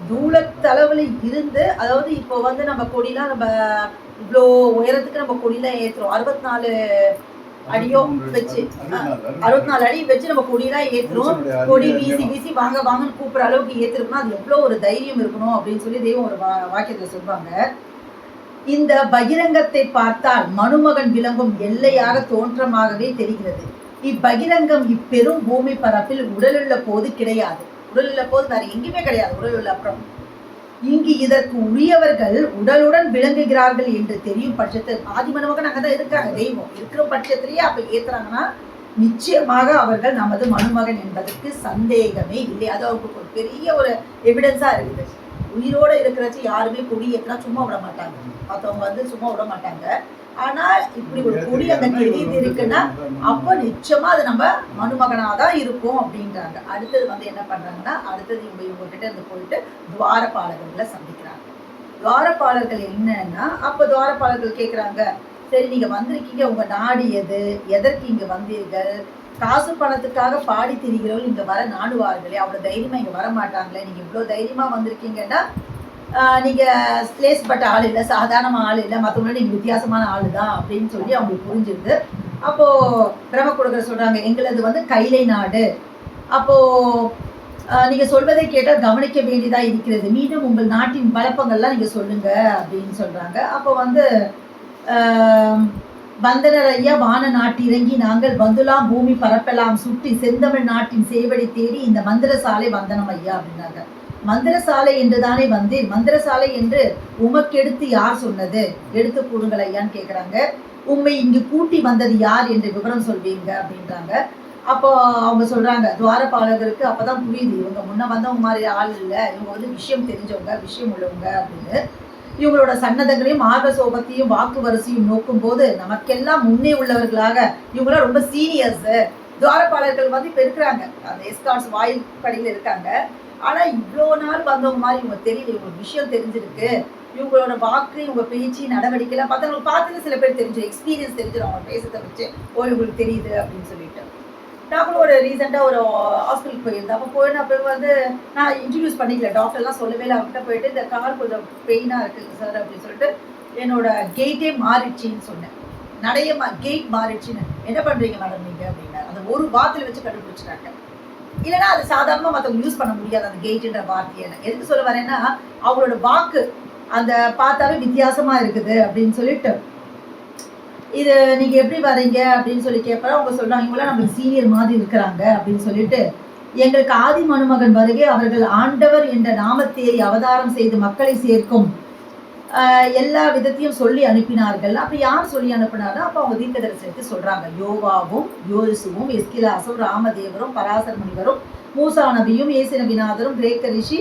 தூளத்தளவுல இருந்து, அதாவது இப்போ வந்து நம்ம கொடிலாம் நம்ம இவ்வளோ உயரத்துக்கு நம்ம கொடிலாம் ஏத்துறோம். 64 அடியோ வச்சு 64 அடி வச்சு நம்ம கொடியெல்லாம் ஏத்துறோம். கொடி வீசி வீசி வாங்க வாங்கன்னு கூப்பிடுற அளவுக்கு ஏத்திருக்கணும். அது எவ்வளோ ஒரு தைரியம் இருக்கணும் அப்படின்னு சொல்லி தெய்வம் ஒரு வாக்கியத்துல சொல்லுவாங்க. இந்த பகிரங்கத்தை பார்த்தால் மனுமகன் விளங்கும் எல்லையாக தோற்றமாகவே தெரிகிறது. இப்பகிரங்கம் இப்பெரும் பூமி பரப்பில் உடலுள்ள போது கிடையாது. உடலுள்ள போது வேற எங்கேயுமே கிடையாது. உடலுள்ள அப்புறம் இங்கு இதற்கு உரியவர்கள் உடலுடன் விளங்குகிறார்கள் என்று தெரியும் பட்சத்தில் ஆதிமனுமகன் அங்கதான் இருக்காங்க. தெய்வம் இருக்கிற பட்சத்திலேயே அப்ப ஏத்துறாங்கன்னா நிச்சயமாக அவர்கள் நமது மனுமகன் என்பதற்கு சந்தேகமே இல்லை. அது அவருக்கு ஒரு பெரிய ஒரு எவிடன்ஸா இருக்குது. உயிரோட இருக்கிறச்சு யாருமே கொடி ஏற்றினா சும்மா விட மாட்டாங்க. மற்றவங்க வந்து சும்மா விட மாட்டாங்க. ஆனா இப்படி ஒரு கொடி அங்க தெரியுது இருக்குன்னா அப்ப நிச்சயமா அது நம்ம மனுமகனாதான் இருக்கும் அப்படின்றாங்க. அடுத்தது வந்து என்ன பண்றாங்கன்னா, அடுத்தது இவங்க கிட்ட இருந்து போயிட்டு துவாரபாலகர்களை சந்திக்கிறாங்க. துவாரபாலர்கள் என்னன்னா, அப்ப துவாரபாலர்கள் கேட்குறாங்க, சரி நீங்க வந்திருக்கீங்க, உங்க நாடு எது, எதற்கு இங்க வந்தீர்கள், காசு பணத்துக்காக பாடி திரிகிறவர்கள் இங்க வர நாடுவார்களே, அவ்வளவு தைரியமா இங்க வர மாட்டாங்களே, நீங்க இவ்வளவு தைரியமா வந்திருக்கீங்கன்னா நீங்க லேஸ்பட்ட ஆள் இல்லை, சாதாரண ஆள் இல்லை, மற்றவங்களோட நீங்க வித்தியாசமான ஆளு தான் அப்படின்னு சொல்லி அவங்களுக்கு புரிஞ்சிருது. அப்போ பிரம்மகுடகர் சொல்றாங்க, எங்களது வந்து கைலை நாடு, அப்போ நீங்க சொல்வதை கேட்டால் கவனிக்க வேண்டியதா இருக்கிறது, மீண்டும் உங்கள் நாட்டின் பழப்பங்கள்லாம் நீங்க சொல்லுங்க அப்படின்னு சொல்றாங்க. அப்போ வந்து வந்தனர் ஐயா, வான நாட்டு இறங்கி நாங்கள் வந்துலாம் பூமி பரப்பெல்லாம் சுற்றி செந்தமிழ் நாட்டின் சேவடி தேடி இந்த மந்திரசாலை வந்தனம் ஐயா அப்படின்னாங்க. மந்திரசாலை என்று தானே வந்தேன், மந்திரசாலை என்று உமக்கெடுத்து யார் சொன்னது, எடுத்து கூடுங்கள் ஐயான்னு கேட்குறாங்க. உண்மை இங்கு கூட்டி வந்தது யார் என்று விவரம் சொல்வீங்க அப்படின்றாங்க. அப்போ அவங்க சொல்றாங்க, துவாரபாலகருக்கு அப்பதான் புரியுது, இவங்க முன்ன வந்தவங்க மாதிரி ஆள் இல்லை, இவங்க வந்து விஷயம் தெரிஞ்சவங்க, விஷயம் உள்ளவங்க அப்படின்னு. இவங்களோட சன்னதங்களையும் ஆர்வ சோபத்தையும் வாக்கு வரிசையும் நோக்கும் போது நமக்கெல்லாம் முன்னே உள்ளவர்களாக இவங்களாம் ரொம்ப சீனியர்ஸ். துவாரபாலர்கள் வந்து இப்ப இருக்கிறாங்க, அந்த எஸ்கார்ட்ஸ் வாயில் படியில் இருக்காங்க. ஆனா இவ்வளோ நாள் வந்தவங்க மாதிரி இவங்க தெரியல, இவங்களுக்கு விஷயம் தெரிஞ்சிருக்கு, இவங்களோட வாக்கு, இவங்க பேச்சு, நடவடிக்கைலாம் பார்த்தா அவங்களுக்கு பார்த்துட்டு சில பேர் தெரிஞ்சு எக்ஸ்பீரியன்ஸ் தெரிஞ்சிடும் அவங்க பேசத்தை வச்சு, ஓ இவங்களுக்கு தெரியுது அப்படின்னு சொல்லிட்டு. நாங்களும் ஒரு ரீசெண்டாக ஒரு ஹாஸ்பிட்டலுக்கு போயிருந்தேன். அப்போ போயிட்டு அப்போ வந்து நான் இன்ட்ரடியூஸ் பண்ணிக்கல, டாக்டர்லாம் சொல்லவே இல்லை. அவர்கிட்ட போயிட்டு இந்த கால் கொஞ்சம் பெயினாக இருக்குது சார் அப்படின்னு சொல்லிட்டு என்னோட கெயிட்டே மாறிடுச்சின்னு சொன்னேன். நிறைய கெயிட் மாறிடுச்சின்னு, என்ன பண்ணுறீங்க மேடம் நீங்கள் அப்படின்னா, அந்த ஒரு வார்த்தையில் வச்சு கண்டுபிடிச்சிட்டாங்க. இல்லைன்னா அது சாதாரணமாக மற்றவங்க யூஸ் பண்ண முடியாது அந்த கெயிட்ன்ற வார்த்தையை. எதுக்கு சொல்ல வரேன்னா, அவங்களோட வாக்கு அந்த பார்த்தாவே வித்தியாசமா இருக்குது அப்படின்னு சொல்லிட்டு, இது நீங்க எப்படி வரீங்க அப்படின்னு சொல்லி கேட்பற அவங்க சொல்றாங்க, இவங்களாம் நம்மளுக்கு சீனியர் மாதிரி இருக்கிறாங்க அப்படின்னு சொல்லிட்டு, எங்களுக்கு ஆதி மனுமகன் வருகை அவர்கள் ஆண்டவர் என்ற நாமத்தேறி அவதாரம் செய்து மக்களை சேர்க்கும் எல்லா விதத்தையும் சொல்லி அனுப்பினார்கள். அப்ப யார் சொல்லி அனுப்பினாரோ அப்ப அவங்க தீர்க்கதரிசனத்தை சொல்றாங்க. யோவாவும் யோசுவும் எஸ்கிலாசும் ராமதேவரும் பராசர் முனிவரும் மூசா நபியும் ஏசு நபிநாதரும் கிரேக்க ரிஷி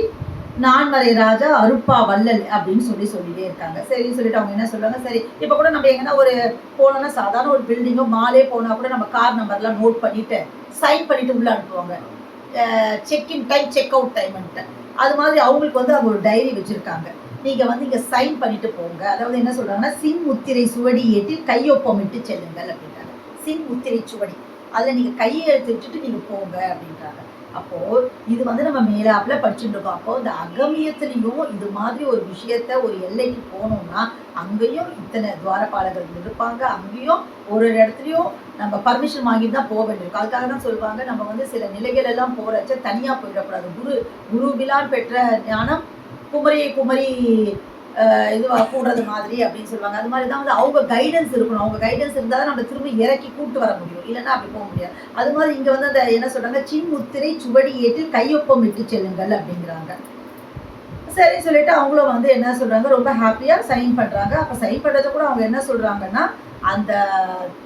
நான்மறை ராஜா அருப்பா வள்ளல் அப்படின்னு சொல்லிட்டே இருக்காங்க. சரின்னு சொல்லிட்டு அவங்க என்ன சொல்றாங்க, சரி இப்ப கூட நம்ம எங்கன்னா ஒரு போனோம்னா சாதாரண ஒரு பில்டிங்கோ மாலே போனா கூட நம்ம கார் நம்பர்லாம் நோட் பண்ணிட்டு சைன் பண்ணிட்டு உள்ள அனுப்புவாங்க, செக்இன் டைம் செக் அவுட் டைம்ன்ட்டு. அது மாதிரி அவங்களுக்கு வந்து அவங்க ஒரு டைரி வச்சிருக்காங்க, நீங்க வந்து இங்க சைன் பண்ணிட்டு போங்க. அதாவது என்ன சொல்றாங்கன்னா, சின் முத்திரை சுவடி ஏற்றில் கையொப்பமிட்டு செல்லுங்கள் அப்படின்றாங்க. சின் முத்திரை சுவடி, அதுல நீங்க கையை எடுத்து விட்டுட்டு நீங்க போங்க அப்படின்றாங்க. அப்போ இது வந்து நம்ம மேலாப்புல படிச்சுட்டு இருக்கோம். அப்போ இந்த அகமியத்திலையும் இது மாதிரி ஒரு விஷயத்த ஒரு எல்லைக்கு போனோம்னா அங்கேயும் இத்தனை துவாரபாலகர்கள் இருப்பாங்க, அங்கேயும் ஒரு இடத்துலையும் நம்ம பர்மிஷன் வாங்கிட்டு தான் போக வேண்டியிருக்கும். அதுக்காக தான் சொல்லுவாங்க, நம்ம வந்து சில நிலைகள் எல்லாம் போறச்ச தனியா போயிடக்கூடாது. குருவிலான் பெற்ற ஞானம் குமரி இதுவா கூடுறது மாதிரி அப்படின்னு சொல்லுவாங்க. அது மாதிரி தான் வந்து அவங்க கைடன்ஸ் இருக்கணும். அவங்க கைடன்ஸ் இருந்தால் தான் நம்ம திரும்ப இறக்கி கூட்டு வர முடியும், இல்லைன்னா அப்படி போக முடியாது. அது மாதிரி இங்க வந்து அந்த என்ன சொல்றாங்க, சின் முத்திரை சுவடி ஏற்று கையொப்பம் விட்டு செல்லுங்கள் அப்படிங்கிறாங்க. சரி சொல்லிட்டு அவங்களும் வந்து என்ன சொல்றாங்க, ரொம்ப ஹாப்பியா சைன் பண்றாங்க. அப்ப சைன் பண்றத கூட அவங்க என்ன சொல்றாங்கன்னா, அந்த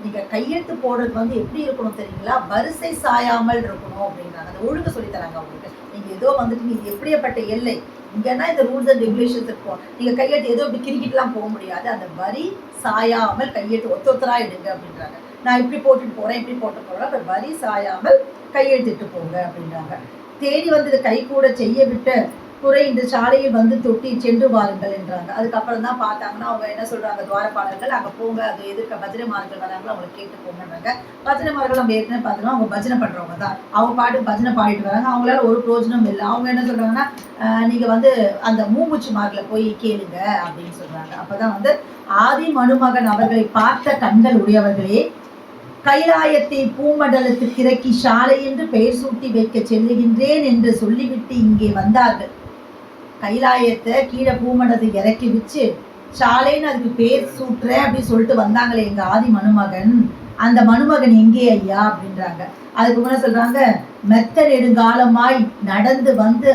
நீங்க கையெழுத்து போடுறது வந்து எப்படி இருக்கணும் தெரியுங்களா, வரிசை சாயாமல் இருக்கணும் அப்படின்றாங்க. அந்த ஒழுங்கு சொல்லி தராங்க அவங்களுக்கு. நீங்க ஏதோ வந்துட்டு இது எப்படியாப்பட்ட எல்லை இங்கன்னா இந்த ரூல்ஸ் அண்ட் ரெகுலேஷன்ஸ் இருக்கும். நீங்க கையெழுத்து ஏதோ இப்படி கிரிக்கிட்டுலாம் போக முடியாது, அந்த வரி சாயாமல் கையெழுத்து ஒத்தொத்தரா எடுங்க அப்படின்றாங்க. நான் இப்படி போட்டுட்டு போறேன், இப்படி போட்டு போறேன், அப்ப வரி சாயாமல் கையெழுத்திட்டு போங்க அப்படின்றாங்க. தேடி வந்து இதை கை கூட செய்ய விட்டு குறை இந்த சாலையில் வந்து தொட்டி சென்று வாருங்கள் என்றாங்க. அதுக்கப்புறம் தான் பார்த்தாங்கன்னா அவங்க என்ன சொல்றாங்க, துவாரபாலர்கள் அங்கே போங்க, அது எதிர்க்க பஜனைமார்கள் வராங்களோ அவங்களை கேட்டு போங்கன்றாங்க. பஜனைமார்கள் நம்ம ஏற்கனவே பார்த்தோம்னா அவங்க பஜனை பண்றவங்க தான், அவங்க பாட்டு பஜனை பாடிட்டு வராங்க, அவங்களால ஒரு பிரோஜனம் இல்லை. அவங்க என்ன சொல்றாங்கன்னா, நீங்க வந்து அந்த மூமுச்சி மார்க்கில் போய் கேளுங்க அப்படின்னு சொல்றாங்க. அப்பதான் வந்து ஆதி மனுமகன் அவர்களை பார்த்த கண்கள் உடையவர்களே, கைலாயத்தை பூமண்டலத்துக்கு இறக்கி சாலை என்று பெயர் சூட்டி வைக்க செல்லுகின்றேன் என்று சொல்லிவிட்டு இங்கே வந்தார்கள். கைலாயத்தை கீழே பூமண்டலத்துக்கு இறக்கி வச்சு சாலைன்னு அதுக்கு பேர் சூட்டுறேன் அப்படின்னு சொல்லிட்டு வந்தாங்களே எங்க ஆதி மனுமகன், அந்த மணுமகன் எங்கே ஐயா அப்படின்றாங்க. அதுக்கு முன்னாடி சொல்றாங்க, மெத்த நெடுங்காலமாய் நடந்து வந்து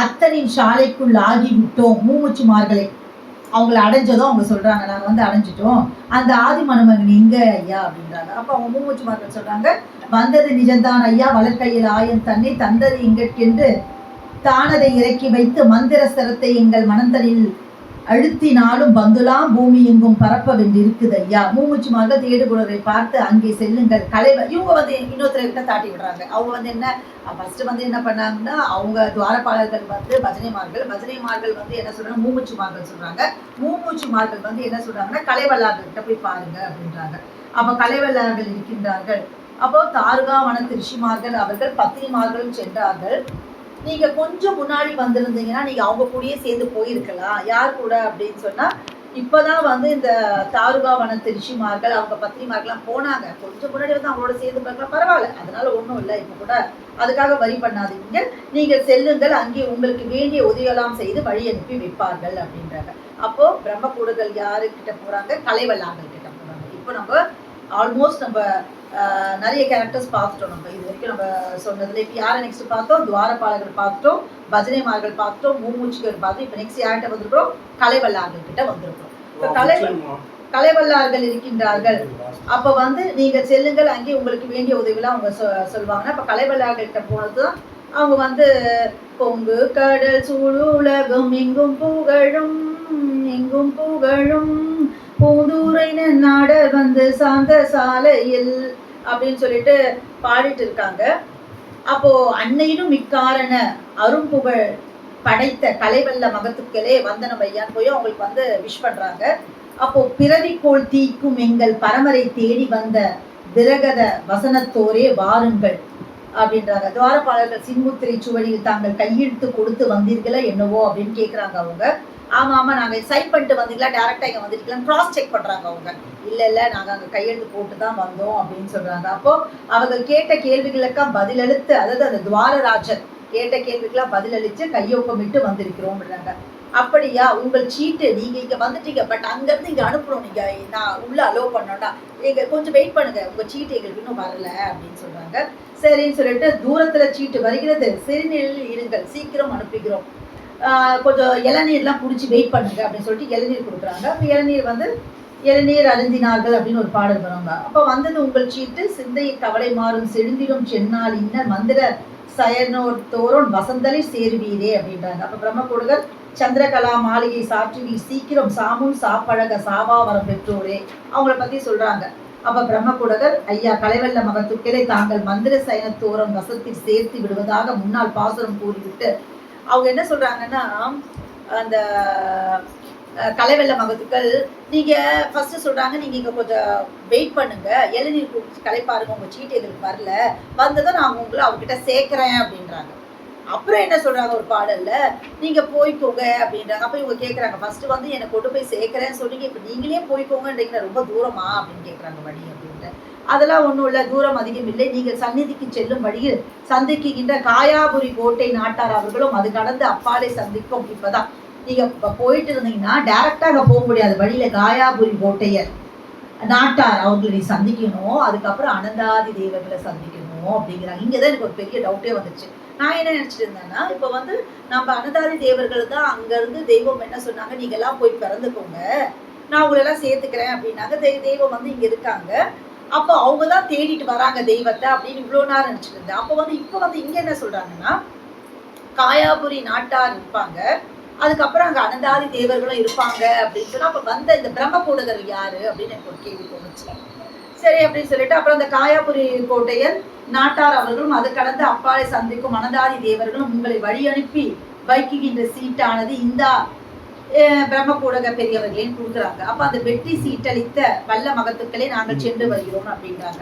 அத்தனின் சாலைக்குள் ஆகிவிட்டோம் மூமுச்சுமார்களை. அவங்கள அடைஞ்சதும் அவங்க சொல்றாங்க, நாங்க வந்து அடைஞ்சிட்டோம், அந்த ஆதி மணுமகன் எங்க ஐயா அப்படின்றாங்க. அப்ப அவங்க மூமுச்சுமார்கள் சொல்றாங்க, வந்தது நிஜம்தான் ஐயா, வளர்க்கையில் ஆயன் தன்னை தந்தது எங்கட்கென்று தானதை இறக்கி வைத்து மந்திர ஸ்தலத்தை எங்கள் மனந்தனில் அழுத்தினாலும் பந்துலாம் பூமி எங்கும் பரப்ப வேண்டியிருக்குது ஐயா. மூமுச்சுமார்கள் தேடுபவரை பார்த்து அங்கே செல்லுங்கள் இவங்க வந்து இன்னொருத்தர்கிட்ட தாட்டி விடுறாங்க. அவங்க வந்து என்ன ஃபர்ஸ்ட் வந்து என்ன பண்ணாங்கன்னா, அவங்க துவாரபாலர்கள் வந்து பஜனைமார்கள் வந்து என்ன சொல்றாங்க, மூமுச்சுமார்கள் சொல்றாங்க. மூமுச்சுமார்கள் வந்து என்ன சொல்றாங்கன்னா, கலைவல்லார்கள்கிட்ட போய் பாருங்க அப்படின்றாங்க. அப்ப கலைவல்லார்கள் இருக்கின்றார்கள். அப்போ தாருகா வனத்து ரிஷிமார்கள் அவர்கள் பத்தினிமார்களும் சென்றார்கள். நீங்க கொஞ்சம் முன்னாடி வந்திருந்தீங்கன்னா நீங்க அவங்க கூடயே சேர்ந்து போயிருக்கலாம். யார் கூட அப்படின்னு சொன்னா, இப்பதான் வந்து இந்த தாருகா வனத்து ரிஷிமார்கள் அவங்க பத்திரிமார்கள்லாம் போனாங்க. கொஞ்சம் முன்னாடி வந்து அவங்களோட சேர்ந்து பார்க்கலாம், பரவாயில்ல, அதனால ஒன்றும் இல்லை. இப்போ கூட அதுக்காக வரி பண்ணாதீங்க, நீங்கள் செல்லுங்கள், அங்கே உங்களுக்கு வேண்டிய உதவியெல்லாம் செய்து வழி அனுப்பி வைப்பார்கள் அப்படின்றாங்க. அப்போ பிரம்மகூடுகள் யாருக்கிட்ட போறாங்க, கலைவல்லார்கள் கிட்ட போறாங்க. இப்போ நம்ம ஆல்மோஸ்ட் நம்ம நிறைய கேரக்டர்ஸ் பார்த்துட்டோம். நம்ம இது வரைக்கும் நம்ம சொன்னதுல இப்போ யாரை நெக்ஸ்ட் பார்த்தோம், துவாரபாலகர் பார்த்துட்டோம், பஜனைமார்கள் பார்த்துட்டோம், மூமுச்சுகள் பார்த்தோம். இப்போ நெக்ஸ்ட் யார்கிட்ட வந்திருக்கிறோம், கலைவல்லார்கள் கிட்ட வந்திருக்கிறோம். இப்போ கலைவல்லார்கள் இருக்கின்றார்கள். அப்ப வந்து நீங்க செல்லுங்கள், அங்கே உங்களுக்கு வேண்டிய உதவிலாம் அவங்க சொல்லுவாங்கன்னா, இப்ப கலைவல்லார்கள் கிட்ட போனதுதான் அவங்க வந்து பொங்கு கடல் சூழ் உலகம் எங்கும் புகழும் பூந்தூரை நாடர் வந்து சாந்த சாலையில் அப்படின்னு சொல்லிட்டு பாடிட்டு இருக்காங்க. அப்போ அன்னையிலும் இக்காரண அரும்புகழ் படைத்த கலைவல்ல மகத்துக்களே வந்தனம் ஐயான்னு போய் அவங்களுக்கு வந்து விஷ் பண்றாங்க. அப்போ பிறவிக்கோள் தீக்கும் எங்கள் பரமரை தேடி வந்த விரகத வசனத்தோரே வாருங்கள் அப்படின்றாங்க. துவாரபாலர்கள் சின்முத்திரை சுவடியில் தாங்கள் கையெழுத்து கொடுத்து வந்தீர்களா என்னவோ அப்படின்னு கேட்குறாங்க அவங்க. ஆமா ஆமா, நாங்க சைன் பண்ணிட்டு வந்தீங்களா, டேரக்டா இங்க வந்துட்டீங்களா கிராஸ் செக் பண்றாங்க அவங்க. இல்ல நாங்க அங்க கையெழுத்து போட்டு தான் வந்தோம் அப்படின்னு சொல்றாங்க. அப்போ அவங்க கேட்ட கேள்விகளுக்கெல்லாம் பதிலளித்து, அதாவது அந்த துவாரராஜர் கேட்ட கேள்விக்கெல்லாம் பதிலளிச்சு கையொப்பமிட்டு வந்திருக்கிறோம் அப்படின்னாங்க. அப்படியா, உங்கள் சீட்டு நீங்க இங்க வந்துட்டீங்க, பட் அங்க இருந்து இங்க அனுப்புறோம், நீங்க நான் உள்ள அலோவ் பண்ணோம்னா எங்க கொஞ்சம் வெயிட் பண்ணுங்க, உங்க சீட்டு எங்களுக்கு இன்னும் வரல அப்படின்னு சொல்றாங்க. சரின்னு சொல்லிட்டு, தூரத்துல சீட்டு வருகிறது, சிறுநீரில் இருங்கள், சீக்கிரம் அனுப்புகிறோம், கொஞ்சம் இளநீர்லாம் பிடிச்சி வெயிட் பண்ணுங்க அப்படின்னு சொல்லிட்டு இளநீர் கொடுக்குறாங்க. அப்போ இளநீர் அருந்தினார்கள் அப்படின்னு ஒரு பாடல் வருவாங்க. அப்போ வந்தது உங்கள் சீட்டு, சிந்தை கவலை மாறும் செழுந்திடும் சென்னால் இன்னர் மந்திர சயனோர் தோறும் வசந்தலை சேருவீரே அப்படின்றாங்க. அப்போ பிரம்மகூடுகள் சந்திரகலா மாளிகை சாற்றுவீர் சீக்கிரம் சாமும் சாப்பழக சாவாவரம் பெற்றோரே அவங்கள பத்தி சொல்றாங்க. அப்ப பிரம்மகூடகர், ஐயா கலைவல்ல மகத்துக்களை தாங்கள் மந்திர சயனத்தோரம் வசத்தில் சேர்த்து விடுவதாக முன்னாள் பாசுரம் கூறிவிட்டு அவங்க என்ன சொல்றாங்கன்னா, அந்த கலைவெல்ல மகத்துக்கள் நீங்க ஃபர்ஸ்ட் சொல்றாங்க, நீங்க இங்க கொஞ்சம் வெயிட் பண்ணுங்க, இளநீர் குடிச்சு கலைப்பாருங்க, உங்க சீட்டு எங்களுக்கு வரல, வந்ததும் நான் உங்களை அவர்கிட்ட சேர்க்கிறேன் அப்படின்றாங்க. அப்புறம் என்ன சொல்றாங்க ஒரு பாடல்ல, நீங்க போய்க்கோங்க அப்படின்றாங்க. அப்ப இவங்க கேட்கறாங்க, ஃபர்ஸ்ட் வந்து என்னை கொண்டு போய் சேர்க்கிறேன்னு சொன்னீங்க, இப்ப நீங்களே போய்க்கோங்கன்றீங்க, ரொம்ப தூரமா அப்படின்னு கேட்கறாங்க வழி அப்படின்ட்டு. அதெல்லாம் ஒன்றும் இல்லை, தூரம் அதிகம் இல்லை, நீங்கள் சந்நிதிக்கு செல்லும் வழியில் சந்திக்கின்ற காயாபுரி கோட்டை நாட்டார் அவர்களும் அது கடந்து அப்பாலை சந்திக்கும். இப்பதான் நீங்க போயிட்டு இருந்தீங்கன்னா டைரக்டா அங்க போக முடியாது, வழியில காயாபுரி கோட்டையர் நாட்டார் அவங்களை நீ சந்திக்கணும், அதுக்கப்புறம் அனந்தாதி தேவர்களை சந்திக்கணும் அப்படிங்கிறாங்க. இங்கதான் எனக்கு ஒரு பெரிய டவுட்டே வந்துச்சு. நான் என்ன நினைச்சிட்டு இருந்தேன்னா, இப்ப வந்து நம்ம அனந்தாதி தேவர்கள் தான் அங்க இருந்து தெய்வம் என்ன சொன்னாங்க, நீங்க எல்லாம் போய் பிறந்துக்கோங்க, நான் உங்களை எல்லாம் சேர்த்துக்கிறேன் அப்படின்னாங்க. தெய்வம் வந்து இங்க இருக்காங்க, அப்போ அவங்கதான் தேடிட்டு வராங்க தெய்வத்தை அப்படின்னு இவ்வளவு நேரம் நினைச்சிட்டு இருந்தேன். அப்போ வந்து இப்ப வந்து இங்க என்ன சொல்றாங்கன்னா, காயாபுரி நாட்டார் இருப்பாங்க, அதுக்கப்புறம் அங்க அனந்தாதி தேவர்களும் இருப்பாங்க அப்படின்னு சொன்னா, அப்ப வந்த இந்த பிரம்மகூடகர் யாரு அப்படின்னு எனக்கு ஒரு கேள்வி தோணுச்சு. சரி அப்படின்னு சொல்லிட்டு அப்புறம் அந்த காயாபுரி கோட்டையர் நாட்டார் அவர்களும் அது கடந்து அப்பாலை சந்திக்கும் அனந்தாதி தேவர்களும் உங்களை வழி அனுப்பி வைக்குகின்ற சீட்டானது இந்த பிரம்மகூடக பெரியவர்களையும் கொடுக்குறாங்க. அப்ப அந்த வெற்றி சீட்டளித்த வல்ல மகத்துக்களை நாங்கள் சென்று வருகிறோம் அப்படின்றாங்க.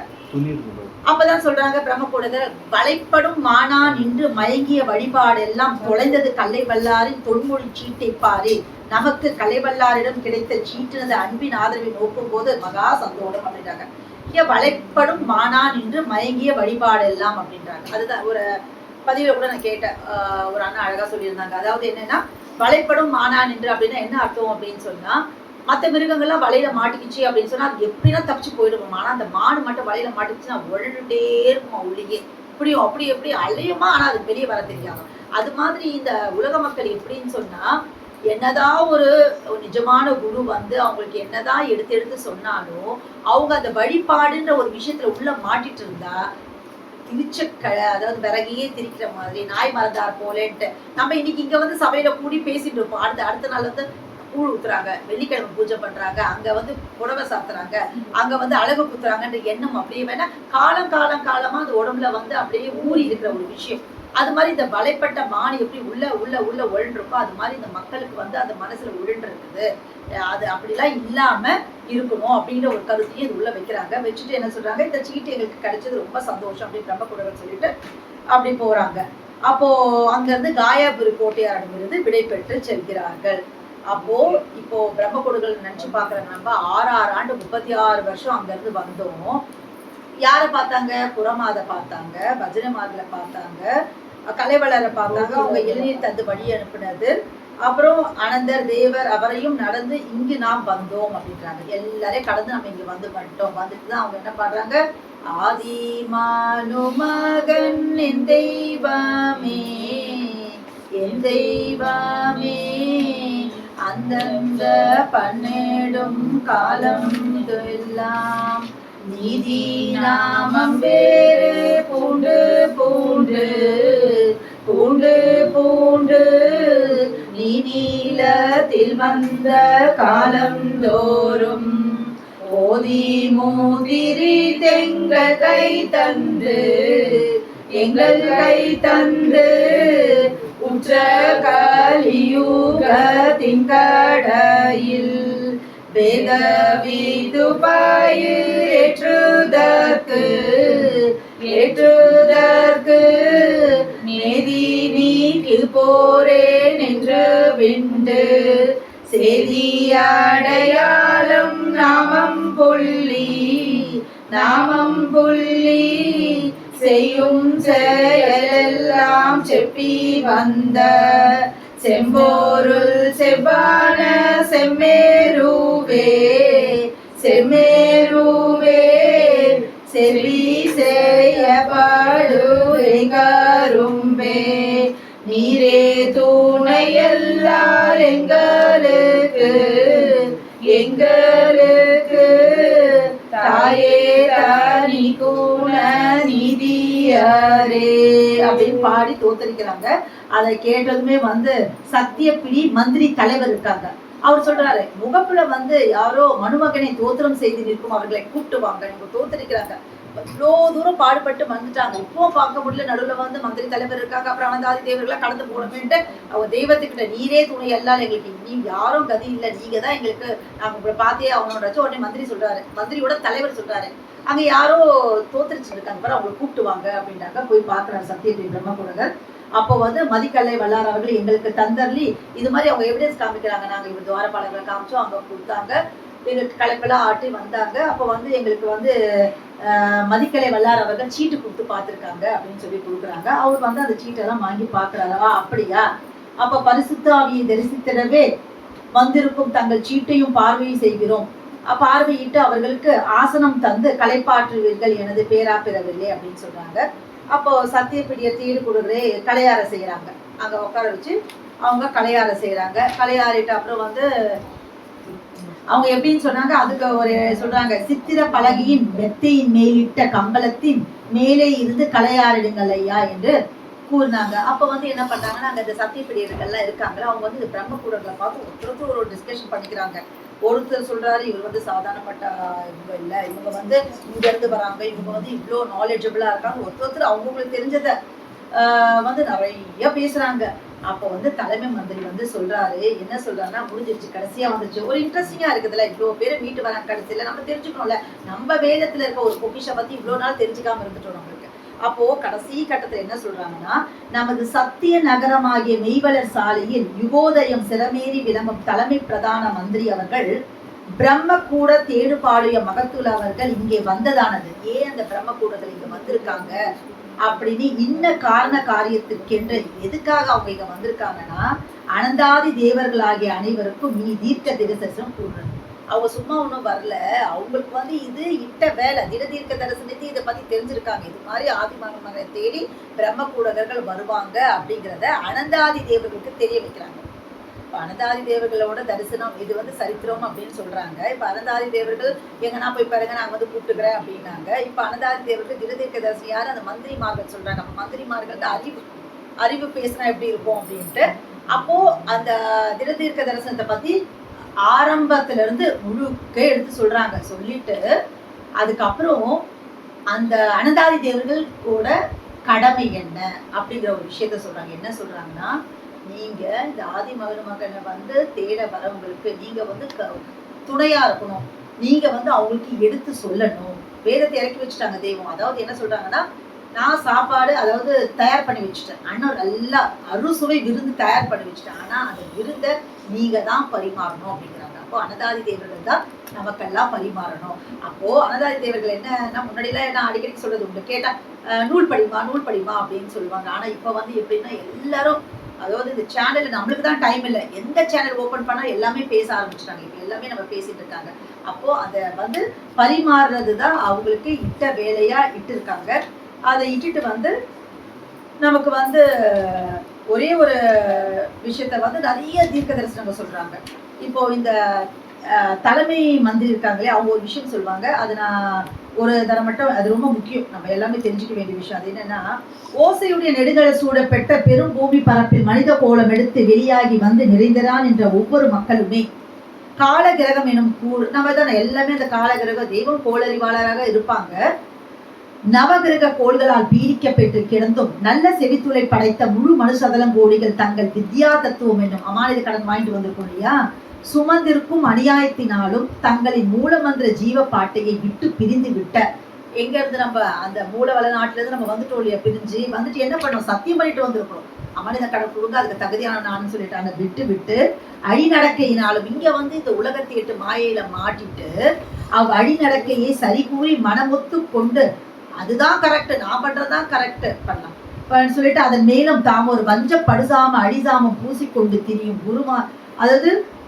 அப்பதான் சொல்றாங்க பிரம்மகூடகர், வளைப்படும் மானா நின்று மயங்கிய வழிபாடு எல்லாம் தொலைந்தது கல்லை வல்லாரின் தொன்மொழி சீட்டை பாரு, நமக்கு கலை வல்லாரிடம் கிடைத்த சீட்டினது அன்பின் ஆதரவை நோக்கும் போது மகா சந்தோஷம் அப்படின்றாங்க. இங்க வளைப்படும் மானா நின்று மயங்கிய வழிபாடு எல்லாம் அப்படின்றாங்க. அதுதான் ஒரு பதிவுல கூட நான் கேட்டேன், ஒரு அண்ணா அழகா சொல்லியிருந்தாங்க. அதாவது என்னன்னா, வளைப்படும் மானா நின்று அப்படின்னா என்ன அர்த்தம் அப்படின்னு சொன்னா, மற்ற மிருகங்கள்லாம் வலையில மாட்டிக்கிச்சு அப்படின்னு சொன்னா அது எப்படின்னா தப்பிச்சு போயிடுவோம். ஆனா அந்த மாடு மட்டும் வலையில மாட்டிக்கிச்சுன்னா உழண்டுட்டே இருக்குமா உள்ளேயே, இப்படியும் அப்படி எப்படி அலையுமா, ஆனா அது வெளியே வர தெரியாம. அது மாதிரி இந்த உலக மக்கள் எப்படின்னு சொன்னா, என்னதான் ஒரு நிஜமான குரு வந்து அவங்களுக்கு என்னதான் எடுத்து எடுத்து சொன்னாலும் அவங்க அந்த வழிபாடுன்ற ஒரு விஷயத்துல உள்ள மாட்டிட்டு இருந்தா அதாவது விறகையே திரிக்கிற மாதிரி நாய் மறந்தார் போலேன்ட்டு நம்ம இன்னைக்கு இங்க வந்து சபையில கூடி பேசிட்டு இருப்போம். அடுத்த நாள் வந்து கூழ் ஊத்துறாங்க, வெள்ளிக்கிழமை பூஜை பண்றாங்க, அங்க வந்து புடவை சாத்துறாங்க, அங்க வந்து அழகு குத்துறாங்கன்ற எண்ணம் அப்படியே வேணா காலமா அந்த உடம்புல வந்து அப்படியே ஊறி இருக்கிற ஒரு விஷயம். அது மாதிரி இந்த வலைப்பட்ட மான் எப்படி உள்ள உள்ள உள்ள உழன்றிருக்கோ அது மாதிரி இந்த மக்களுக்கு வந்து அந்த மனசுல உழன்று இருக்குது. அது அப்படிலாம் இல்லாம இருக்கணும் அப்படிங்கிற ஒரு கருத்தையும் இது உள்ள வைக்கிறாங்க. வச்சுட்டு என்ன சொல்றாங்க, இந்த சீட்டு எங்களுக்கு கிடைச்சது ரொம்ப சந்தோஷம் அப்படின்னு பிரம்மகுடர்கள் சொல்லிட்டு அப்படி போறாங்க. அப்போ அங்க இருந்து காயாபுரி கோட்டையாரிடமிருந்து விடை பெற்று செல்கிறார்கள். அப்போ இப்போ பிரம்மகுடர்கள் நினைச்சு பாக்குறாங்க, நம்ம 6 ஆண்டு 36 வருஷம் அங்க இருந்து வந்தோம். யாரை பார்த்தாங்க? புறமாத பார்த்தாங்க, பஜனைமார்களை பார்த்தாங்க, கலைவளரை பார்த்தாங்க, அவங்க இளநீர் தந்து வழி அனுப்பினது, அப்புறம் அனந்தர் தேவர் அவரையும் நடந்து இங்கு நாம் வந்தோம் அப்படின்றாங்க. எல்லாரையும் கடந்து நம்ம இங்க வந்துட்டோம். வந்துட்டு தான் அவங்க என்ன பண்றாங்க, ஆதிமானு மகன் என் தெய்வமே என் தெய்வமே அந்தந்த பன்னெடும் காலம் எல்லாம் நீதி நாமம் வேறு பூண்டு பூண்டு பூண்டு பூண்டு நீ நீலத்தில் வந்த காலம் தோறும் ஓதி மூதிரி எங்கள் கை தந்து எங்கள் கை தந்து உற்ற கலியுக திங்கடையில் வேத வீது பயிர் ஏற்றுதற்கு மேதி நீக்கு போரேன் என்று விண்டு செய்தி அடையாளம் நாமம் புள்ளி செய்யும் செயலெல்லாம் செப்பி வந்த செம்போருள் செவ்வான செம்மேருவே செவி செய்யப்படுங்கரும்பே நீரே துணையெல்லாம் எங்களுக்கு தாயே தனி குண நிதியரே அப்படின்னு பாடி தோத்தரிக்கிறாங்க. அதை கேட்டதுமே வந்து சத்தியப்பிடி மந்திரி தலைவர் இருக்காங்க. அவர் சொல்றாரு, முகப்புல வந்து யாரோ மனுமகனை தோத்திரம் செய்து நிற்கும் அவர்களை கூப்பிட்டு வாங்க, இவங்க தோத்தரிக்கிறாங்க, இவ்வளோ தூரம் பாடுபட்டு வந்துட்டாங்க, இப்போ பார்க்க முடியல, நடுவில் வந்து மந்திரி தலைவர் இருக்காங்க, அப்புறம் அனந்தாதி தேவர்களாம் கடந்து போனோமேன்ட்டு அவங்க தெய்வத்துக்கிட்ட நீரே துணை எல்லாம் எங்களுக்கு நீ யாரும் கதி இல்லை, நீங்க தான் எங்களுக்கு நாங்கள் உங்களை பார்த்தே அவனோட உடனே மந்திரி சொல்றாரு, மந்திரியோட தலைவர் சொல்றாரு, அங்க யாரோ தோத்தரிச்சுட்டு இருக்காங்க பாரு அவங்களை கூப்பிட்டு வாங்க அப்படின்றாங்க. போய் பார்க்குறாரு சத்தியப்பிரி பிரம்மகுடர்கள். அப்போ வந்து மதிக்கல்லை வல்லார் அவர்கள் எங்களுக்கு தந்தர்லி இது மாதிரி அவங்க எவிடன்ஸ் காமிக்கிறாங்க, நாங்கள் இவர் துவாரபாலர்களை காமிச்சோம், அங்கே கொடுத்தாங்க, எங்களுக்கு கலைப்பெல்லாம் ஆட்டி வந்தாங்க. அப்போ வந்து எங்களுக்கு வந்து மதிக்கலை வல்லார் அவர்கள் சீட்டு கொடுத்து பார்த்துருக்காங்க அப்படின்னு சொல்லி கொடுக்குறாங்க. அவர் வந்து அந்த சீட்டெல்லாம் வாங்கி பார்க்குறாரா, அப்படியா, அப்போ பரிசுத்த ஆவியை தரிசித்திடவே வந்திருக்கும் தங்கள் சீட்டையும் பார்வையை செய்கிறோம், பார்வையிட்டு அவர்களுக்கு ஆசனம் தந்து கலைப்பாற்றுவீர்கள், எனது பேரா பெறவில்லை அப்படின்னு சொல்றாங்க. அப்போ சத்தியப்பிடிய தீடு கொடுக்குறே கலையார செய்யறாங்க, அங்க உட்கார வச்சு அவங்க கலையார செய்யறாங்க. கலையாரிட்டு அப்புறம் வந்து அவங்க எப்படின்னு சொன்னாங்க, அதுக்கு ஒரு சொல்றாங்க, சித்திர பலகையின் மெத்தையின் மேலிட்ட கம்பளத்தின் மேலே இருந்து கலையாரிடுங்கள் ஐயா என்று கூறினாங்க. அப்ப வந்து என்ன பண்ணாங்கன்னா, அங்க இந்த சத்தியப்பிரியர்கள்லாம் இருக்காங்களா, அவங்க வந்து இந்த பிரம்மகுடர்களை பார்த்து ஒருத்தருக்கு ஒரு டிஸ்கஷன் பண்ணிக்கிறாங்க. ஒருத்தர் சொல்றாரு, இவர் வந்து சாதாரணப்பட்ட இவங்க இல்லை, இவங்க வந்து இங்க இருந்து வராங்க, இவங்க வந்து இவ்வளோ நாலேஜபிளா இருக்காங்க, ஒருத்தர் அவங்களுக்கு தெரிஞ்சதை வந்து நிறைய பேசுறாங்க. அப்போ வந்து தலைமை மந்திரி வந்து சொல்றாரு, என்ன சொல்றாருன்னா, முடிஞ்சிருச்சு, கடைசியா வந்துருச்சு, ஒரு இன்ட்ரெஸ்டிங்கா இருக்குதுல்ல, இவ்வளோ பேர் மீட்டு வராங்க, கடைசியில நம்ம தெரிஞ்சுக்கணும்ல, நம்ம வேதத்துல இருக்க ஒரு பொக்கிஷ பத்தி இவ்வளோ நாள் தெரிஞ்சுக்காம இருந்துட்டோம் நம்மளுக்கு. அப்போ கடைசி கட்டத்துல என்ன சொல்றாங்கன்னா, நமது சத்திய நகரமாகிய மெய்வளர் சாலையில் யுகோதயம் சிறமேறி விளங்கும் தலைமை பிரதான மந்திரி அவர்கள் பிரம்மகூட தேடுபாளைய மகத்துள்ள அவர்கள் இங்கே வந்ததானது. ஏன் அந்த பிரம்மகூடர்கள் இங்க வந்திருக்காங்க அப்படின்னு இன்ன காரண காரியத்துக்கென்று எதுக்காக அவங்க இங்க வந்திருக்காங்கன்னா, அனந்தாதி தேவர்களாகிய அனைவருக்கும் நீ தீர்க்க தரிசனம் கூறுறது. அவங்க சும்மா ஒன்றும் வரல. அவங்களுக்கு வந்து இது இட்ட வேலை. திடதீர்க்க தரிசனத்தை இதை பத்தி தெரிஞ்சிருக்காங்க. இது மாதிரி ஆதிமகனை தேடி பிரம்மகூடகர்கள் வருவாங்க அப்படிங்கிறத அனந்தாதி தேவர்களுக்கு தெரிய வைக்கிறாங்க. இப்போ அனந்தாதி தேவர்களோட தரிசனம் இது வந்து சரித்திரம் அப்படின்னு சொல்றாங்க. இப்போ அனந்தாதி தேவர்கள் எங்கன்னா போய் பாருங்க, நாங்கள் வந்து கூப்பிட்டுக்கிறேன் அப்படின்னாங்க. இப்போ அனந்தாதி தேவர்கள் திடதீர்க்க தரிசனம் யார்? அந்த மந்திரிமார்கள் சொல்றாங்க. அப்போ மந்திரிமார்களுக்கு அறிவு பேசினா எப்படி இருக்கும் அப்படின்ட்டு. அப்போ அந்த திடதீர்க்க தரிசனத்தை பத்தி ஆரம்பத்துல இருந்து முழுக்க எடுத்து சொல்றாங்க. சொல்லிட்டு அதுக்கப்புறம் அந்த அனந்தாதி தேவர்கள் கூட கடமை என்ன அப்படிங்கிற ஒரு விஷயத்த சொல்றாங்க. என்ன சொல்றாங்கன்னா, நீங்க இந்த ஆதிமகனை வந்து தேட வரவங்களுக்கு நீங்க வந்து துணையா இருக்கணும். நீங்க வந்து அவங்களுக்கு எடுத்து சொல்லணும். வேதத்தை இறக்கி வச்சுட்டாங்க தெய்வம். அதாவது என்ன சொல்றாங்கன்னா, நான் சாப்பாடு அதாவது தயார் பண்ணி வச்சுட்டேன். அண்ணன் நல்லா அறுசுவை விருந்து தயார் பண்ணி வச்சுட்டேன். ஆனா அந்த விருந்தை நீங்க தான் பரிமாறணும் அப்படிங்கிறாங்க. அப்போ அனந்தாதி தேவர்கள் தான் நமக்கெல்லாம் பரிமாறணும். அப்போ அனந்தாதி தேவர்கள் என்ன முன்னாடிலாம் என்ன அடிக்கடி சொல்றது உண்டு, கேட்டா நூல் படிமா அப்படின்னு சொல்லுவாங்க. ஆனா இப்ப வந்து எப்படின்னா எல்லாரும் அதாவது இந்த சேனல் நம்மளுக்கு தான் டைம் இல்லை. எந்த சேனல் ஓபன் பண்ணா எல்லாமே பேச ஆரம்பிச்சிட்டாங்க. இப்ப எல்லாமே நம்ம பேசிட்டு இருக்காங்க. அப்போ அதை வந்து பரிமாறுறது தான் அவங்களுக்கு இட்ட வேலையா இட்டு இருக்காங்க. அதை இட்டுட்டு வந்து நமக்கு வந்து ஒரே ஒரு விஷயத்த வந்து நிறைய தீர்க்க தரிசனங்கள் சொல்றாங்க. இப்போ இந்த தலைமை மந்திரி இருக்காங்களே, அவங்க ஒரு விஷயம் சொல்லுவாங்க. அது நான் ஒரு தரம் மட்டும், அது ரொம்ப முக்கியம், நம்ம எல்லாமே தெரிஞ்சுக்க வேண்டிய விஷயம். அது என்னன்னா, ஓசையுடைய நெடுங்கல சூடப்பெற்ற பெரும் பூமி பரப்பில் மனித கோலம் எடுத்து வெளியாகி வந்து நிறைந்ததான் என்ற ஒவ்வொரு மக்களுமே கால கிரகம் எனும் கூறு, நம்ம தான் எல்லாமே அந்த கால கிரக தெய்வம் கோளறிவாளராக இருப்பாங்க. நவகிரக கோள்களால் பீடிக்கப்பட்டு கிடந்தும் நல்ல செவித்துளை படைத்த முழு மனுஷதலம் கோடிகள் தங்கள் வித்யா தத்துவம் என்னும் அமானித கடன் வாங்கிட்டு வந்திருக்கோம் இல்லையா, சுமந்திருக்கும் அநியாயத்தினாலும் தங்களின் மூலமந்திர ஜீவ பாட்டையை விட்டு பிரிந்து விட்ட, எங்க இருந்து நம்ம அந்த மூலவள நாட்டுல இருந்து நம்ம வந்துட்டோம் இல்லையா, பிரிஞ்சு வந்துட்டு என்ன பண்ணோம், சத்தியம் பண்ணிட்டு வந்திருக்கிறோம். அமானித கடன் கொடுங்க, அதுக்கு தகுதியான நான்னு சொல்லிட்டாங்க. விட்டு அழிநடக்கையினாலும் இங்க வந்து இந்த உலகத்தை எட்டு மாயையில மாட்டிட்டு அவ அழிநடக்கையை சரி கூறி மனமுத்து கொண்டு அதுதான் கரெக்ட், நான் பண்றதுதான் கரெக்ட் பண்ணலாம் சொல்லிட்டு அதன் மேலும் தாம் ஒரு வஞ்ச படுசாம அடிசாமம் பூசிக்கொண்டு திரியும்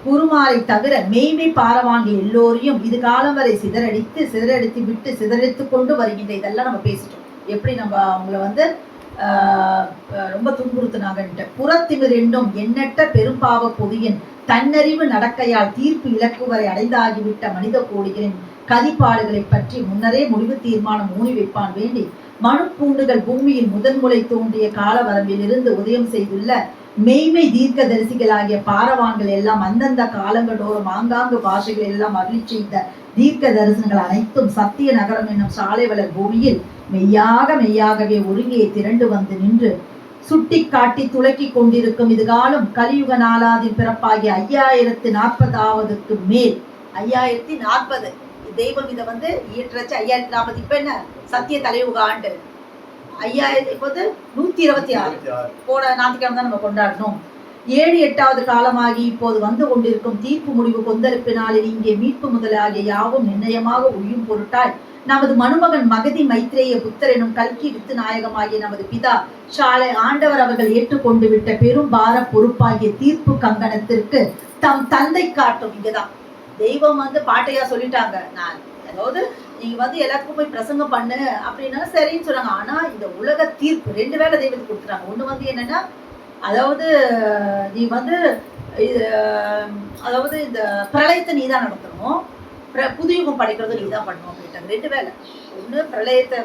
குருமாரை தவிர மெய்மை பாரவாங்க எல்லோரையும் இது காலம் வரை சிதறடித்து கொண்டு வருகின்ற. இதெல்லாம் நம்ம பேசிட்டோம். எப்படி நம்ம அவங்கள வந்து ரொம்ப துன்புறுத்தினாங்கன்ட்டு. புறத்திமிர் என்னும் எண்ணற்ற பெரும்பாவ பொதியின் தன்னறிவு நடக்கையால் தீர்ப்பு இலக்கு வரை அடைந்தாகிவிட்ட மனித கோடிகளின் கதிப்பாடுகளை பற்றி முன்னரே முடிவு தீர்மானம் ஊனி வைப்பான் வேண்டி மனு பூண்டுகள் பூமியில் முதன்முறை தோன்றிய கால வரம்பில் இருந்து உதயம் செய்துள்ள மெய்மை தீர்க்க தரிசிகளாகிய பாரவான்கள் எல்லாம் அந்தந்த காலங்களோறும் ஆங்காங்கு பாஷைகள் எல்லாம் அருளி செய்த தீர்க்க தரிசனங்கள் அனைத்தும் சத்திய நகரம் என்னும் சாலை வளர் பூமியில் மெய்யாகவே ஒருங்கே திரண்டு வந்து நின்று சுட்டி காட்டி துளக்கி கொண்டிருக்கும். இது காலம் கலியுக நாளாதின் பிறப்பாகிய 5040 மேல் 5040 தெய்வம் இதை வந்து இயற்றச்சு 5040. இப்ப என்ன சத்திய தலையுக ஆண்டு 5000 இப்போ 126 போன ஞாயிற்றுக்கிழமை தான் நம்ம கொண்டாடணும். 7-8வது காலமாகி இப்போது வந்து கொண்டிருக்கும் தீர்ப்பு முடிவு கொந்தளிப்பினாலில் இங்கே மீட்பு முதலாகிய யாவும் நிர்ணயமாக ஒழியும் பொருட்டாய் நமது மனுமகன் மகதி மைத்ரேய புத்தர் எனும் கல்கி வித்து நாயகமாகிய நமது பிதா ஷாலை ஆண்டவர் அவர்கள் ஏற்றுக்கொண்டு விட்ட பெரும் பார பொறுப்பாகிய தீர்ப்பு கங்கணத்திற்கு தம் தந்தை காட்டும். இங்கதான் தெய்வம் வந்து பாட்டையா சொல்லிட்டாங்க. நான் அதாவது நீங்க வந்து எல்லாருக்கும் போய் பிரசங்கம் பண்ணு அப்படின்னா சரின்னு சொன்னாங்க. ஆனா இந்த உலக தீர்ப்பு 2 வேளை தெய்வத்துக்கு கொடுத்துட்டாங்க. ஒண்ணு வந்து என்னன்னா, அதாவது நீ வந்து அதாவது இந்த பிரளயத்தை நீ தான் நடத்தணும், புதுயுகம் படைக்கிறதும் நீ தான் பண்ணணும் அப்படின்ட்டாங்க. 2 வேளை. ஒண்ணு பிரளயத்தை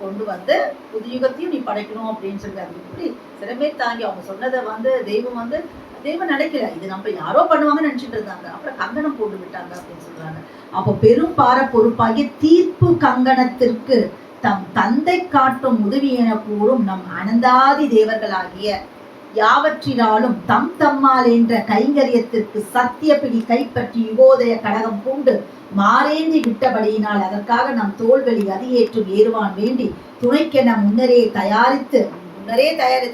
கொண்டு வந்து புதுயுகத்தையும் நீ படைக்கணும் அப்படின்னு சொல்லி அது இப்படி சிறமே தாங்கி அவங்க சொன்னதை வந்து தெய்வம் நினைக்கல, இது நம்ம யாரோ பண்ணுவாங்கன்னு நினைச்சிட்டு இருந்தாங்க. அப்புறம் கங்கணம் போட்டு விட்டாங்க அப்படின்னு சொல்றாங்க. அப்போ பெரும் பார பொறுப்பாகிய தீர்ப்பு கங்கணத்திற்கு தம் தந்தை காட்டும் உதவி என கூறும் நம் அனந்தாதி தேவர்களாகிய யாவற்றினாலும் தம்மால் என்ற கைங்கரியத்திற்கு சத்திய பிடி கைப்பற்றி யுகோதய கடகம் பூண்டு மாறேந்தி விட்டபடியினால் அதற்காக நம் தோள்வெளி அதியேற்றும் ஏறுவான் வேண்டி துணைக்கென முன்னரே தயாரித்து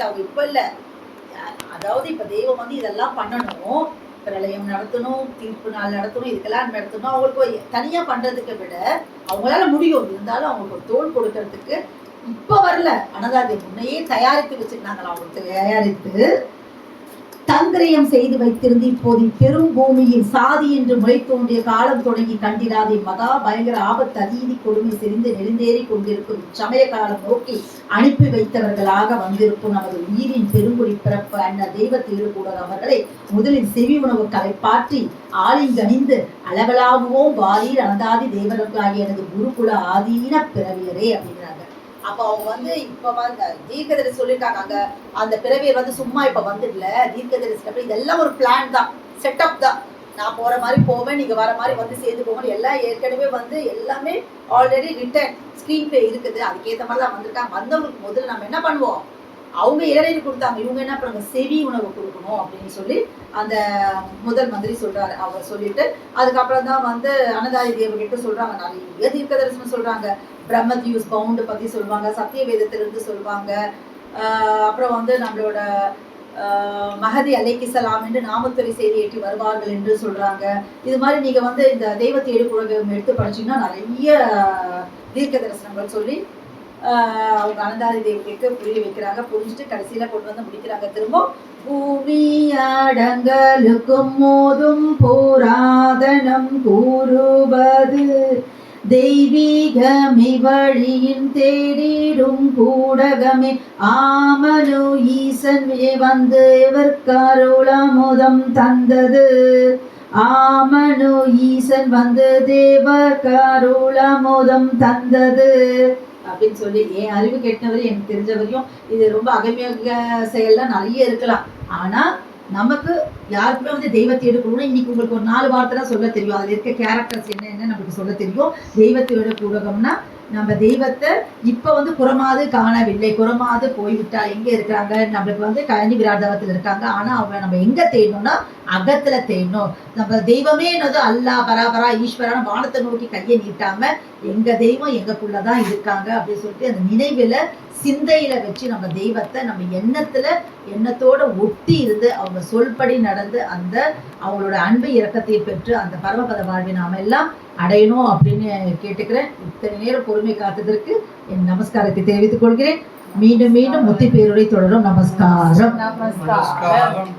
அவங்க இப்ப இல்ல, அதாவது இப்ப தெய்வம் வந்து இதெல்லாம் பண்ணணும், பிரளயம் நடத்தணும், தீர்ப்பு நாள் நடத்தணும், இதுக்கெல்லாம் நடத்தணும். அவங்களுக்கு தனியா பண்றதுக்கு விட அவங்களால முடியும். இருந்தாலும் அவங்களுக்கு ஒரு தோல் கொடுக்கறதுக்கு இப்ப வரல, ஆனா அது முன்னையே தயாரித்து வச்சிருந்தாங்களா. அவங்களுக்கு தயாரித்து தங்கிரயம் செய்து வைத்திருந்து இப்போது பெரும் பூமியில் சாதி என்று முளை தோன்றிய காலம் தொடங்கி கண்டிராதே மகா பயங்கர ஆபத்து அதீதி கொடுமை செறிந்து நெடுந்தேறி கொண்டிருக்கும் சமய காலம் நோக்கி அனுப்பி வைத்தவர்களாக வந்திருக்கும் நமது உயிரின் பெருங்குடி பிறப்பு அண்ண தெய்வ திருக்கூடர் அவர்களை முதலில் செவி உணவு கலைப்பாற்றி ஆளிங்கணிந்து அளவலாகுவோம் வாரீர் அனந்தாதி தேவர்களாகிய எனது குருகுல ஆதீன பிறவியரே அப்படிங்கிறாங்க. அப்ப அவங்க வந்து இப்ப வந்து தீர்க்கதரிசி சொல்லியிருக்காங்க, அங்க அந்த பிறவியர் வந்து சும்மா இப்ப வந்துடல, தீர்க்கதரிசி இதெல்லாம் ஒரு பிளான் தான், செட்டப் தான். நான் போற மாதிரி போவேன், நீங்க வர மாதிரி வந்து சேர்ந்து போவேன், எல்லாம் ஏற்கனவே வந்து எல்லாமே ஆல்ரெடி ரிட்டன் ஸ்கிரீன் பிளே இருக்குது. அதுக்கேற்ற மாதிரி தான் வந்திருக்காங்க. வந்தவங்களுக்கு முதல்ல நம்ம என்ன பண்ணுவோம், அவங்க இளநீர் கொடுத்தாங்க, இவங்க என்ன பண்ணுவாங்க, செவி உணவு கொடுக்கணும் அப்படின்னு சொல்லி அந்த முதல் மந்திரி சொல்றாரு. அவர் சொல்லிட்டு அதுக்கப்புறம் தான் வந்து அனந்தாதி தேவர்கிட்ட சொல்றாங்க, நிறைய தீர்க்க தரிசனம் சொல்றாங்க. பிரம்மத்யூஸ் பவுண்டு பத்தி சொல்லுவாங்க, சத்திய வேதத்திலிருந்து சொல்லுவாங்க. அப்புறம் வந்து நம்மளோட மஹதி அலைஹிஸ்ஸலாம் என்று நாமத்துறை செய்தி ஏற்றி வருவார்கள் என்று சொல்றாங்க. இது மாதிரி நீங்க வந்து இந்த தெய்வத்தை எடுப்புலகம் எடுத்து படிச்சீங்கன்னா நிறைய தீர்க்க தரிசனங்கள் சொல்லி அவங்க அனந்தாதி தேவிக்கு புரிய வைக்கிறாங்க. புரிஞ்சுட்டு கடைசியில கொண்டு வந்து முடிக்கிறாங்க. திரும்ப பூமி அடங்கலுக்கும் மோதும் போராதனம் கூறுவது தெய்வீகமே வழியின் தேடிடும் கூடகமே ஆமனு ஈசன் வந்து எவர்கருளமுதம் தந்தது ஆமனு ஈசன் வந்து தேவர்கருளமுதம் தந்தது அப்படின்னு சொல்லி என் அறிவு கேட்டவரையும் எனக்கு தெரிஞ்சவரையும் இது ரொம்ப அகமியாக செயல்லாம் நிறைய இருக்கலாம். ஆனா நமக்கு யாருக்குமே வந்து தெய்வத்தை எடுக்கணும்னா இன்னைக்கு உங்களுக்கு ஒரு 4 வார்த்தை தான் சொல்ல தெரியும். அதில் இருக்க கேரக்டர்ஸ் என்ன நமக்கு சொல்ல தெரியும். தெய்வத்தையோட கூடகம்னா நம்ம தெய்வத்தை இப்போ வந்து புறமாது காணவில்லை, புறமாது போய்விட்டா எங்கே இருக்கிறாங்க, நம்மளுக்கு வந்து கழனி விராதவத்தில் இருக்காங்க. ஆனால் அவங்க நம்ம எங்கே தேடணும்னா அகத்தில் தேடணும். நம்ம தெய்வமே என்னது அல்லா பராபரா ஈஸ்வரான வானத்தை நோக்கி கையை நீட்டாம எங்கள் தெய்வம் எங்களுக்குள்ளதான் இருக்காங்க அப்படின்னு சொல்லிட்டு அந்த நினைவில் சிந்தையில வச்சு நம்ம தெய்வத்தை நம்ம எண்ணத்தோட ஒட்டி இருந்து அவங்க சொல்படி நடந்து அந்த அவங்களோட அன்பு இரக்கத்தை பெற்று அந்த பரமபத வாழ்வை நாம எல்லாம் அடையணும் அப்படின்னு கேட்டுக்கிறேன். இத்தனை நேரம் பொறுமை காத்ததற்கு என் நமஸ்காரத்தை தெரிவித்துக் கொள்கிறேன். மீண்டும் மீண்டும் முத்தி பேருரை தொடரும். நமஸ்காரம். நமஸ்காரம்.